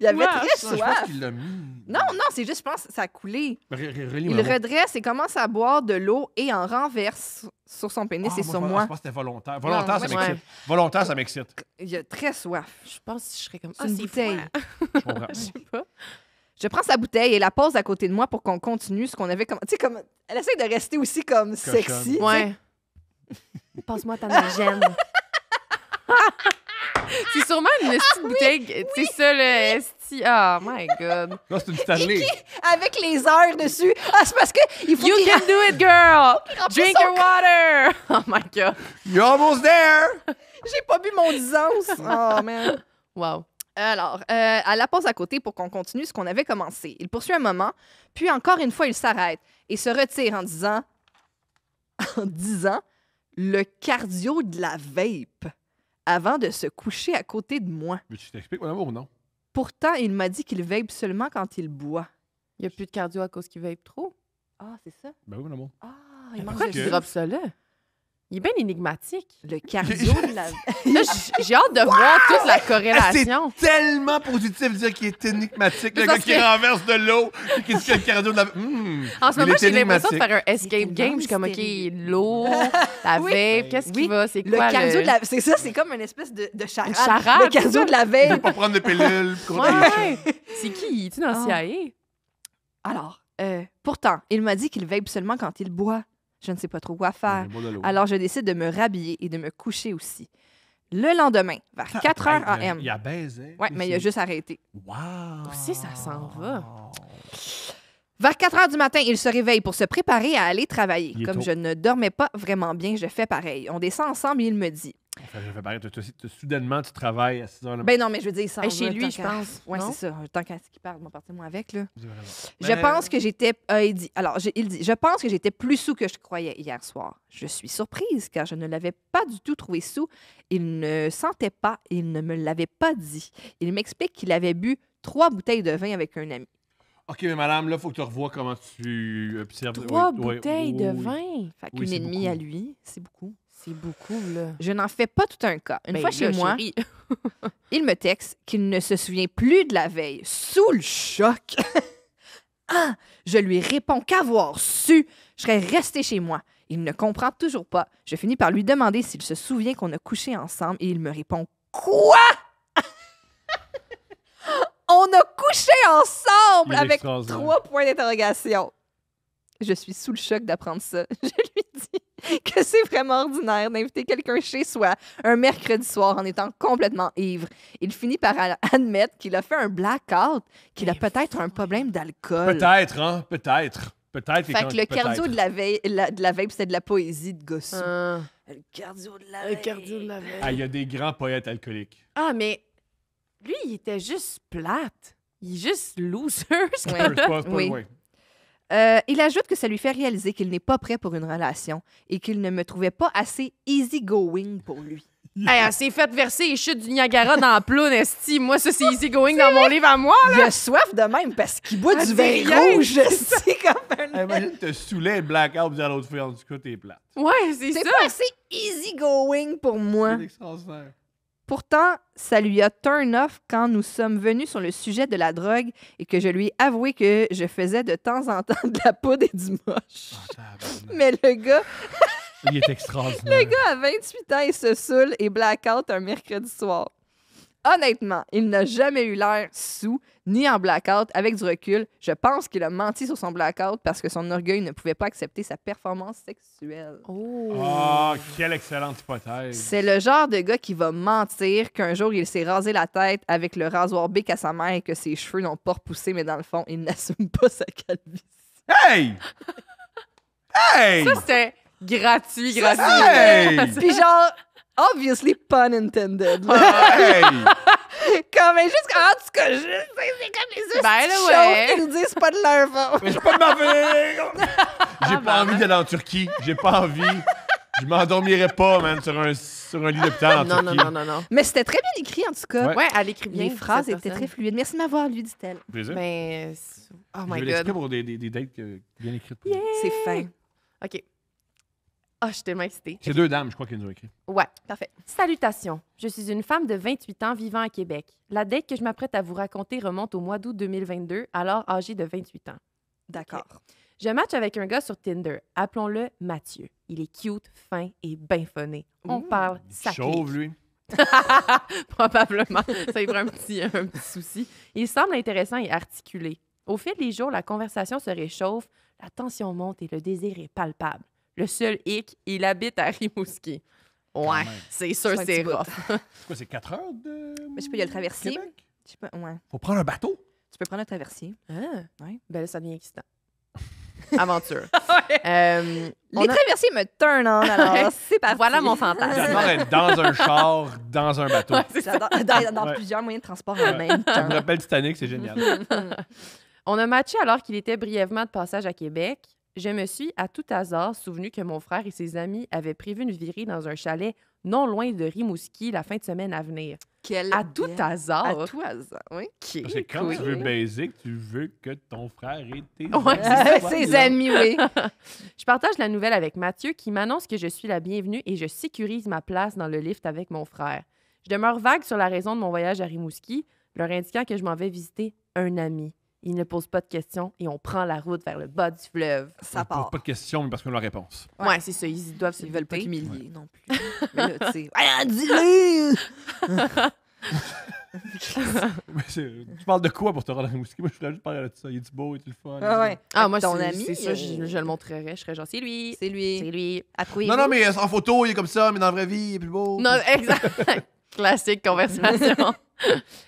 Il avait Ouais. très Je pense soif. qu'il l'a mis. Non, non, c'est juste, je pense, ça a coulé. Relis-moi Il la voix. redresse et commence à boire de l'eau et en renverse sur son pénis et sur Je moi. pense que c'était volontaire. Volontaire, ça ouais. m'excite. Volontaire, ça m'excite. Il a très soif. Je pense que je serais comme. C'est Ah, une c'est bouteille. froid. Je comprends. Je sais pas. Je prends sa bouteille et la pose à côté de moi pour qu'on continue ce qu'on avait comme. Tu sais, comme. Elle essaie de rester aussi comme sexy. tu sais. Ouais. Passe-moi ta magène. C'est sûrement une petite bouteille. C'est ça, le esti. Oh my God. Là, c'est une Stanley. Avec les heures dessus. Ah, c'est parce qu'il faut You qu'il can do it, girl! remplisse Drink son your water! Oh my God. You're almost there! J'ai pas bu mon 10 onces. Oh, man. Wow. Alors, elle la pose à côté pour qu'on continue ce qu'on avait commencé. Il poursuit un moment, puis encore une fois, il s'arrête et se retire en disant, le cardio de la vape, avant de se coucher à côté de moi. Mais tu t'expliques, mon amour, ou non? Pourtant, il m'a dit qu'il vape seulement quand il boit. Il n'y a plus de cardio à cause qu'il vape trop. Ah, c'est ça? Ben oui, mon amour. Ah, il mange Pourquoi de tu que- drops ça là? Il est bien énigmatique. le cardio de la Là, j'ai hâte de voir toute la corrélation. Tellement positif de dire qu'il est énigmatique. Le Mais gars parce qui que- renverse de l'eau et qui dit qu'il a le cardio de la... En ce il moment, est j'ai l'impression de énigmatique. faire un escape game. Je suis comme, OK, l'eau, la vape, qu'est-ce qui va? C'est Le quoi cardio de la c'est ça, c'est comme une espèce de charade. Une charade, Le cardio de la Il veut vape. pas prendre de pilules. Ouais. C'est qui? Es-tu dans le Ah. CIA? Alors, pourtant, il m'a dit qu'il vape seulement quand il boit. Je ne sais pas trop quoi faire. Alors, je décide de me rhabiller et de me coucher aussi. Le lendemain, vers 4 heures AM. Il a baisé. Oui, mais il a juste arrêté. Wow! Aussi, ça s'en va. Vers 4 heures du matin, il se réveille pour se préparer à aller travailler. Il est Comme tôt. je ne dormais pas vraiment bien, je fais pareil. On descend ensemble et il me dit Ça fait pareil. Soudainement, tu travailles à 6 heures le matin. Ben non, mais je veux dire, il s'en Hey, chez va, lui, tant je qu'à- pense, Ouais, non? c'est ça. Tant qu'à ce qu'il parle, moi, partez-moi avec, là. Mais- Je pense que j'étais. Il dit. Alors, il dit. Je pense que j'étais plus sous que je croyais hier soir. Je suis surprise car je ne l'avais pas du tout trouvé sous. Il ne sentait pas. Il ne me l'avait pas dit. Il m'explique qu'il avait bu 3 bouteilles de vin avec un ami. OK, mais madame, là, il faut que tu revoies comment tu observes. 3 Ouais, ouais, bouteilles de oui. vin. Fait Oui, qu'une c'est et demie beaucoup. à lui, c'est beaucoup. C'est beaucoup, là. Je n'en fais pas tout un cas. Une Ben fois chez là, moi, chérie. il me texte qu'il ne se souvient plus de la veille. Sous le choc. Ah! Je lui réponds qu'avoir su, je serais restée chez moi. Il ne comprend toujours pas. Je finis par lui demander s'il se souvient qu'on a couché ensemble et il me répond Quoi? On a couché ensemble Il est avec extraordinaire. 3 points d'interrogation. Je suis sous le choc d'apprendre ça. Je lui dis que c'est vraiment ordinaire d'inviter quelqu'un chez soi un mercredi soir en étant complètement ivre. Il finit par admettre qu'il a fait un blackout, qu'il a peut-être un problème d'alcool. Peut-être, hein? Peut-être. Peut-être. Fait que le cardio de la veille, puis c'était de la poésie de gosse. Ah. Le cardio de la Le veille. cardio de la veille. Ah, il y a des grands poètes alcooliques. Ah, mais lui, il était juste plate. Il est juste loser, ce Ouais. gars-là. C'est pas- Oui. ouais. Il ajoute que ça lui fait réaliser qu'il n'est pas prêt pour une relation et qu'il ne me trouvait pas assez easygoing pour lui. Hey, elle s'est fait verser les chutes du Niagara dans la ploune, esti. Moi, ça, c'est easy going dans mon livre à moi. Il a soif de même parce qu'il boit Ah, du c'est vin rien, rouge. C'est comme un... Hey, imagine, te saouler, blackout, dire à l'autre fille, en tout cas, t'es plate. Ouais, c'est C'est ça. pas assez easygoing pour moi. C'est extraordinaire. Pourtant, ça lui a turn off quand nous sommes venus sur le sujet de la drogue et que je lui ai avoué que je faisais de temps en temps de la poudre et du moche. Mais le gars Il est extraordinaire. à 28 ans, il se saoule et blackout un mercredi soir. Honnêtement, il n'a jamais eu l'air sous ni en blackout. Avec du recul, je pense qu'il a menti sur son blackout parce que son orgueil ne pouvait pas accepter sa performance sexuelle. Oh. Ah, quelle excellente hypothèse. C'est le genre de gars qui va mentir qu'un jour il s'est rasé la tête avec le rasoir Bic à sa mère et que ses cheveux n'ont pas repoussé, mais dans le fond, il n'assume pas sa calvitie. Hey! Hey! Ça, c'était gratuit, gratuit. Hey! Puis genre, obviously pun intended. là. Hey! Comme, mais juste, en tout cas, je sais, c'est comme les Ben là, choses ouais. qu'ils nous disent pas de leur faute. Mais je peux pas m'enlever! J'ai pas envie d'aller en Turquie. J'ai pas envie. Je m'endormirais pas, man, sur un lit d'hôpital en Non, Turquie. non, non, non, non. Mais c'était très bien écrit, en tout cas. Ouais. Ouais, elle écrit bien. Les phrases cette étaient personne. très fluides. Merci de m'avoir lu, dit-elle. Plaisir. Ben, oh je my vais l'expliquer God. pour des dates bien écrites. pour Yeah. C'est fin. OK. Ah, je suis tellement excitée. C'est 2 dames, je crois, qui nous ont écrit. Ouais. Parfait. Salutations. Je suis une femme de 28 ans vivant à Québec. La date que je m'apprête à vous raconter remonte au mois d'août 2022, alors âgée de 28 ans. D'accord. Je match avec un gars sur Tinder. Appelons-le Mathieu. Il est cute, fin et bien funné. On parle sacré. Chauve, lui. Probablement. Ça y prend un petit souci. Il semble intéressant et articulé. Au fil des jours, la conversation se réchauffe, la tension monte et le désir est palpable. Le seul hic, il habite à Rimouski. Ouais, même. c'est sûr, C'est un c'est petit bout. rough. C'est quoi, c'est 4 heures de. Mais je sais pas, il y a le traversier. Québec? Je sais pas, ouais. Faut prendre un bateau. Tu peux prendre un traversier. Ah, Ouais. ben là, ça devient excitant. Aventure. On Les a- traversiers me turn on, alors c'est parti. Voilà mon fantasme. J'adore être dans un char, dans un bateau. Ouais, c'est ça. J'adore dans Ouais. plusieurs moyens de transport en même Ça temps. me rappelle Titanic, c'est génial. On a matché alors qu'il était brièvement de passage à Québec. Je me suis, à tout hasard, souvenu que mon frère et ses amis avaient prévu une virée dans un chalet non loin de Rimouski la fin de semaine à venir. Quel À tout bel- hasard. À tout hasard, oui. Ok, Parce que quand cool. tu veux baiser, tu veux que ton frère et tes Ouais, amis soient Ses là. amis, oui. Je partage la nouvelle avec Mathieu qui m'annonce que je suis la bienvenue et je sécurise ma place dans le lift avec mon frère. Je demeure vague sur la raison de mon voyage à Rimouski, leur indiquant que je m'en vais visiter un ami. Il ne pose pas de questions et on prend la route vers le bas du fleuve. Ça On pose part. pas de questions, mais parce qu'on a la réponse. Ouais. Ouais, c'est ça, ils doivent se Ils veulent pas douter. t'humilier non plus. Mais là, tu sais. Ah, dis-le! Tu parles de quoi pour te rendre à Rimouski? Moi, je voulais juste parler de ça. Il est beau, il est le fun. Ah ouais. Ah, moi, Ton c'est ami, c'est ça, je le montrerais. Je serais genre, c'est lui. C'est lui. C'est lui. Approuvé. Non, non, mais en photo, il est comme ça, mais dans la vraie vie, il est plus beau. Non, exact. Classique conversation.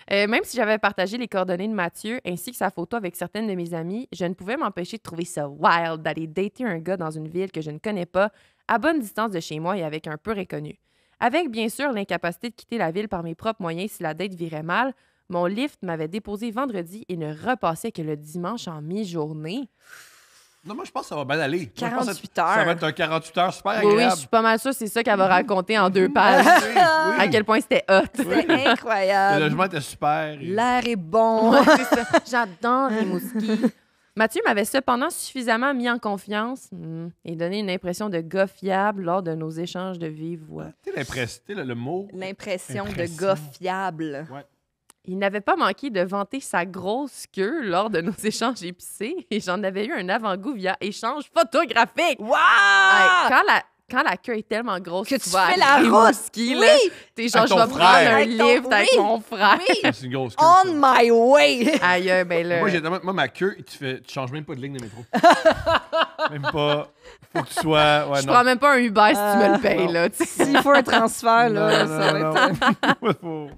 Même si j'avais partagé les coordonnées de Mathieu ainsi que sa photo avec certaines de mes amies, je ne pouvais m'empêcher de trouver ça wild d'aller dater un gars dans une ville que je ne connais pas, à bonne distance de chez moi et avec un peu inconnu. Avec, bien sûr, l'incapacité de quitter la ville par mes propres moyens si la date virait mal, mon lift m'avait déposé vendredi et ne repassait que le dimanche en mi-journée. Non, moi, je pense que ça va bien aller. Moi, je pense 48 que Ça va heures. être un 48 heures super Oui, oui, agréable. je suis pas mal sûre, c'est ça qu'elle va raconter en 2 pages. À quel point c'était hot. C'est Le incroyable. logement était super. L'air est bon. Ouais, c'est ça. J'adore les mouskis. Mathieu m'avait cependant suffisamment mis en confiance et donné une impression de gars fiable lors de nos échanges de vive voix. Tu sais, l'impression, tu sais, le mot. L'impression de Impression. gars fiable. Il n'avait pas manqué de vanter sa grosse queue lors de nos échanges épicés et j'en avais eu un avant-goût via échange photographique. Wow! Hey, quand la queue est tellement grosse Que tu vas fais à la Rimouski, route. là, Oui! t'es genre, Avec je vais ton prendre frère. un Avec ton- lift avec oui. mon frère. Oui! C'est une grosse queue. On ça. my way! Aïe, ben là. Moi, ma queue, tu changes même pas de ligne de métro. Même pas. Faut que tu sois. Ouais, je non. prends même pas un Uber si tu me le payes, non. là. tu sais. S'il faut un transfert, là, Non, ça non, va non, être... non. Faut-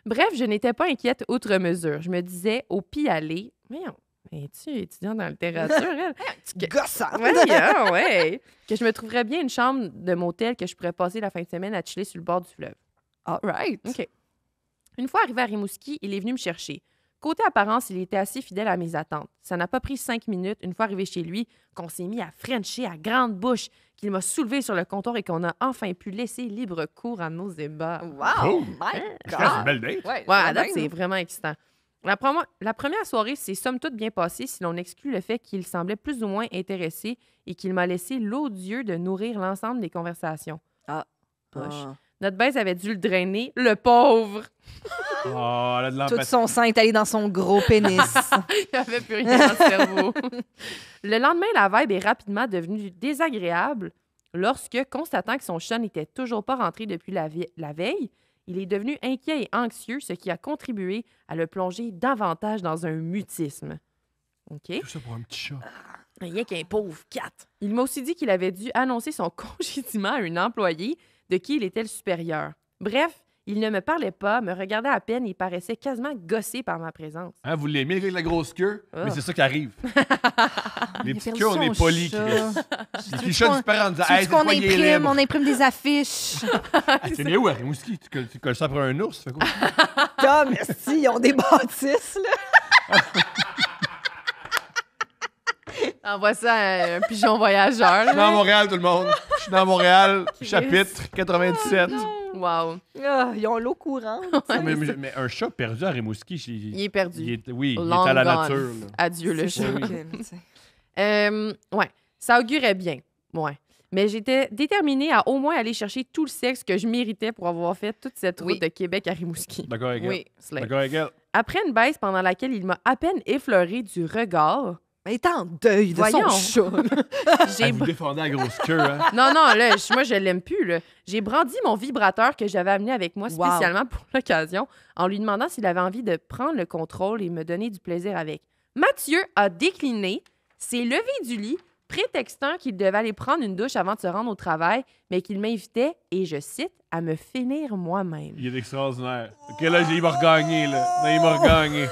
Bref, je n'étais pas inquiète outre mesure. Je me disais, au pis aller, voyons, es-tu étudiante en littérature, elle? gossant. Voyons, ouais. Que je me trouverais bien une chambre de motel que je pourrais passer la fin de semaine à chiller sur le bord du fleuve. All right. OK. Une fois arrivé à Rimouski, il est venu me chercher. Côté apparence, il était assez fidèle à mes attentes. Ça n'a pas pris 5 minutes, une fois arrivé chez lui, qu'on s'est mis à frencher à grande bouche, qu'il m'a soulevé sur le comptoir et qu'on a enfin pu laisser libre cours à nos ébats. Wow! Oh. My C'est une God! belle date. Ouais, Ouais, à date, bien, c'est là. vraiment excitant. La première soirée s'est somme toute bien passée si l'on exclut le fait qu'il semblait plus ou moins intéressé et qu'il m'a laissé l'odieux de nourrir l'ensemble des conversations. Poche. Ah. Notre baise avait dû le drainer, le pauvre. Oh, elle a de Tout l'empathie. son sein est allé dans son gros pénis. Il n'y avait plus rien dans le cerveau. Le lendemain, la vibe est rapidement devenue désagréable lorsque, constatant que son chat n'était toujours pas rentré depuis la veille, il est devenu inquiet et anxieux, ce qui a contribué à le plonger davantage dans un mutisme. OK? Tout ça pour un petit chat. Rien qu'un pauvre cat. Il m'a aussi dit qu'il avait dû annoncer son congédiement à une employée de qui il était le supérieur. Bref, il ne me parlait pas, me regardait à peine et paraissait quasiment gossé par ma présence. Hein, vous l'aimez, le gars avec la grosse queue? Ah. Mais c'est ça qui arrive. Les Il a petites perdu queues, on est son polis, chat. Chris. Les clichés du père en disant, Tu veux hey, qu'on c'est imprime? On imprime des affiches. Tu es où à Rimouski? Tu colles ça après un ours? Fait quoi? Tom, si, ils ont des bâtisses, là. Envoie ça à un pigeon voyageur. Je suis dans Montréal, tout le monde. Je suis dans Montréal, Chris. chapitre 97. Wow. Ah, ils ont l'eau courante. Mais un chat perdu à Rimouski, Il est perdu. oui, il est Long à la gone. nature. là. Adieu le C'est chat. sûr Oui. que, tu sais. Ouais, ça augurait bien. Ouais. Mais j'étais déterminée à au moins aller chercher tout le sexe que je méritais pour avoir fait toute cette route Oui. de Québec à Rimouski. D'accord avec elle. Oui, Slay. D'accord avec elle. Après une baisse pendant laquelle il m'a à peine effleuré du regard, Mais il est en deuil de Voyons. son chat. j'ai... Vous défendez la grosse queue, hein? Non, non, là, moi, je l'aime plus, là. J'ai brandi mon vibrateur que j'avais amené avec moi Wow. spécialement pour l'occasion en lui demandant s'il avait envie de prendre le contrôle et me donner du plaisir avec. Mathieu a décliné, s'est levé du lit, prétextant qu'il devait aller prendre une douche avant de se rendre au travail, mais qu'il m'invitait, et je cite, à me finir moi-même. Il est extraordinaire. OK, là, il m'a regagné, là. Non, il m'a regagné.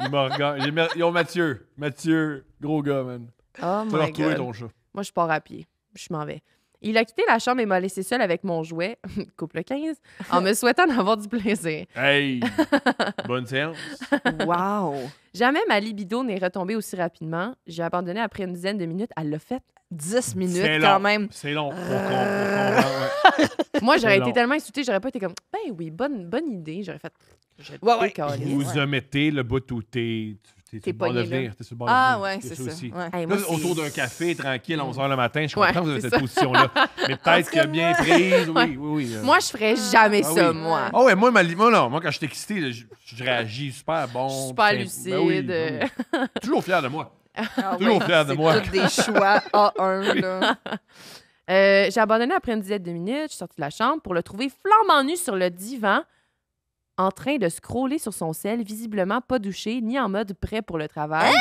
Il m'a regagné. Yo, Mathieu. Mathieu, gros gars, man. Oh Tu vas le my retrouver, God. ton chat. Moi, je pars à pied. Je m'en vais. Il a quitté la chambre et m'a laissé seule avec mon jouet, couple 15, en me souhaitant d'avoir du plaisir. Hey! Bonne séance. Wow. Jamais ma libido n'est retombée aussi rapidement. J'ai abandonné après une dizaine de minutes. Elle l'a fait. 10 minutes C'est quand long. même. C'est long. On comprend, ouais. Moi, j'aurais C'est été long. tellement insultée, j'aurais pas été comme, ben oui, bonne idée. J'aurais fait. Ouais. Vous omettez le bout où t'es sur le bord de pogné là. venir. T'es sur le bord Ah de venir. ouais, Il y a c'est ça. aussi. Ouais. Hey, Là, moi, autour c'est- d'un café, tranquille, à 11h le matin, je Ouais, comprends que vous avez c'est cette ça. position-là. Mais peut-être que bien prise, Ouais. oui. Moi, je ferais jamais Ah ça, oui. moi. Ah ouais, moi, moi, quand je suis excité, là, je réagis super bon. Super puis lucide. ben oui. Toujours fier de moi. Ah Toujours ouais, fier de c'est moi. tous des choix A1, là. J'ai abandonné après une dizaine de minutes. Je suis sortie de la chambre pour le trouver flambant nu sur le divan, en train de scroller sur son sel, visiblement pas douché, ni en mode prêt pour le travail.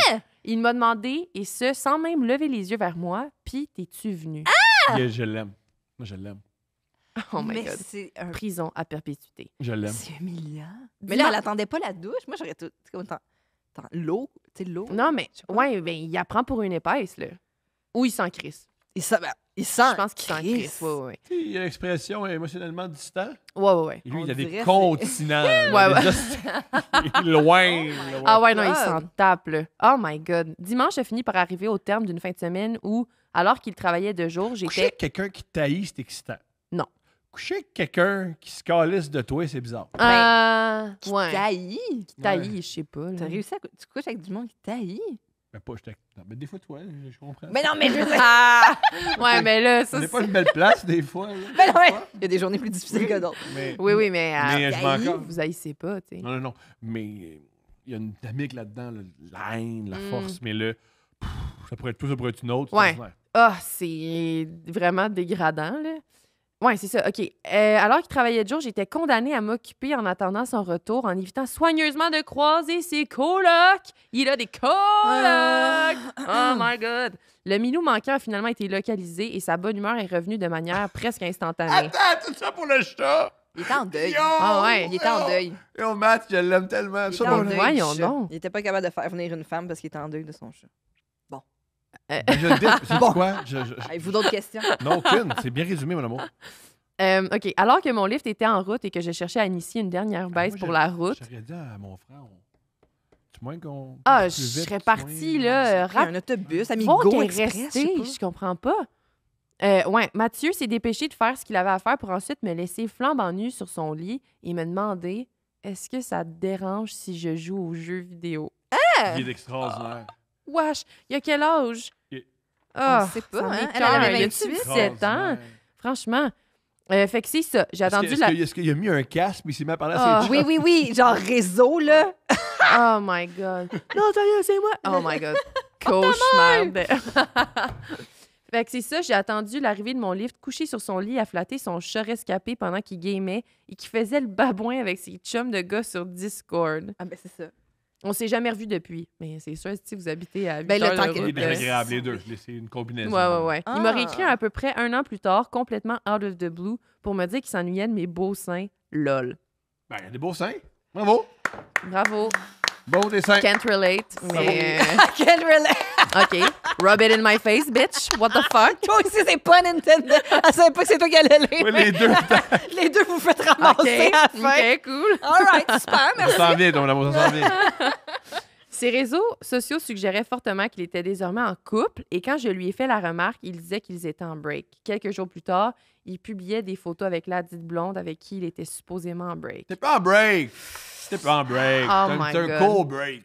Il m'a demandé, et ce, sans même lever les yeux vers moi, « Pis, t'es-tu venu? Je l'aime. Moi, je l'aime. Oh my Mais God. c'est un... Prison à perpétuité. Je l'aime. C'est humiliant. Mais Dis-moi- là, elle attendait pas la douche. Moi, j'aurais tout... c'est comme l'eau. Tu sais, l'eau. Non, mais, Je sais pas. ouais, ben, il apprend pour une épaisse, là. Ou il s'en crisse. Il sent Je pense qu'il s'en crisse. crisse. Ouais. Tu sais, il y a l'expression émotionnellement distant. Ouais. Et lui, On il a des dirait continents. Ouais, là, ouais. il est loin. là, Ah ouais, non, il God. s'en tape, là. Oh my God. Dimanche a fini par arriver au terme d'une fin de semaine où, alors qu'il travaillait de jour, Coucher j'étais... avec quelqu'un qui taillit, c'est excitant. Non. Coucher avec quelqu'un qui se calisse de toi, c'est bizarre. Ouais. Taillis. Taillis, je sais pas. là. T'as réussi à... Tu couches avec du monde qui taillit? Mais pas, non, mais des fois, toi, je comprends. Mais non, mais je veux dire... Ouais, mais là, ça, On n'est pas c'est... une belle place, des fois. Là. Mais non, mais... Il y a des journées plus difficiles que d'autres. Mais, Oui, mais... mais je m'en taillis, encore. vous haïssez pas, tu sais. Non. Mais il y a une dynamique là-dedans, là, la haine, la force. Mais là, ça pourrait être une autre. c'est Ouais. ordinaire. Ah, c'est vraiment dégradant, là. Ouais, c'est ça. OK. Alors qu'il travaillait de jour, j'étais condamnée à m'occuper en attendant son retour, en évitant soigneusement de croiser ses colocs. Il a des colocs! Oh my God! Le minou manquant a finalement été localisé et sa bonne humeur est revenue de manière presque instantanée. Attends, tout ça pour le chat! Il était en deuil. Yo! Ah ouais, Il était en deuil. Yo, Matt, je l'aime tellement. Il Ça, était en mon- deuil voyons du chat. donc. Il était pas capable de faire venir une femme parce qu'il était en deuil de son chat. Je le dis, c'est Bon. quoi? Avez-vous d'autres questions? Non, aucune. C'est bien résumé, mon amour. OK. Alors que mon lift était en route et que je cherchais à initier une dernière baisse Moi, pour la route, J'aurais dit à mon frère, tu moins qu'on. ah, plus je vite, serais tu partie, moins- là, Pris un autobus, Bon Amigo qu'elle est Express, restée, je sais je comprends pas. Ouais, Mathieu s'est dépêché de faire ce qu'il avait à faire pour ensuite me laisser flambant nu sur son lit et me demander est-ce que ça te dérange si je joue aux jeux vidéo? Il est extraordinaire. Wesh, il a quel âge? Il- Ah, On sait pas, ça hein? m'écoeure. Elle avait Il a-tu 28? 17 ans? Franchement. Fait que c'est ça. J'ai attendu la... Est-ce qu'il a mis un casque et il s'est mis à parler Ah. à ses chats? Oui. Genre réseau, là. Oh my God. Non, sérieux, c'est moi. Oh my God. Cauchemar. Fait que c'est ça, j'ai attendu l'arrivée de mon lift couché sur son lit à flatter son chat rescapé pendant qu'il gamait et qui faisait le babouin avec ses chums de gars sur Discord. Ah ben c'est ça. On s'est jamais revus depuis, mais c'est sûr, si vous habitez à 8 Ben, le heures temps de que- Il est route, désagréable, les deux. C'est une combinaison. Ouais. Il m'a réécrit Ah. à peu près 1 an plus tard, complètement out of the blue, pour me dire qu'il s'ennuyait de mes beaux seins. Lol. Ben, il y a des beaux seins. Bravo. Bravo. Bon, des seins. Can't relate, mais... Quel relais! OK. Rub it in my face, bitch. What the fuck? Toi aussi, c'est pas Nintendo. Elle savait pas que c'est toi qui allais lire. Oui, les deux. Les deux, vous faites ramasser à la fin. OK, cool. All right, super, Ça merci. s'en vient, ton amour, ça s'en vient. Ses réseaux sociaux suggéraient fortement qu'il était désormais en couple et quand je lui ai fait la remarque, il disait qu'ils étaient en break. Quelques jours plus tard, il publiait des photos avec la dite blonde avec qui il était supposément en break. T'es pas en break. T'es pas en break. Oh T'es my un God. cool break.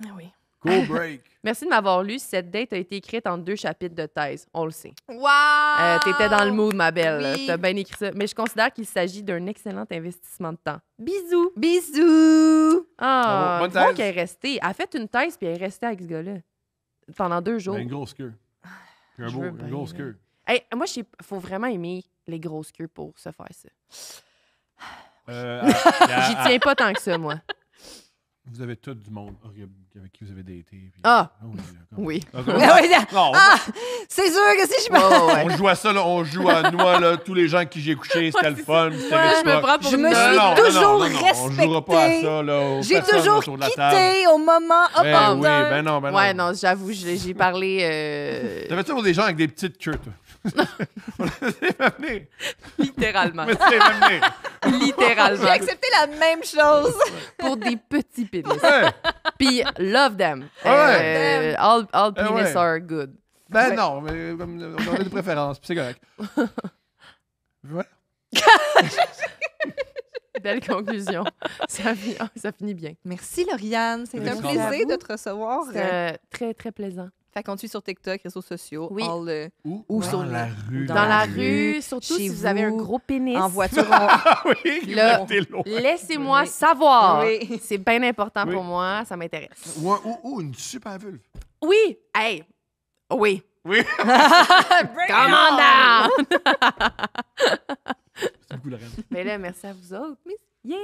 Ah oui. Cool break. Merci de m'avoir lu. Cette date a été écrite en 2 chapitres de thèse. On le sait. Wow! T'étais dans le mood, ma belle. Oui. T'as bien écrit ça. Mais je considère qu'il s'agit d'un excellent investissement de temps. Bisous! Bisous! Ah, Bravo. Bonne bon thèse. qu'elle est restée. Elle a fait une thèse puis elle est restée avec ce gars-là. Pendant 2 jours. Ben, une grosse queue. Puis Je veux bien, une grosse là. queue. Hey, moi, il faut vraiment aimer les grosses queues pour se faire ça. J'y tiens pas tant que ça, moi. Vous avez tout du monde avec qui vous avez daté. Puis... Ah! oui, d'accord. Oui. D'accord. Ah oui, Non, Ah! C'est sûr que si je me... on joue à ça, là, on joue à moi, là, tous les gens avec qui j'ai couché, c'était le fun, c'était Ouais, je me réciproque. prends pour Je une me nonne. suis toujours On jouera pas à respectée. ça, là. J'ai personne toujours autour de la table. quitté au moment Ben oui, opportun. ben non. Ouais, non, j'avoue, j'ai parlé T'avais toujours des gens avec des petites queues, toi? On les amener. littéralement. Mais c'est amené. J'ai Littéralement. accepté la même chose. Pour des petits pénis. Ouais. Puis, love them. Ouais. All Eh penis ouais. are good. Ben Ouais. non, mais on a des préférences, puis c'est correct. Voilà. Belle conclusion. Ça finit bien. Merci, Lauriane. C'est un Merci. plaisir de te recevoir. C'est très, très plaisant. Fait qu'on te suit sur TikTok, réseaux sociaux, Oui. Ou Ou dans sur la rue. Dans Dans la la rue, surtout chez si vous avez un vous, gros pénis. en voiture. Ah oui, Là, t'es loin. Laissez-moi Oui. savoir. Oui. C'est bien important Oui. pour moi. Ça m'intéresse. Ou une super vulve. Oui. Hey. Oui. Oui. Come on down. C'est beaucoup la reine. Mais là, merci à vous autres. Yeah.